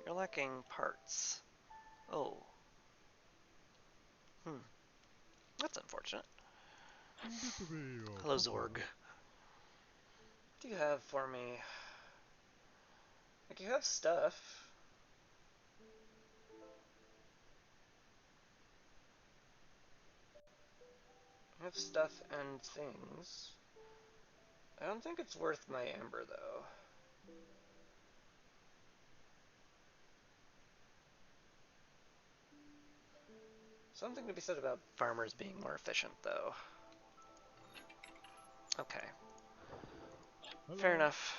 You're lacking parts. Oh. That's unfortunate. Hello, Zorg. What do you have for me? Like, you have stuff. You have stuff and things. I don't think it's worth my amber, though. Something to be said about farmers being more efficient, though. Okay. Hello. Fair enough.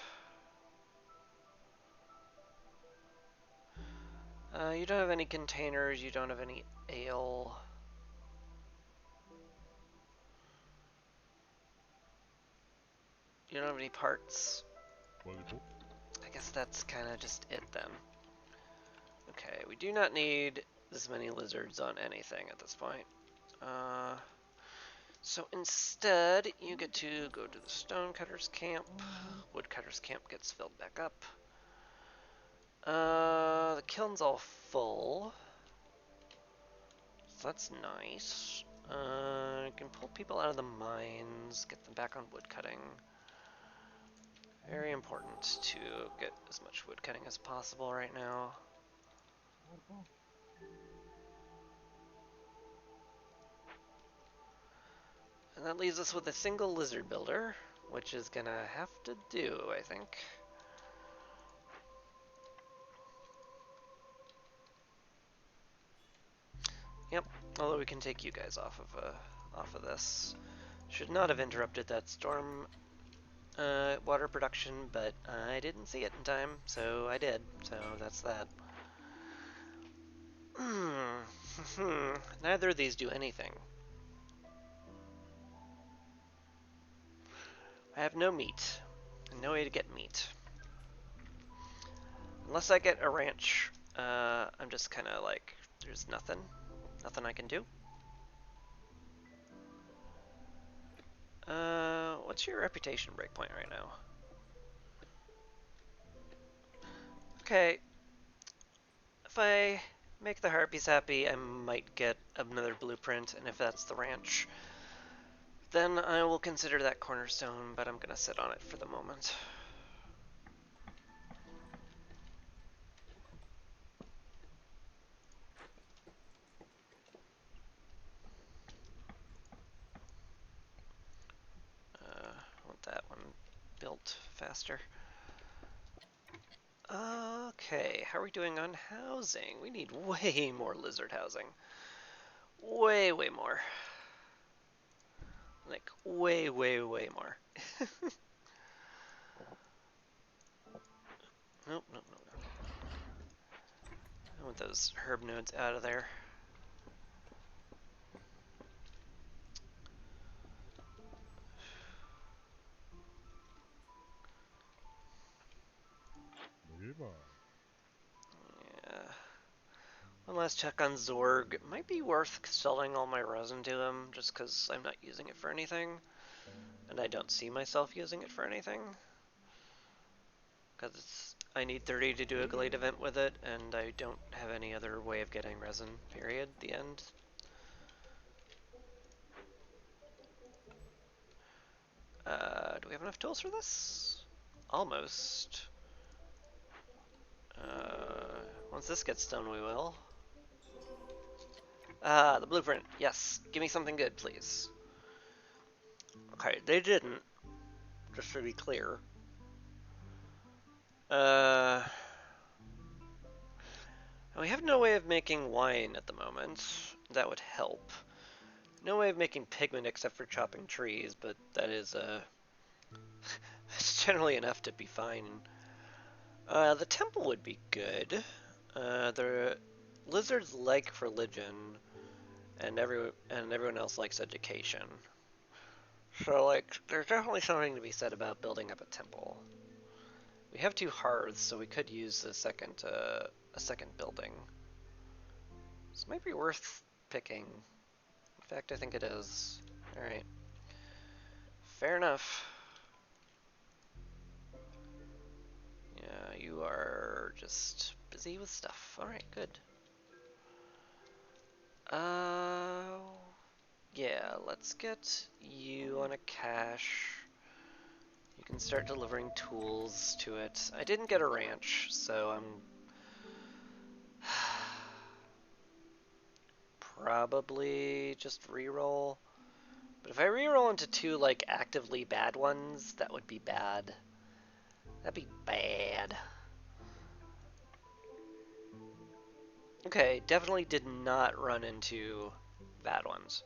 You don't have any containers, you don't have any ale. You don't have any parts. I guess that's kind of just it then. Okay, we do not need this many lizards on anything at this point. So instead, you get to go to the Stonecutter's camp. Woodcutter's camp gets filled back up. The kiln's all full. So that's nice. You can pull people out of the mines, get them back on woodcutting. Very important to get as much woodcutting as possible right now. And that leaves us with a single lizard builder, which is gonna have to do, I think. Yep, although we can take you guys off of this. Should not have interrupted that storm water production, but I didn't see it in time, so I did. So that's that. Neither of these do anything. I have no meat, and no way to get meat. Unless I get a ranch, I'm just kind of like, there's nothing I can do. What's your reputation breakpoint right now? Okay, if I make the harpies happy, I might get another blueprint, and if that's the ranch, then I will consider that cornerstone, but I'm gonna sit on it for the moment. I want that one built faster. Okay, how are we doing on housing? We need way more lizard housing. Way, way more. Like, way, way, way more. Nope, nope, nope, nope. I want those herb nodes out of there. Yeah. One last check on Zorg. It might be worth selling all my resin to him, just because I'm not using it for anything. And I don't see myself using it for anything. Because I need 30 to do a Glade event with it, and I don't have any other way of getting resin, period. The end. Do we have enough tools for this? Almost. Once this gets done, we will. The blueprint. Yes. Give me something good, please. Okay, they didn't. Just to be clear. We have no way of making wine at the moment. That would help. No way of making pigment except for chopping trees, but that is, it's generally enough to be fine. The temple would be good. The lizards like religion, and everyone else likes education. So, like, there's definitely something to be said about building up a temple. We have 2 hearths, so we could use a second building. This might be worth picking. In fact, I think it is. Alright. Fair enough. Yeah, you are just busy with stuff. Alright, good. Yeah, let's get you on a cache. You can start delivering tools to it. I didn't get a ranch, so I'm probably just reroll. But if I reroll into 2, like, actively bad ones, that would be bad. That'd be bad. Okay, definitely did not run into bad ones.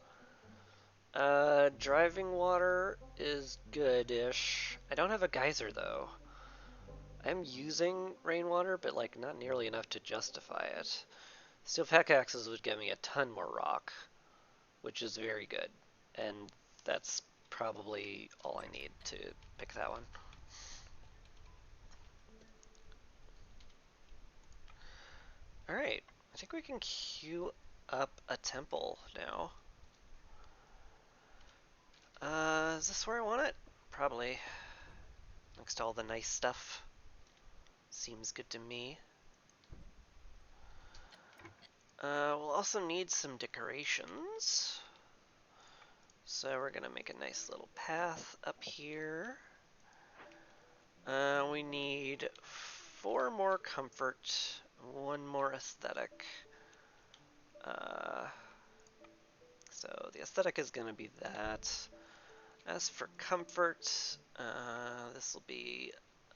Driving water is good-ish. I don't have a geyser, though. I'm using rainwater, but, like, not nearly enough to justify it. Steel pickaxes would get me a ton more rock, which is very good. And that's probably all I need to pick that one. Alright, I think we can queue up a temple now. Is this where I want it? Probably. Next to all the nice stuff. Seems good to me. We'll also need some decorations. So we're gonna make a nice little path up here. We need 4 more comfort, 1 more aesthetic. So the aesthetic is gonna be that. As for comfort, this will be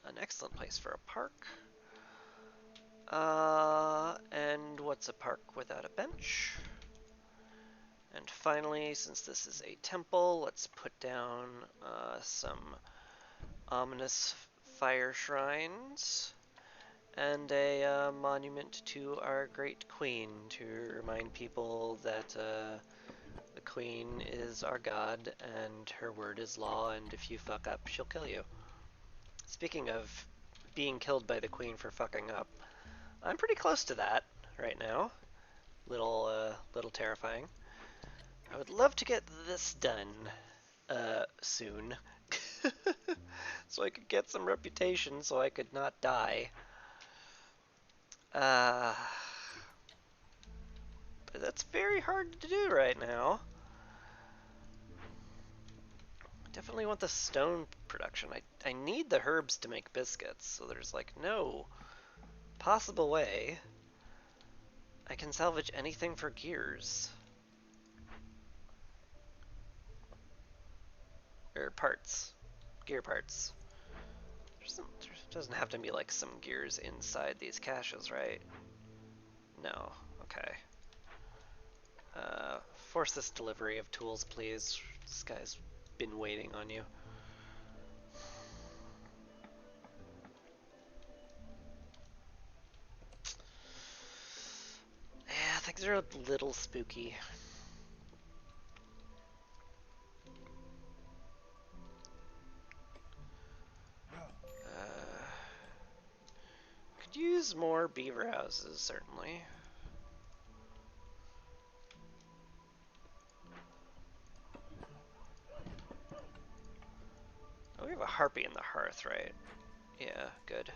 an excellent place for a park. And what's a park without a bench? And finally, since this is a temple, let's put down some ominous fire shrines and a monument to our great queen to remind people that the queen is our god and her word is law, and if you fuck up, she'll kill you. Speaking of being killed by the queen for fucking up, I'm pretty close to that right now. Little terrifying. I would love to get this done soon. So I could get some reputation so I could not die. Uh, that's very hard to do right now. I definitely want the stone production. I need the herbs to make biscuits, so there's like no possible way I can salvage anything for gears. Or parts. Gear parts. There doesn't have to be like some gears inside these caches, right? No. Okay. Force this delivery of tools, please. This guy's been waiting on you. Yeah, things are a little spooky. Could use more beaver houses, certainly. Oh, we have a harpy in the hearth, right? Yeah, good.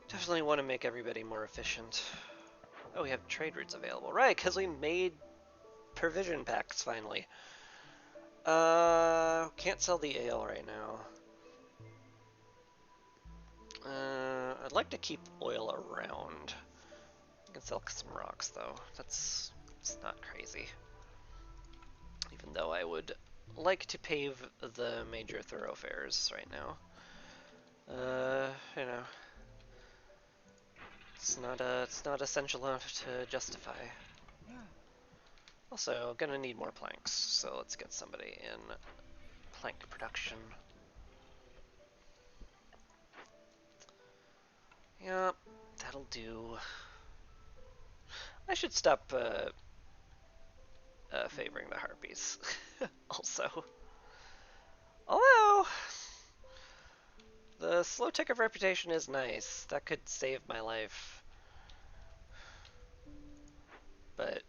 Definitely want to make everybody more efficient. Oh, we have trade routes available. Right, because we made provision packs, finally. Can't sell the ale right now. I'd like to keep oil around. I can sell some rocks, though. It's not crazy. Even though I would like to pave the major thoroughfares right now. You know, it's not essential enough to justify. Also, gonna need more planks, so let's get somebody in plank production. Yep, that'll do. I should stop favoring the harpies. Also. Although, the slow tick of reputation is nice. That could save my life. But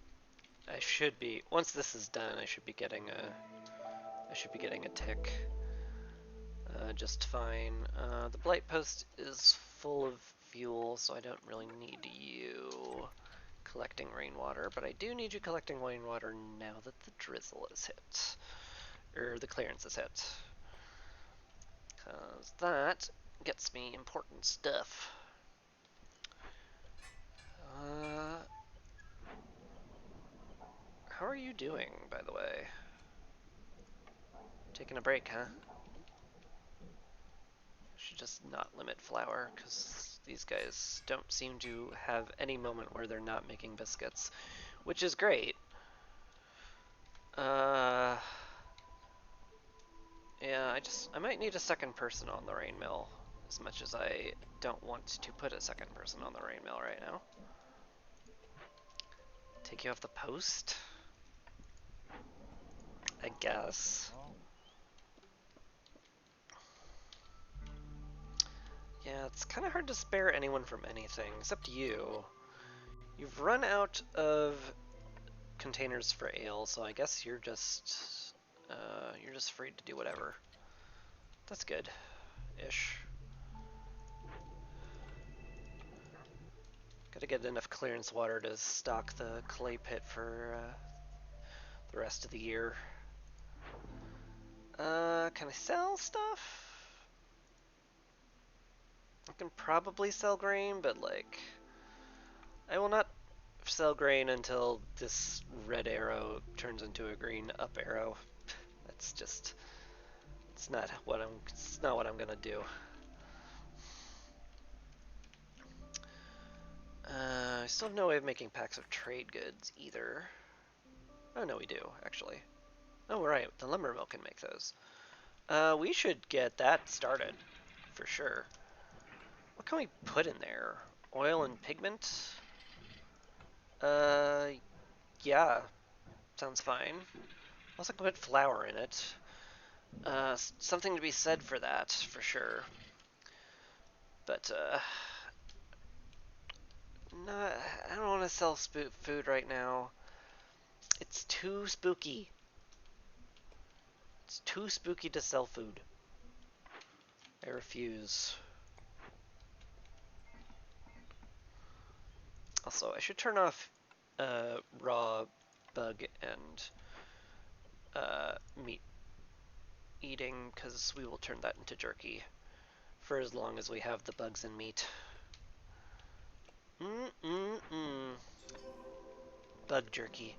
I should be, once this is done, I should be getting a tick just fine. The blight post is full of fuel, so I don't really need you collecting rainwater, but I do need you collecting rainwater now that the drizzle is hit. Or the clearance is hit. Because that gets me important stuff. How are you doing, by the way? Taking a break, huh? Should just not limit flour, because these guys don't seem to have any moment where they're not making biscuits, which is great. Yeah, I might need a second person on the rain mill, as much as I don't want to put a second person on the rain mill right now. Take you off the post? I guess. Yeah, it's kind of hard to spare anyone from anything, except you. You've run out of containers for ale, so I guess you're just free to do whatever. That's good, ish. Gotta get enough clearance water to stock the clay pit for the rest of the year. Can I sell stuff? I can probably sell grain, but like, I will not sell grain until this red arrow turns into a green up arrow. That's just, it's not what I'm gonna do. I still have no way of making packs of trade goods either. Oh no, we do actually. Oh right, the lumber mill can make those. We should get that started for sure. What can we put in there? Oil and pigment? Uh, yeah, sounds fine. Also can put flour in it. Something to be said for that, for sure. But, no, I don't want to sell food right now. It's too spooky. It's too spooky to sell food. I refuse. Also, I should turn off raw bug and meat eating, because we will turn that into jerky for as long as we have the bugs and meat. Bug jerky.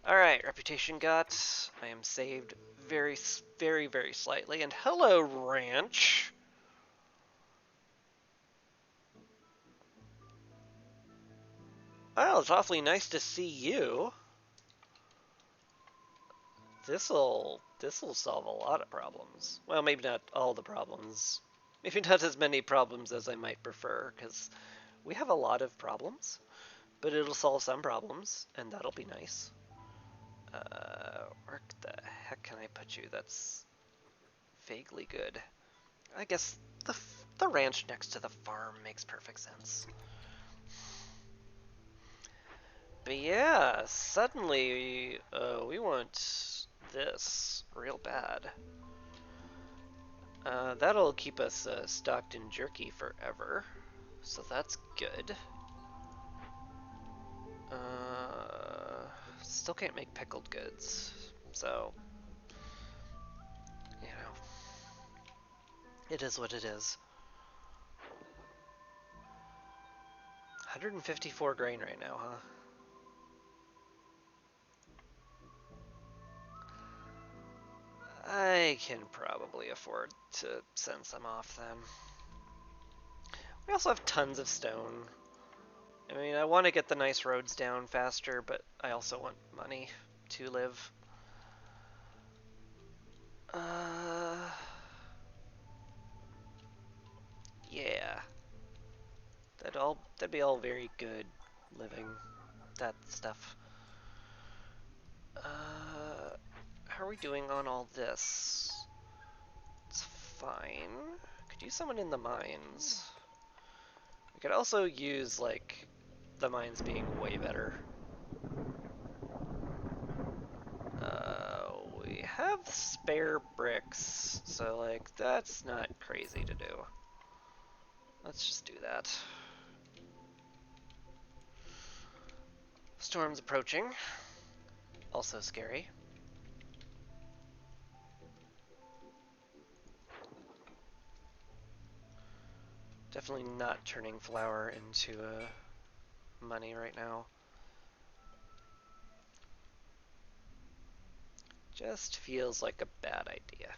Alright, reputation got. I am saved very, very, very slightly. And hello, Ranch. Well, it's awfully nice to see you. This'll solve a lot of problems. Well, maybe not all the problems. Maybe not as many problems as I might prefer, because we have a lot of problems. But it'll solve some problems, and that'll be nice. Where the heck can I put you? That's vaguely good. I guess the ranch next to the farm makes perfect sense. But yeah, suddenly we want this real bad. That'll keep us stocked in jerky forever, so that's good. Still can't make pickled goods, so you know, it is what it is. 154 grain right now, huh? I can probably afford to send some off then. We also have tons of stone. I mean, I want to get the nice roads down faster, but I also want money to live. Yeah. That'd be all very good living that stuff. How are we doing on all this? It's fine. Could use someone in the mines. We could also use, like, the mines being way better. We have spare bricks, so, like, that's not crazy to do. Let's just do that. Storm's approaching. Also scary. Definitely not turning flour into money right now. Just feels like a bad idea.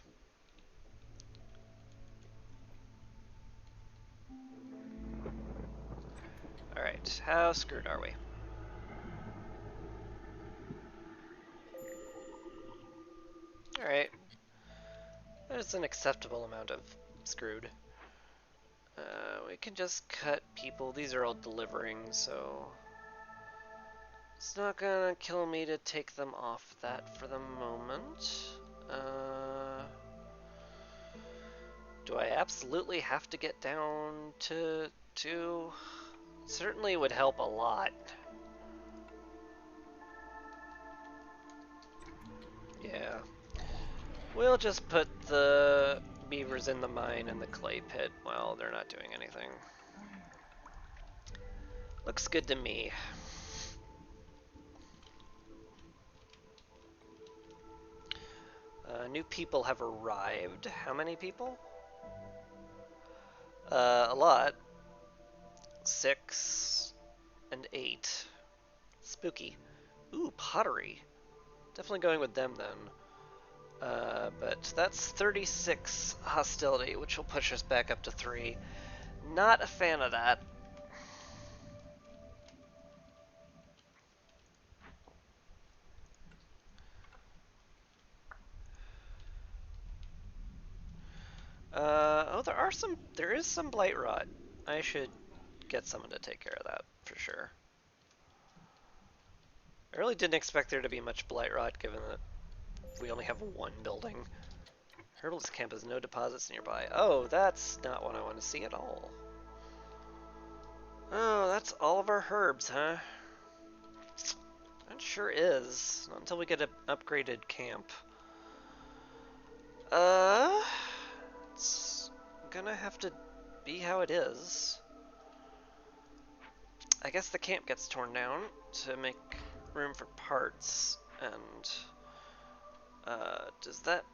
Alright, how screwed are we? Alright. There's an acceptable amount of screwed. We can just cut people. These are all delivering, so it's not gonna kill me to take them off that for the moment. Do I absolutely have to get down to 2? Certainly would help a lot. Yeah. We'll just put the beavers in the mine and the clay pit while they're not doing anything. Looks good to me. New people have arrived. How many people? A lot. 6 and 8. Spooky. Ooh, pottery. Definitely going with them then. But that's 36 hostility, which will push us back up to 3. Not a fan of that. Oh, there is some blight rot. I should get someone to take care of that, for sure. I really didn't expect there to be much blight rot, given that we only have one building. Herbalist camp has no deposits nearby. Oh, that's not what I want to see at all. Oh, that's all of our herbs, huh? That sure is. Not until we get an upgraded camp. It's gonna have to be how it is. I guess the camp gets torn down to make room for parts, and does that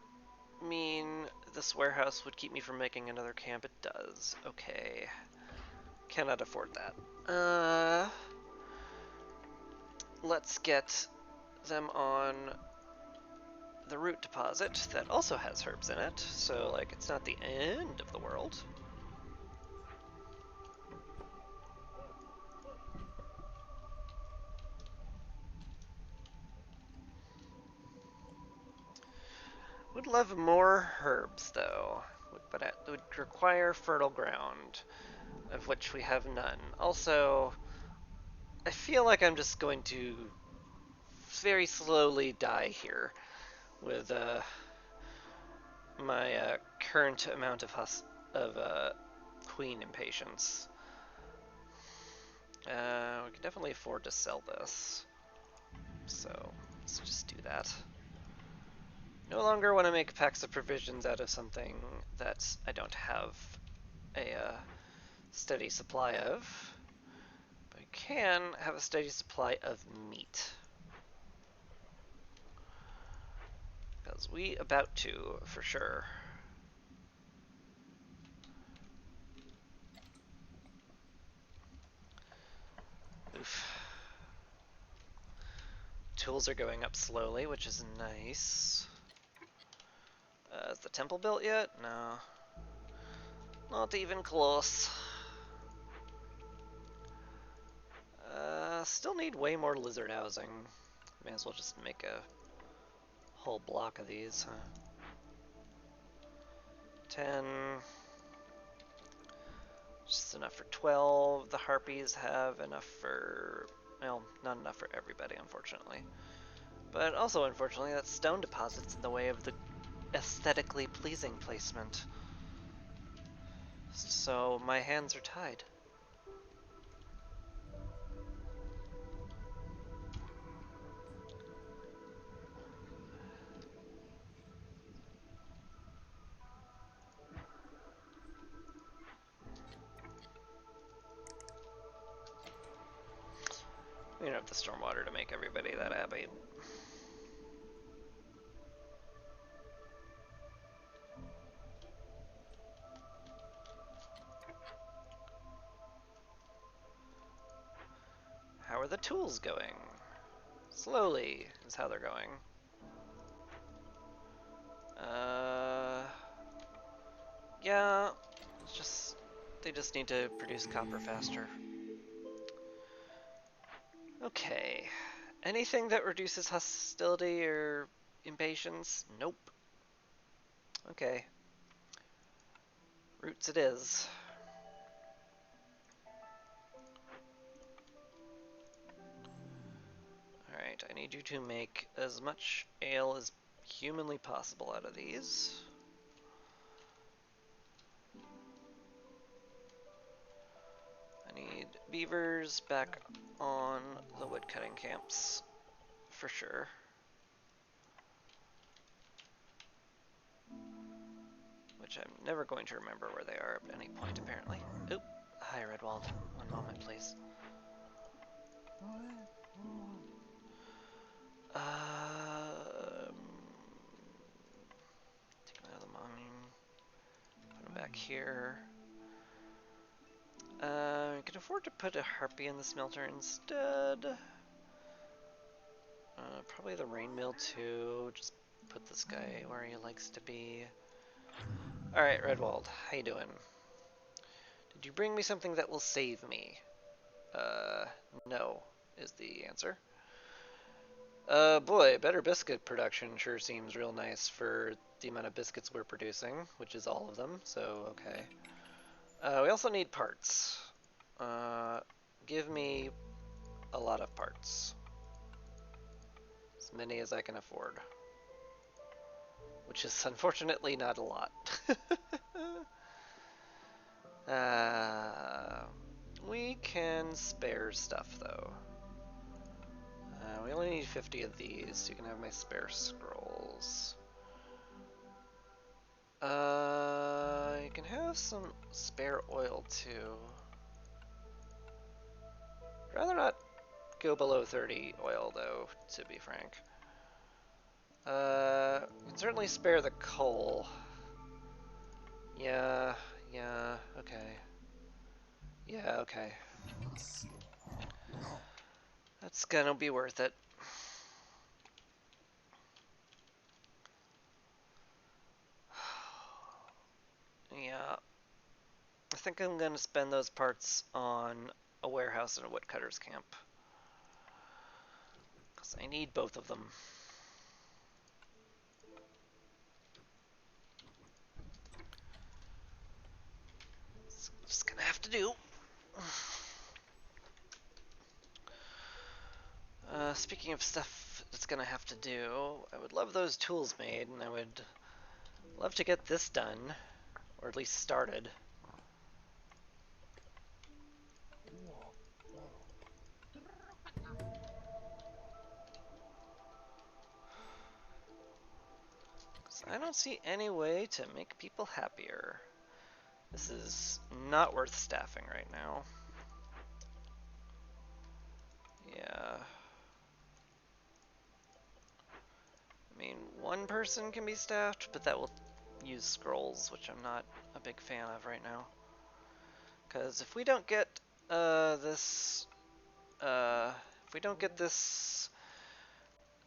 mean this warehouse would keep me from making another camp? It does. Okay. Cannot afford that. Let's get them on the root deposit that also has herbs in it, so like it's not the end of the world. Would love more herbs though, but it would require fertile ground, of which we have none. Also, I feel like I'm just going to very slowly die here with my current amount of queen impatience. We can definitely afford to sell this, so let's just do that. No longer want to make packs of provisions out of something that I don't have a steady supply of, but I can have a steady supply of meat. Because we about to, for sure. Oof. Tools are going up slowly, which is nice. Is the temple built yet? No. Not even close. Still need way more lizard housing. May as well just make a whole block of these, huh? 10. Just enough for 12. The harpies have enough for... well, not enough for everybody, unfortunately. But also, unfortunately, that stone deposit's in the way of the aesthetically pleasing placement. So my hands are tied. We don't have the stormwater to make everybody that happy. How are the tools going? Slowly is how they're going. Yeah, it's just, they just need to produce copper faster. Okay. Anything that reduces hostility or impatience? Nope. Okay. Roots it is. Alright, I need you to make as much ale as humanly possible out of these. I need beavers back on the woodcutting camps, for sure. Which I'm never going to remember where they are at any point, apparently. Oop. Hi, Redwald. One moment, please. Take him out of the mine. Put him back here. I can afford to put a harpy in the smelter instead. Probably the rain mill too. Just put this guy where he likes to be. Alright, Redwald, how you doing? Did you bring me something that will save me? No, is the answer. Boy, better biscuit production sure seems real nice for the amount of biscuits we're producing, which is all of them, so okay. We also need parts. Give me a lot of parts. As many as I can afford. Which is unfortunately not a lot. We can spare stuff though. We only need 50 of these, so you can have my spare scrolls. You can have some spare oil too. Rather not go below 30 oil, though, to be frank. We can certainly spare the coal. Yeah, okay. Yeah, okay. That's gonna be worth it. Yeah. I think I'm gonna spend those parts on a warehouse and a woodcutter's camp. Because I need both of them. It's just gonna have to do. Speaking of stuff that's gonna have to do, I would love those tools made, and I would love to get this done, or at least started. I don't see any way to make people happier. This is not worth staffing right now. Yeah. I mean, one person can be staffed, but that will use scrolls, which I'm not a big fan of right now. Because if we don't get this, if we don't get this,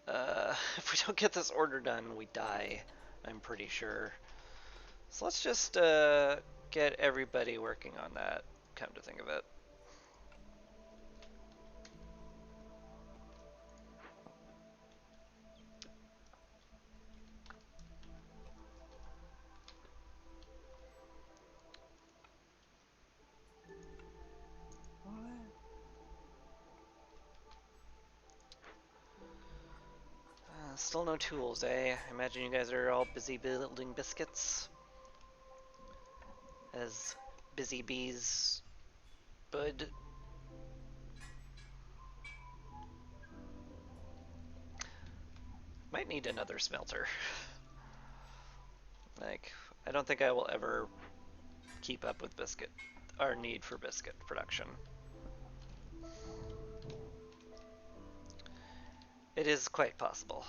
if we don't get this order done, we die. I'm pretty sure. So let's just get everybody working on that. Come to think of it. Still no tools, eh? I imagine you guys are all busy building biscuits. As busy bees would. Might need another smelter. Like, I don't think I will ever keep up with our need for biscuit production. It is quite possible.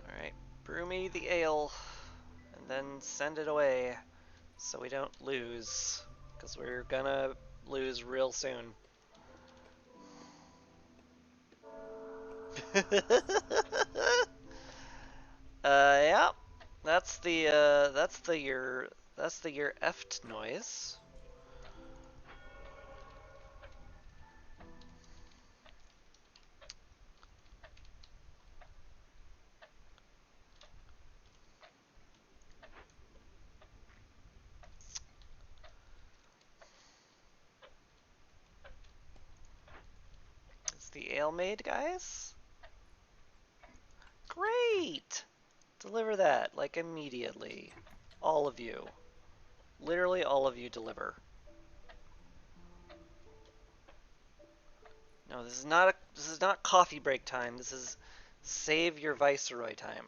Alright, brew me the ale, and then send it away, so we don't lose, because we're gonna lose real soon. Yeah, that's the your eft noise. It's the ale made, guys. Great! Deliver that, like, immediately. All of you. Literally all of you deliver. No, this is not coffee break time. This is save your viceroy time.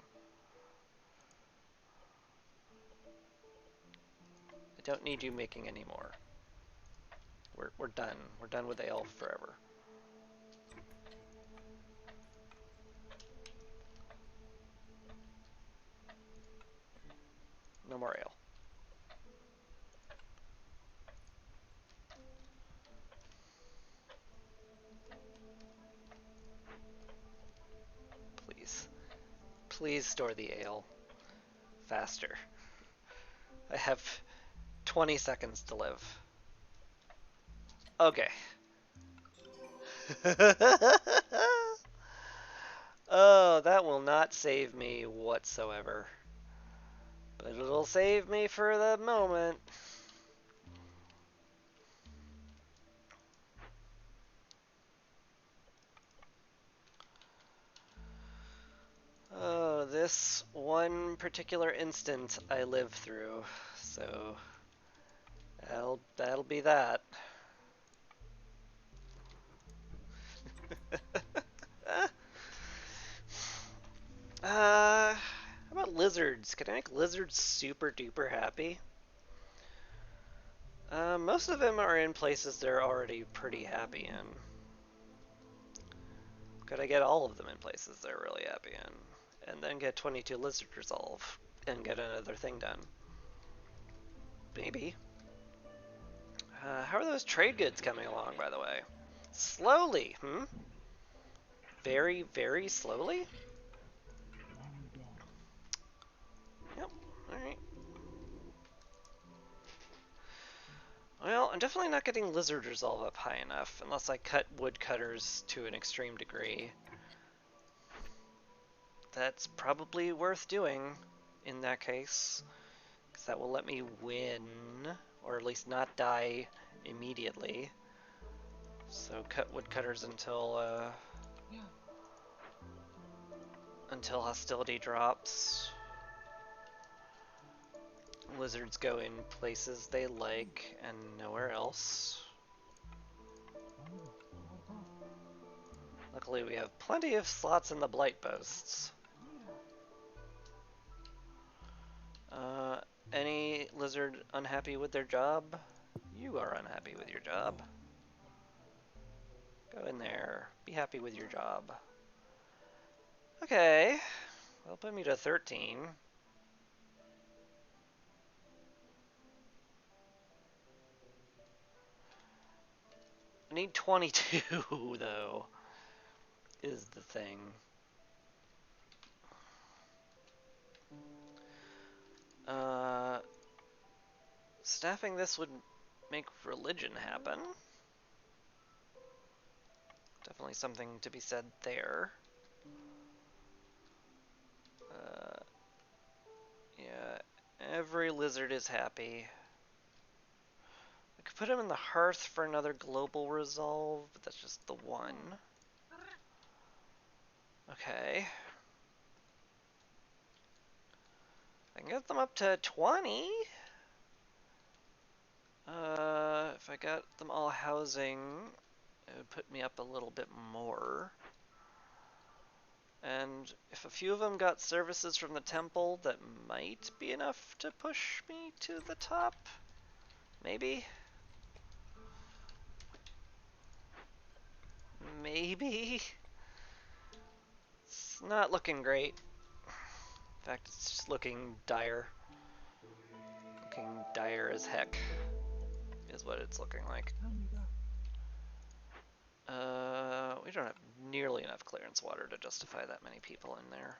I don't need you making any more. We're done. We're done with ale forever. No more ale. Please. Please store the ale. Faster. I have 20 seconds to live. Okay. Oh, that will not save me whatsoever. But it'll save me for the moment. Oh, this one particular instant I lived through, so that'll be that. How about lizards. Can I make lizards super duper happy? Most of them are in places they're already pretty happy in. Could I get all of them in places they're really happy in? And then get 22 lizard resolve and get another thing done? Maybe. How are those trade goods coming along, by the way? Slowly, Very, very slowly? Yep, alright. Well, I'm definitely not getting lizard resolve up high enough, unless I cut woodcutters to an extreme degree. That's probably worth doing in that case, because that will let me win, or at least not die immediately. So cut woodcutters until hostility drops. Lizards go in places they like and nowhere else. Luckily we have plenty of slots in the blight posts. Any lizard unhappy with their job? You are unhappy with your job. Go in there. Be happy with your job. Okay. Well, put me to 13. I need 22, though, is the thing. Staffing this would make religion happen. Definitely something to be said there. Yeah, every lizard is happy. I could put him in the hearth for another global resolve, but that's just the one. Okay. I can get them up to 20. If I got them all housing, it would put me up a little bit more. And if a few of them got services from the temple, that might be enough to push me to the top. Maybe? Maybe? It's not looking great. In fact, it's just looking dire. Looking dire as heck is what it's looking like. We don't have nearly enough clearance water to justify that many people in there.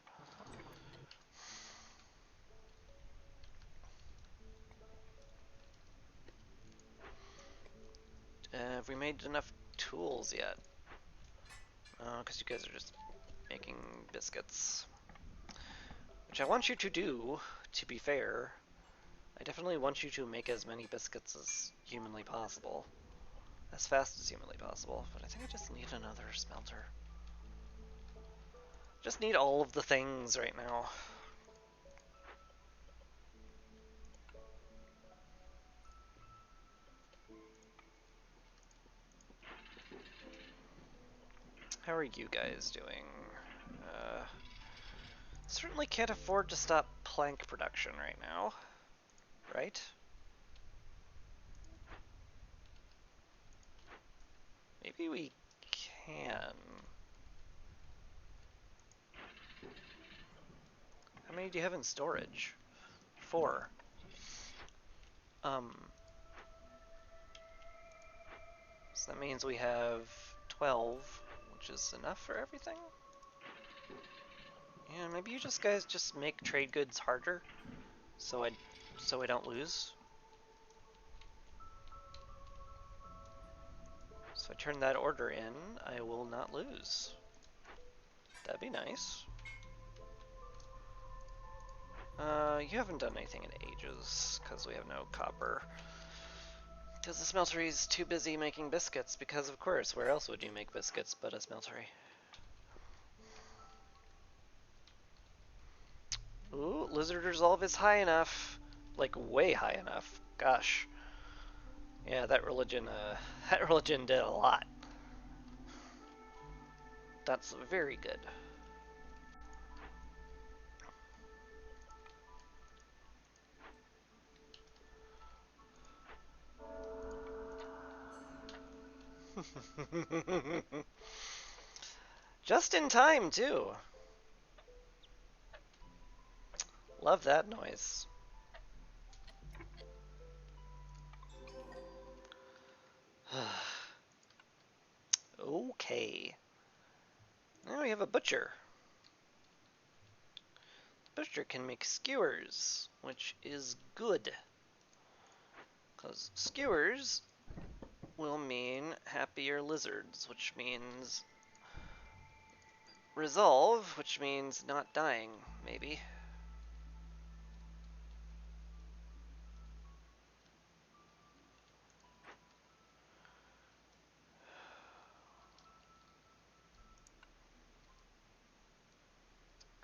Have we made enough tools yet? Because you guys are just making biscuits. Which I want you to do, to be fair. I definitely want you to make as many biscuits as humanly possible. As fast as humanly possible. But I think I just need another smelter. Just need all of the things right now. How are you guys doing? Certainly can't afford to stop plank production right now. Right? Maybe we can. How many do you have in storage? 4. So that means we have 12, which is enough for everything? Yeah, maybe you guys just make trade goods harder, so I don't lose. So if I turn that order in, I will not lose. That'd be nice. You haven't done anything in ages, because we have no copper. Because the smeltery is too busy making biscuits, because of course, where else would you make biscuits but a smeltery? Ooh, lizard resolve is high enough. Like, way high enough. Gosh. Yeah, that religion did a lot. That's very good. Just in time, too. Love that noise. Okay. Now we have a butcher. Butcher can make skewers, which is good. Because skewers will mean happier lizards, which means resolve, which means not dying, maybe.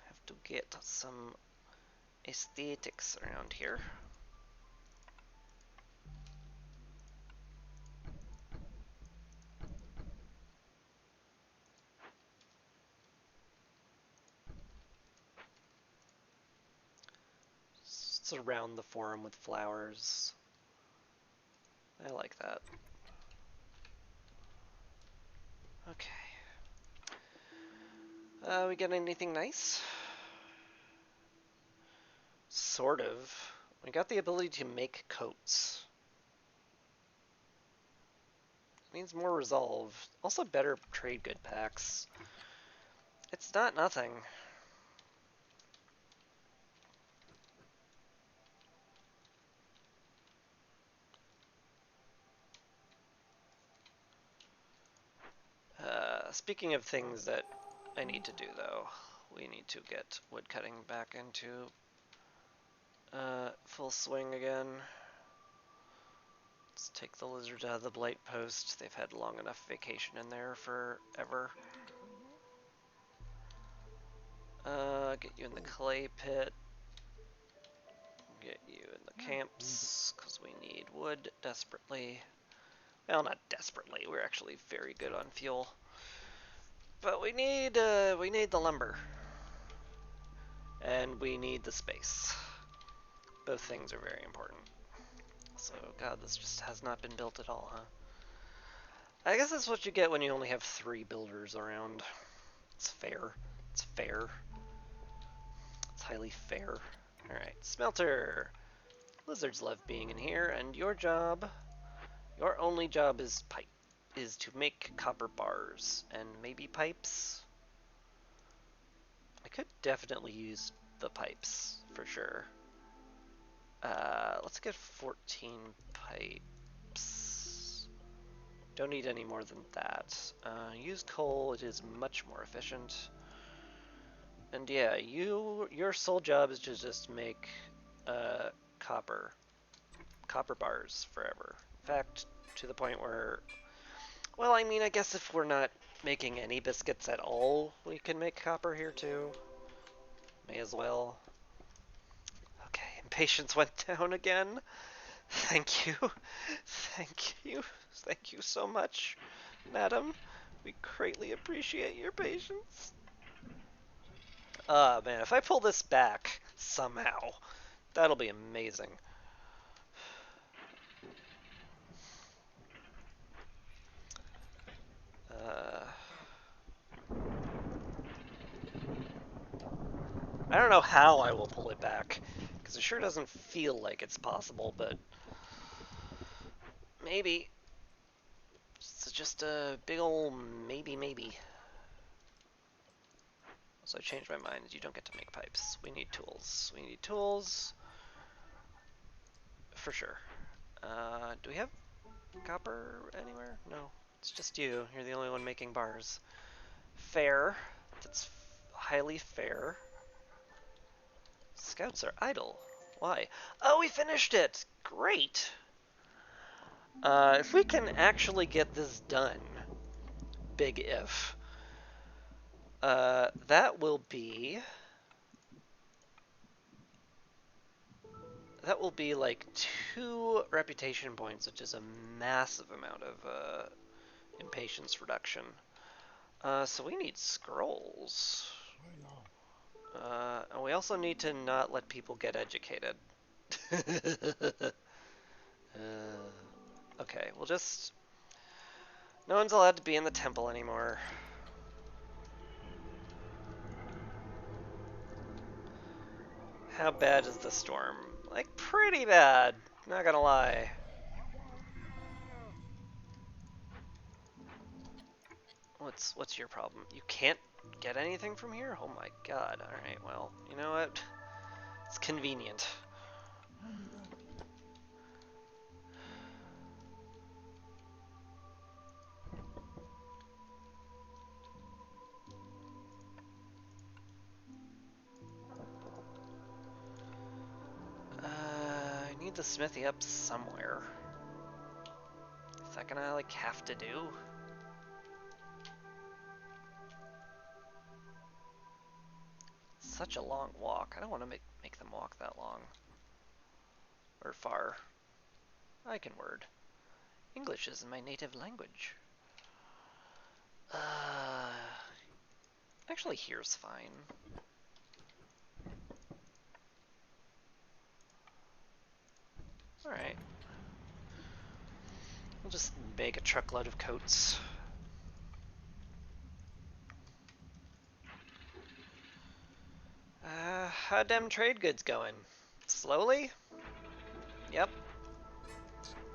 Have to get some aesthetics around here. Surround the forum with flowers. I like that. Okay. We get anything nice? Sort of. We got the ability to make coats. Means more resolve. Also better trade good packs. It's not nothing. Speaking of things that I need to do, though, we need to get woodcutting back into full swing again. Let's take the lizards out of the blight post. They've had long enough vacation in there forever. Get you in the clay pit. Get you in the camps, because we need wood desperately. Well, not desperately. We're actually very good on fuel. But we need the lumber. And we need the space. Both things are very important. So, God, this just has not been built at all, huh? I guess that's what you get when you only have 3 builders around. It's fair. It's fair. It's highly fair. Alright, smelter. Lizards love being in here, and your only job is to make copper bars and maybe pipes. I could definitely use the pipes for sure. Let's get 14 pipes. Don't need any more than that. Use coal, it is much more efficient. And yeah, your sole job is to just make copper bars forever. In fact, to the point where, well, I mean, I guess if we're not making any biscuits at all, we can make copper here too. May as well. Okay, impatience went down again. Thank you. Thank you. Thank you so much, madam. We greatly appreciate your patience. Man, if I pull this back somehow, that'll be amazing. I don't know how I will pull it back, because it sure doesn't feel like it's possible, but maybe. It's just a big ol' maybe. So I changed my mind. You don't get to make pipes. We need tools. We need tools. For sure. Do we have copper anywhere? No. It's just you. You're the only one making bars. Fair. That's highly fair. Scouts are idle. Why? Oh, we finished it! Great! If we can actually get this done, big if, that will be like 2 reputation points, which is a massive amount of impatience reduction. So we need scrolls. And we also need to not let people get educated. Okay, we'll just No one's allowed to be in the temple anymore. How bad is the storm? Like, pretty bad. Not gonna lie. What's your problem? You can't get anything from here? Oh my god. Alright, well, you know what? It's convenient. I need the smithy up somewhere. Is that gonna, like, have to do? Such a long walk. I don't want to make them walk that long. Or far. I can word. English is my native language. Actually, here's fine. Alright. We'll just make a truckload of coats. How them trade goods going? Slowly? Yep.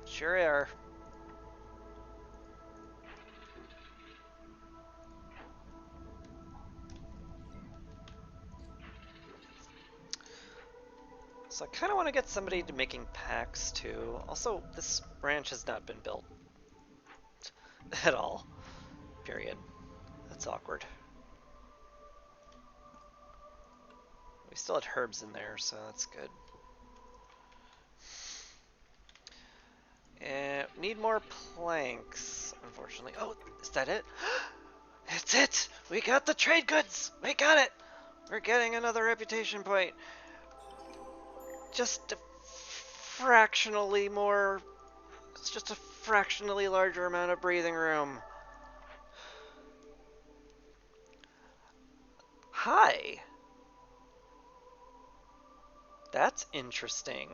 Sure are. So I kind of want to get somebody to making packs too. Also, this ranch has not been built at all. Period. That's awkward. We still had herbs in there, so that's good. Need more planks, unfortunately. Oh, is that it? It's it! We got the trade goods! We got it! We're getting another reputation point. Just a fractionally more... It's just a fractionally larger amount of breathing room. Hi! That's interesting.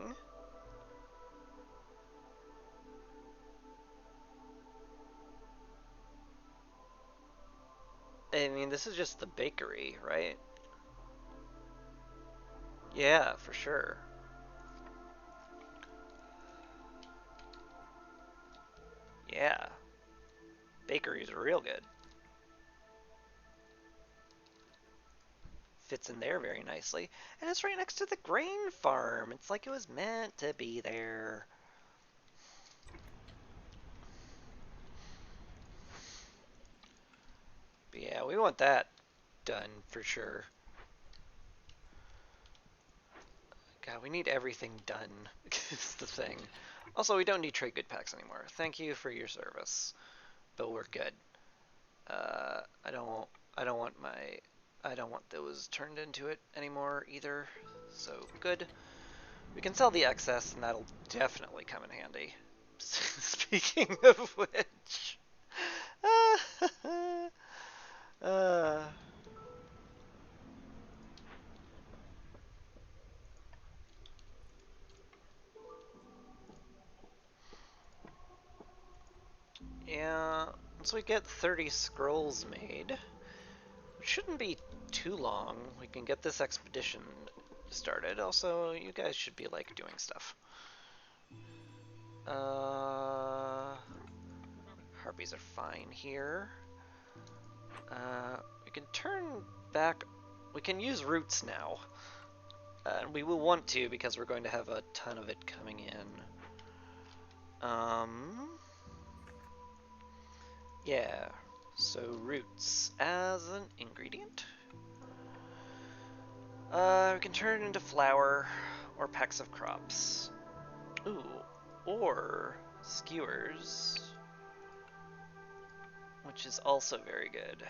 I mean, this is just the bakery, right? Yeah, for sure. Yeah. Bakeries are real good. Fits in there very nicely. And it's right next to the grain farm. It's like it was meant to be there. But yeah, we want that done for sure. God, we need everything done. Is the thing. Also, we don't need trade good packs anymore. Thank you for your service, but we're good. I don't. I don't want my. I don't want those turned into it anymore either. So good. We can sell the excess, and that'll definitely come in handy. Speaking of which. uh, yeah, once we get 30 scrolls made, it shouldn't be too long. We can get this expedition started. Also, you guys should be like doing stuff. Harpies are fine here. We can turn back. We can use roots now. And we will want to because we're going to have a ton of it coming in. Yeah. So roots as an ingredient. We can turn it into flour or packs of crops. Ooh, or skewers, which is also very good.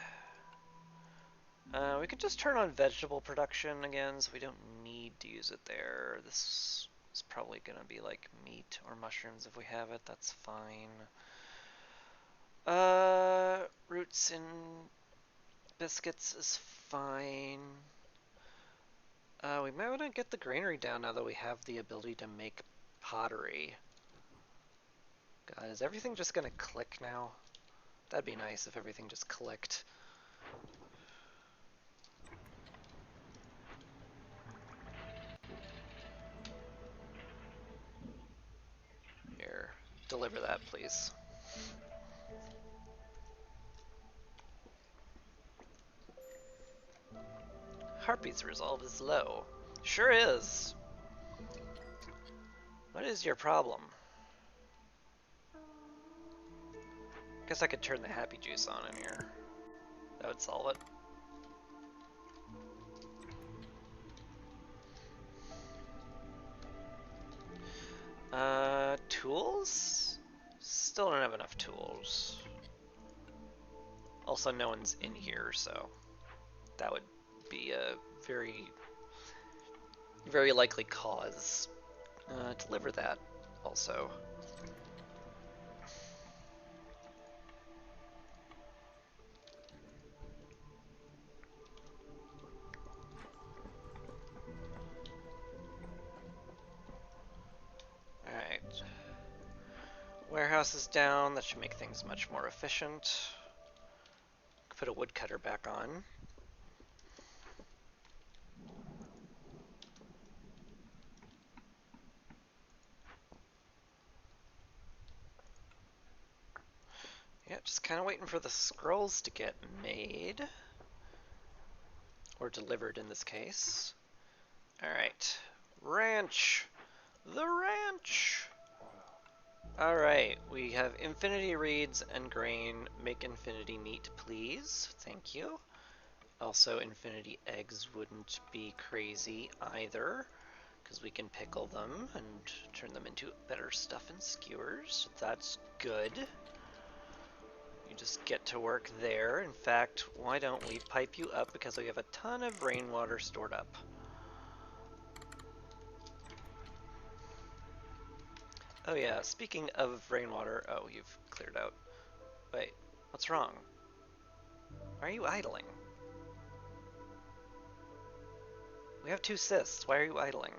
We could just turn on vegetable production again, so we don't need to use it there. This is probably gonna be like meat or mushrooms if we have it, that's fine. Roots and biscuits is fine. We might want to get the granary down now that we have the ability to make pottery. God, is everything just gonna click now? That'd be nice if everything just clicked. Here, deliver that, please. Harpy's resolve is low. Sure is. What is your problem? Guess I could turn the happy juice on in here. That would solve it. Tools? Still don't have enough tools. Also, no one's in here, so that would be a very, very likely cause. Deliver that also. Alright. Warehouse is down. That should make things much more efficient. Put a woodcutter back on. Yeah, just kind of waiting for the scrolls to get made. Or delivered in this case. Alright. Ranch! The ranch! Alright, we have infinity reeds and grain. Make infinity meat, please. Thank you. Also, infinity eggs wouldn't be crazy either, because we can pickle them and turn them into better stuff in skewers. That's good. You just get to work there. In fact, why don't we pipe you up, because we have a ton of rainwater stored up. Oh yeah, speaking of rainwater, oh, you've cleared out. Wait, what's wrong? Why are you idling? We have 2 cysts, why are you idling?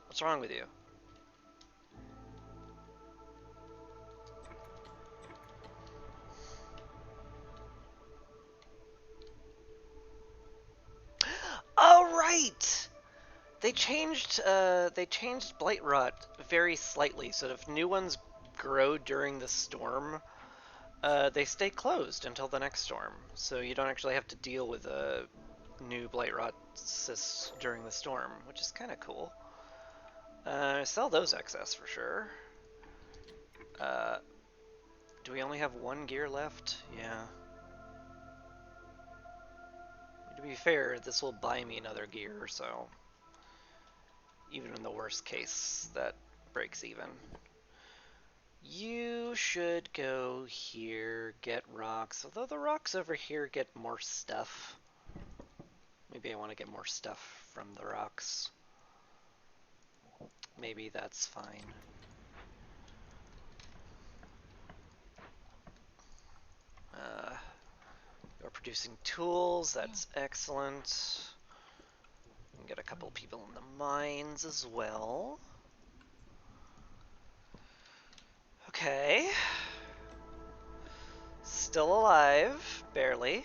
What's wrong with you? Oh right! They changed Blight Rot very slightly, so if new ones grow during the storm, they stay closed until the next storm. So you don't actually have to deal with a new Blight Rot cysts during the storm, which is kind of cool. Sell those excess for sure. Do we only have 1 gear left? Yeah. To be fair, this will buy me another gear, so even in the worst case, that breaks even. You should go here, get rocks, although the rocks over here get more stuff. Maybe I want to get more stuff from the rocks. Maybe that's fine. You're producing tools, that's excellent. We can get a couple people in the mines as well. Okay. Still alive, barely.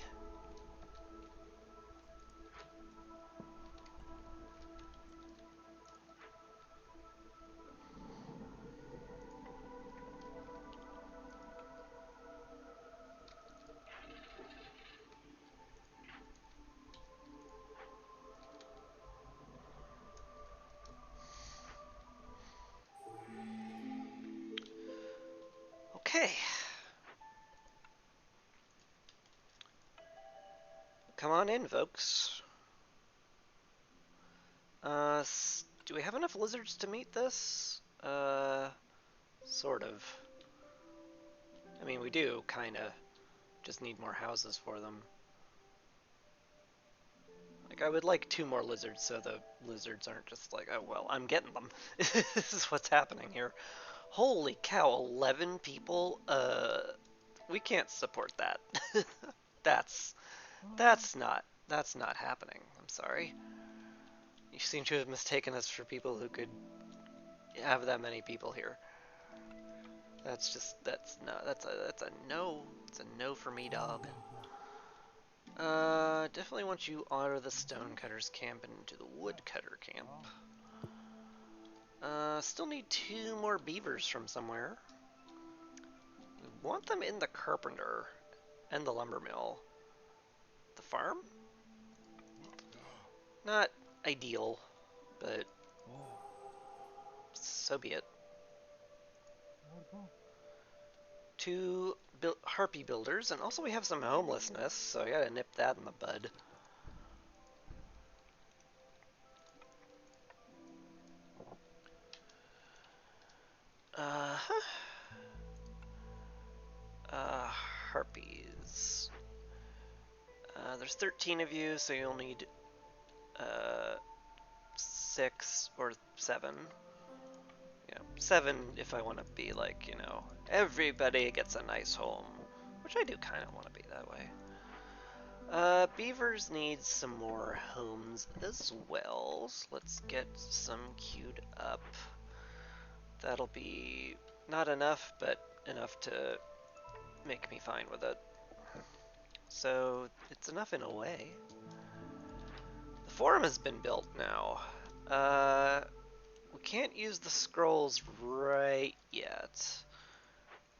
Okay. Come on in, folks. Do we have enough lizards to meet this? Sort of. I mean, we do, kinda. Just need more houses for them. Like, I would like 2 more lizards so the lizards aren't just like, oh, well, I'm getting them. This is what's happening here. Holy cow, 11 people? We can't support that. that's not happening. I'm sorry. You seem to have mistaken us for people who could have that many people here. That's no, that's a no. It's a no for me, dog. Definitely want you out of the Stonecutters camp and into the Woodcutter camp. Still need 2 more beavers from somewhere. We want them in the Carpenter and the lumber mill. The farm? Not ideal, but so be it. 2 harpy builders, and also we have some homelessness, so I gotta nip that in the bud. Uh, harpies. There's 13 of you, so you'll need 6 or 7. Yeah, 7 if I want to be like, you know, everybody gets a nice home, which I do kind of want to be that way. Beavers need some more homes as well, so let's get some queued up. That'll be not enough, but enough to make me fine with it. So it's enough in a way. The forum has been built now. We can't use the scrolls right yet.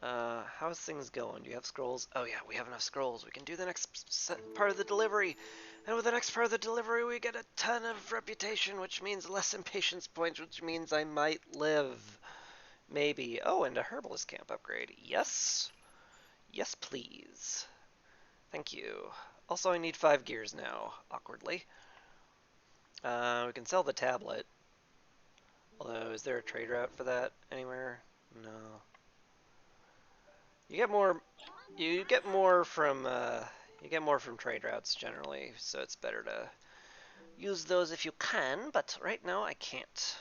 How's things going? Do you have scrolls? Oh yeah, we have enough scrolls. We can do the next part of the delivery. And with the next part of the delivery, we get a ton of reputation, which means less impatience points, which means I might live. Maybe. Oh, and a herbalist camp upgrade. Yes. Yes, please. Thank you. Also, I need 5 gears now, awkwardly. We can sell the tablet. Although, is there a trade route for that anywhere? No. You get more. You get more from. You get more from trade routes generally, so it's better to use those if you can. But right now, I can't.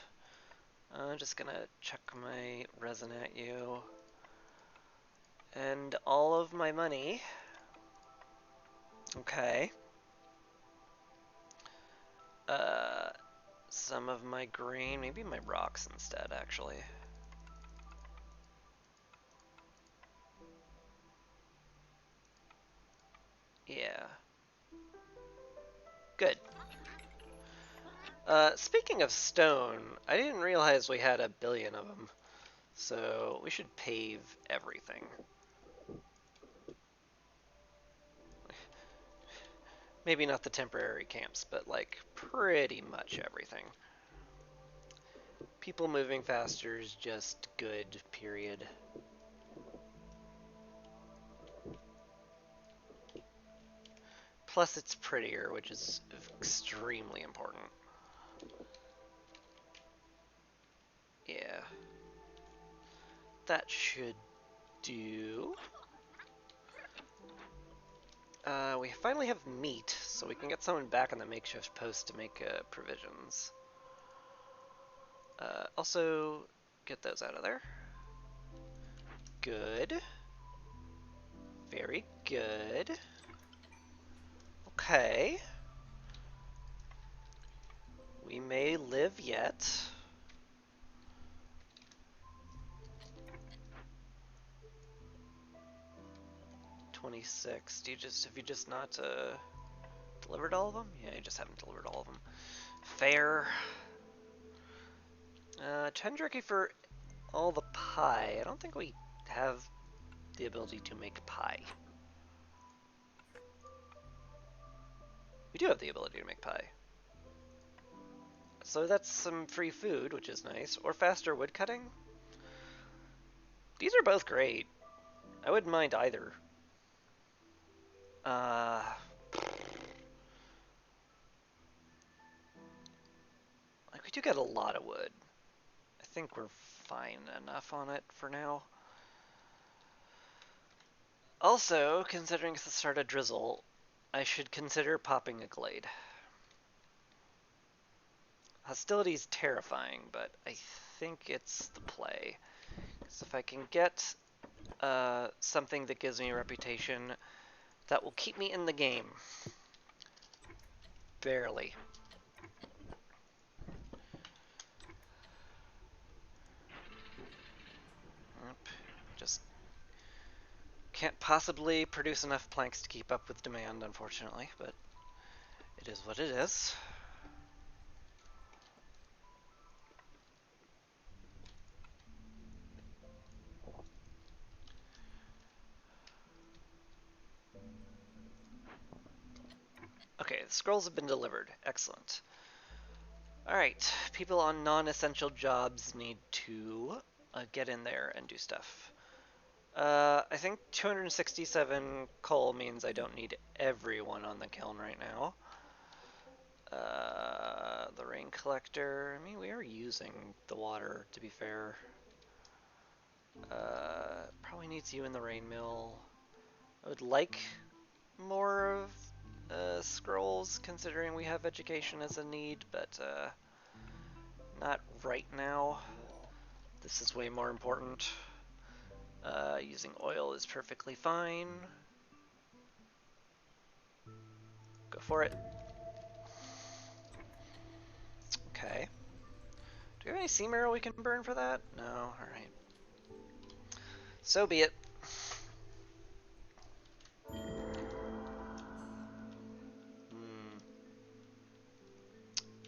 I'm just gonna check my resin at you, and all of my money. Okay. Some of my grain, maybe my rocks instead, actually. Yeah. Good. Speaking of stone, I didn't realize we had 1 billion of them. So we should pave everything. Maybe not the temporary camps, but like pretty much everything. People moving faster is just good, period. Plus it's prettier, which is extremely important. Yeah. That should do. We finally have meat, so we can get someone back on the makeshift post to make provisions. Also, get those out of there. Good. Very good. Okay. We may live yet. $26. Have you just not delivered all of them? Yeah, you just haven't delivered all of them. Fair. 10 jerky for all the pie. I don't think we have the ability to make pie. We do have the ability to make pie. So that's some free food, which is nice. Or faster wood cutting. These are both great. I wouldn't mind either. Like we do get a lot of wood. I think we're fine enough on it for now. Also, considering it's the start of drizzle, I should consider popping a glade. Hostility is terrifying, but I think it's the play. So if I can get something that gives me a reputation, that will keep me in the game. Barely. Yep. just can't possibly produce enough planks to keep up with demand, unfortunately, but it is what it is. Okay, the scrolls have been delivered. Excellent. Alright, people on non-essential jobs need to get in there and do stuff. I think 267 coal means I don't need everyone on the kiln right now. The rain collector, I mean, we are using the water, to be fair. Probably needs you in the rain mill. I would like more of scrolls, considering we have education as a need, but not right now. This is way more important. Using oil is perfectly fine. Go for it. Okay. Do we have any sea marrow we can burn for that? No, alright. So be it.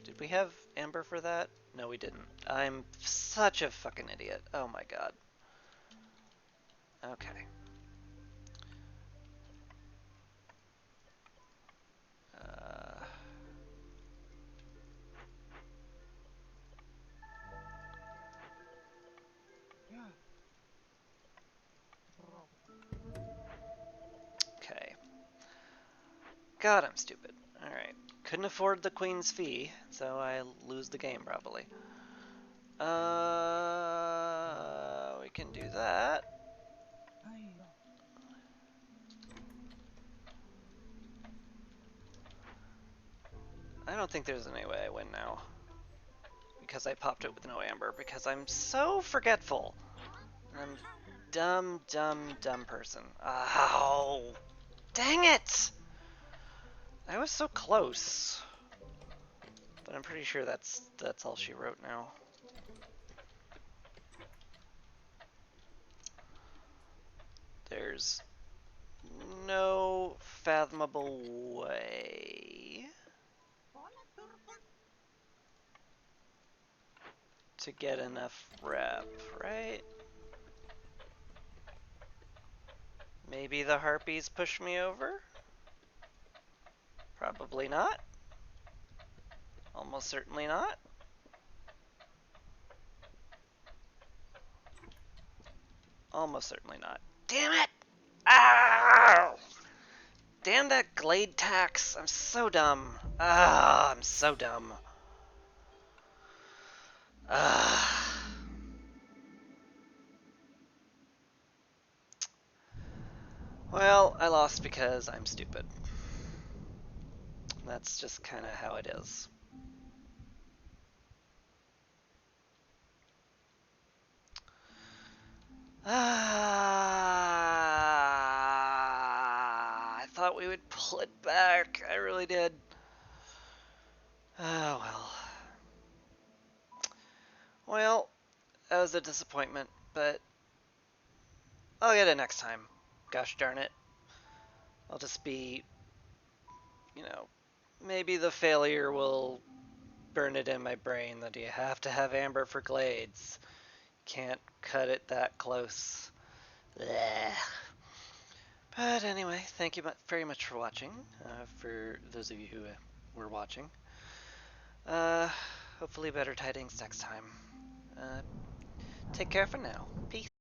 Did we have amber for that? No, we didn't. I'm such a fucking idiot. Oh my god. Okay. Okay. God, I'm stupid. Alright. Couldn't afford the queen's fee, so I lose the game probably. We can do that. I don't think there's any way I win now. Because I popped it with no amber, because I'm so forgetful. I'm dumb, dumb, dumb person. Ow! Dang it! I was so close. But I'm pretty sure that's all she wrote now. There's no fathomable way to get enough rep, right? Maybe the harpies push me over? Probably not. Almost certainly not. Almost certainly not. Damn it! Ow! Damn that glade tax. I'm so dumb. I'm so dumb. Well, I lost because I'm stupid. That's just kind of how it is. I thought we would pull it back. I really did. Oh, well. Well, that was a disappointment, but I'll get it next time. Gosh darn it. I'll just be, you know, maybe the failure will burn it in my brain that you have to have amber for glades. Can't cut it that close. Blech. But anyway, thank you very much for watching, for those of you who were watching. Hopefully better tidings next time. Take care for now. Peace.